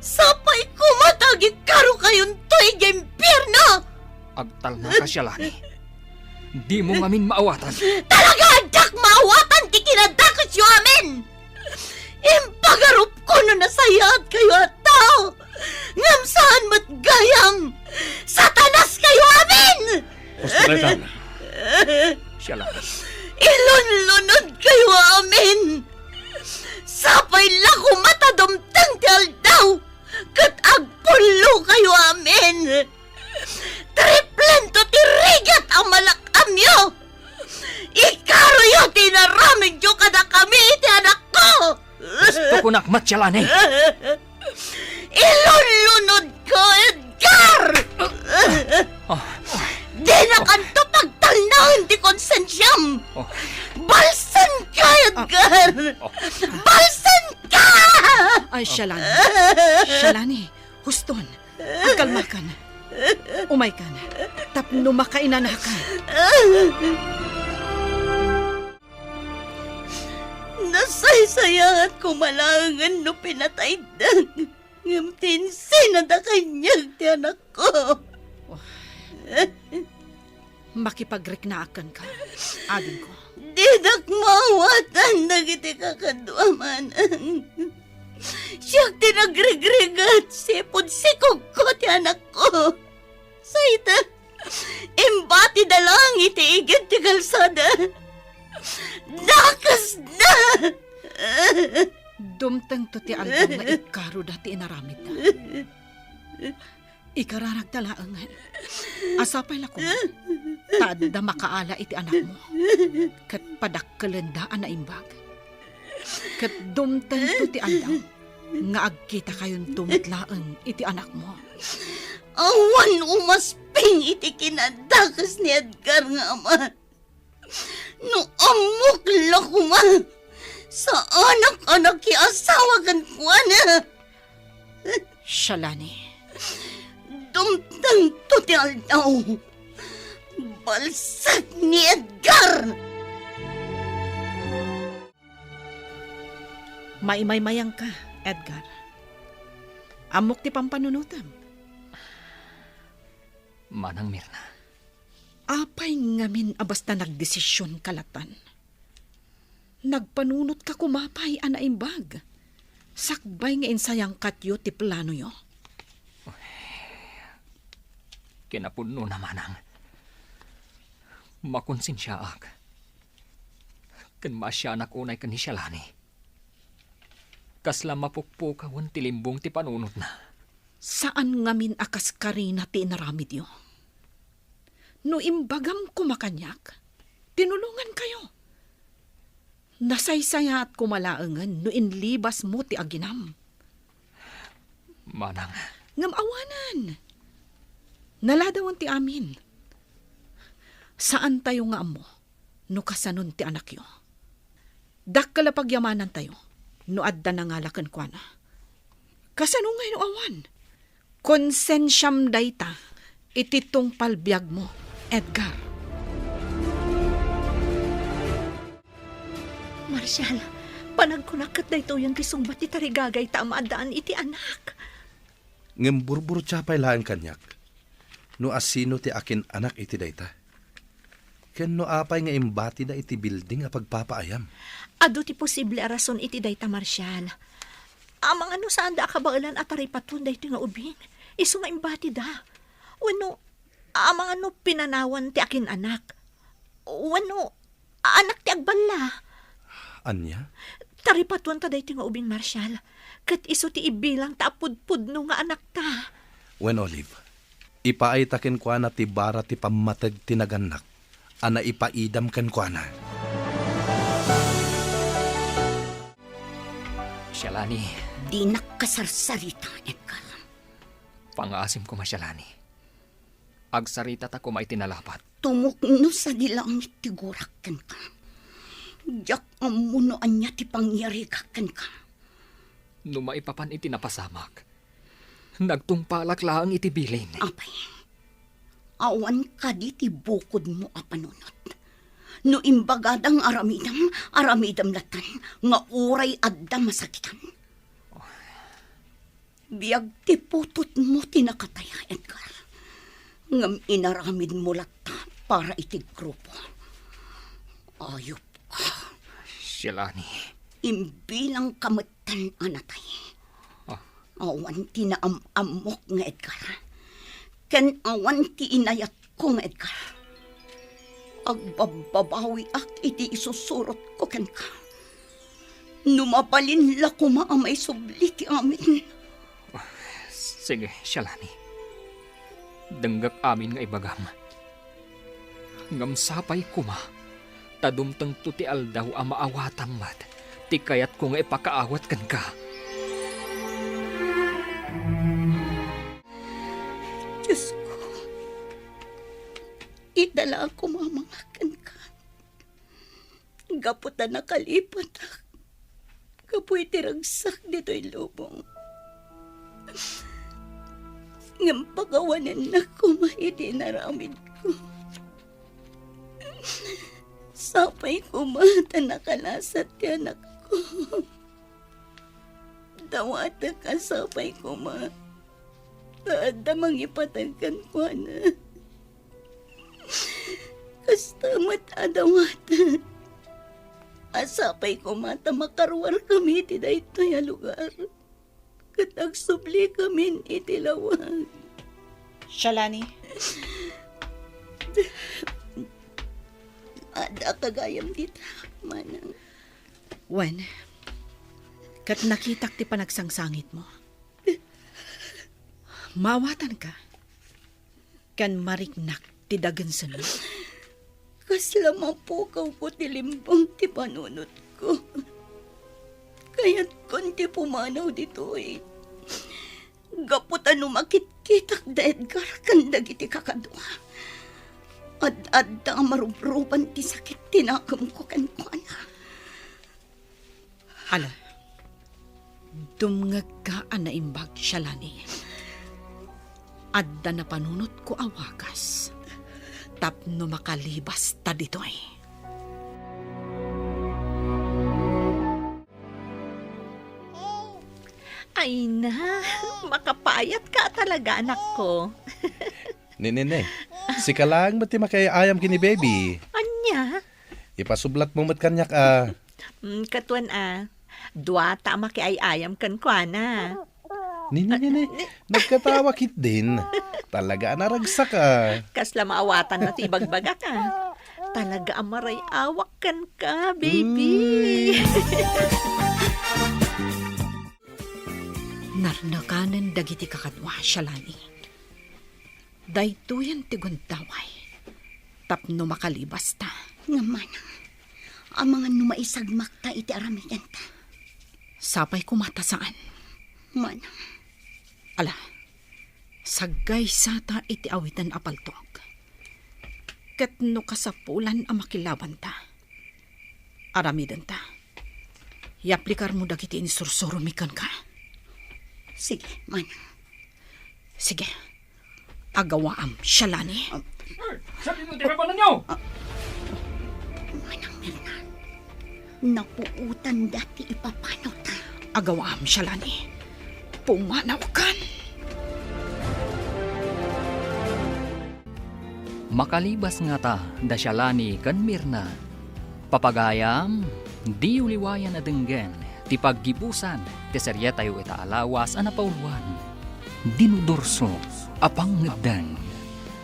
Sapay kumatagi karo kayon to'y gempirna!
Agtal na ka siya, Lani. Di mo ngamin maawatan.
Talaga adak maawatan ti kinadakas yu amin! Impagarup ko no nasayat kayo at tao! Ngam saan mat gayam! Satanas kayo amin!
Hospitaletan.
Siya, Lani.
Ilunlunod kayo amin! Sapay lako matadumtang ti aldaw! Kat agpulo kayo amin! Triplento ti rigat ang malakam yo! Ikaro yo tinaramig yo kada kami iti anak ko!
Gusto ko nakmat siya, Lani.
Ilunlunod ko, Edgar! Di na kanto pagtalnaon ti konsensyam! Balsan ka, Edgar! Balsan ka!
Ay, Shalani. Shalani, huston. Agkalma ka na. Umay ka na. Tapno makainana ka.
Nasaysaya at kumalangan no pinatay na. Ngamtinsi na da kanyag ti anak ko.
Makipagriknaakan ka. Adin ko.
Di nak mawatan na kiti kakadwamanan. Siyang tinagregregat, sipod sikog ko ti anak ko. Sa ita, embati da lang iti igid ti kalsada. Dakas na!
Dumteng to ti Aldam nga ikaro dati inaramid na. Ikararag talaangan. Asapay lako. Tadda makaala iti anak mo. Kat padakkalendaan na imbag. Kat dumteng to ti Aldam nga agkita kayon tumitlaan iti anak mo.
Awan umasping iti kinadakas ni Edgar nga ama. No amok lakuma sa anak-anak ki asawa kan kuana.
Shalani.
Dumtang to ti Aldaw. Balsak ni Edgar.
Maimay-mayang ka, Edgar. Amok ti pampanunutam.
Manang Mirna,
Apay ngamin abas na nagdesisyon kalatan. Nagpanunot ka kumapay anaimbag. Sakbay nga insayang katyo ti plano yo.
kinapuno na manang. Makonsensyaak. Kan masyanak unay kan ni Shalani. Kasla mapukpukawan tilimbong ti panunot na.
Saan ngamin akas karina ti inaramid yo? No imbagam kumakanyak, tinulungan kayo. Nasaysaya at kumalaangan no inlibas mo ti aginam.
Manang.
Ngam awanan. Naladawan ti amin. Saan tayo nga amo no kasanon ti anak yo? Dakkala pagyamanan tayo no adda nangalakan kwa na. Kasano nga no awan? Konsensyam dayta ititong palbiag mo, Edgar.
Marshal, panagkunakat na ito yung kisumbat ti tarigagay tamaadaan iti anak.
Ngem burbur chapay laan kanyak. No asino ti akin anak iti dayta. Ken no apay nga imbati da iti building a pagpapaayam.
Ado ti posible arason iti dayta, Marshal. Amang ano saan da akabailan at aripaton da ito nga ubing. Iso nga imbati da. Wano, amang ano pinanawan ti akin anak. Wano, anak ti agbala.
Anya?
Taripatuan ta da ito nga ubing, Marshal. Kat iso ti ibilang taapudpud no nga anak ta.
When Olive, ipaay taken kwa na ti bara ti pamatag tinaganak. Ana ipaidam ken kwa na.
Shalani,
Di nakasarsarita, Edgar.
pangasim ko Shalani. Agsarita ta ko maitinalapat.
Tumukno sa dilangit ti gurakan ka. Diyak amunoan niya ti pangyarikakan ka.
No maipapan iti napasamak. Nagtungpalak lang iti bilin.
Apay, awan ka di ti bukod mo apanunot. No imbagadang aramidam latan, nga uray adda masakitan. Biyag ti putot mo tinakataya, Edgar. Ngam inaramid mo lata para iti grupo. Ayop ka.
Shalani.
Imbilang kamatan anatay. Awan ti naamamok nga Edgar. Ken awan ti inayat ko nga Edgar. Agbababawi ak iti isusurot ko ken ka. Numapalin la kumaamay subli ti amin.
Sige, Shalani. Danggak amin nga ibagam. Ngam sapay kuma. Tadumtang to ti aldaw a maawatang mat. Ti kayat ko nga ipakaawat kan ka.
Diyos ko, idala ako mamangakan ka. Gaputa na kalipat ak. Kapoy tiragsak dito'y lubong. Ngam pagawanan na kumahidi naramid ko. Sapay kumata nakalasat ti anak ko. Dawata ka sapay kumata. Taada mangipatagkan ko na. Kastamat adawata. Asapay ko mata makarwar kami ti daytoy a lugar. kat agsubli kami itilawag.
Shalani,
Ada kagayam dita, manang.
Wen, kat nakitak ti panagsangsangit mo. Mawatan ka. Kan mariknak ti dagansan mo.
Kasla mapukaw ko ti limbang ti panunot ko. Kaya't kon ti pumanaw dito eh. Gaputan umakit-kitak da Edgar kan dagiti kakadwa. Ad-adda marubruban ti sakit tinakam ko kan kuana.
Ala, dumngag ka na imbag, Shalani. Adda na panunot ko awakas. Tapno makalibas ta ditoy.
Ay na, makapayat ka talaga, anak ko.
Nene, si kalang mati makayayam kini baby.
Anya?
Ipasublat mo mat kanyak ah.
Katuan dua ta makiayayam kan kwa na.
Nene, nagkatawa kit din. Talaga naragsak ah.
Kasla maawatan na ti ibagbaga ka. Talaga amaray awak kan ka, baby.
Narnakanan dagiti kakadwa, Shalani. Daytoyan ti guntaway. Tapno makalibas ta.
Nga manang, ang mga numaisagmak ta iti aramidan ta.
Sapay kumata saan.
Manang,
Ala, sagay sata iti awitan apaltog. Kat no kasapulan ang makilaban ta. Aramidan ta. Iaplikar mo dagiti insursurumikan ka.
sige, manang.
Sige, agawaam, Shalani.
Sabi mo, di ba ba ninyo?
Manang Mirna, napuutan dati ipapanaw ta.
Agawaam, Shalani. Pumanaw kan.
Makalibas nga ta, da Shalani kan Mirna. Papagayam, di uliwayan na denggen, ti paggibusan, ti serye tayo itaalawas a napauluan. Dinudurso, apang ngedang.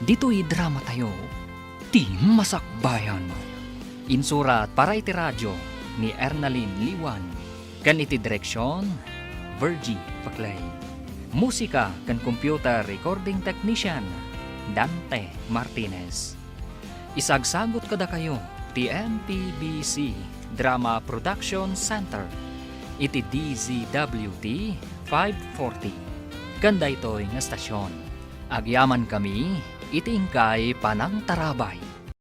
Dito'y drama tayo, ti masakbayan. Insurat para iti radyo ni Ernalyn Liwan. Kan iti direksyon, Virgie Paclay. Musika kan computer recording technician, Dante Martinez. Isagsagot kada kayo, ti MPBC Drama Production Center. Iti DZWT 540. Kanda ito'y nga stasyon. Agyaman kami, iti ingkay panang tarabay.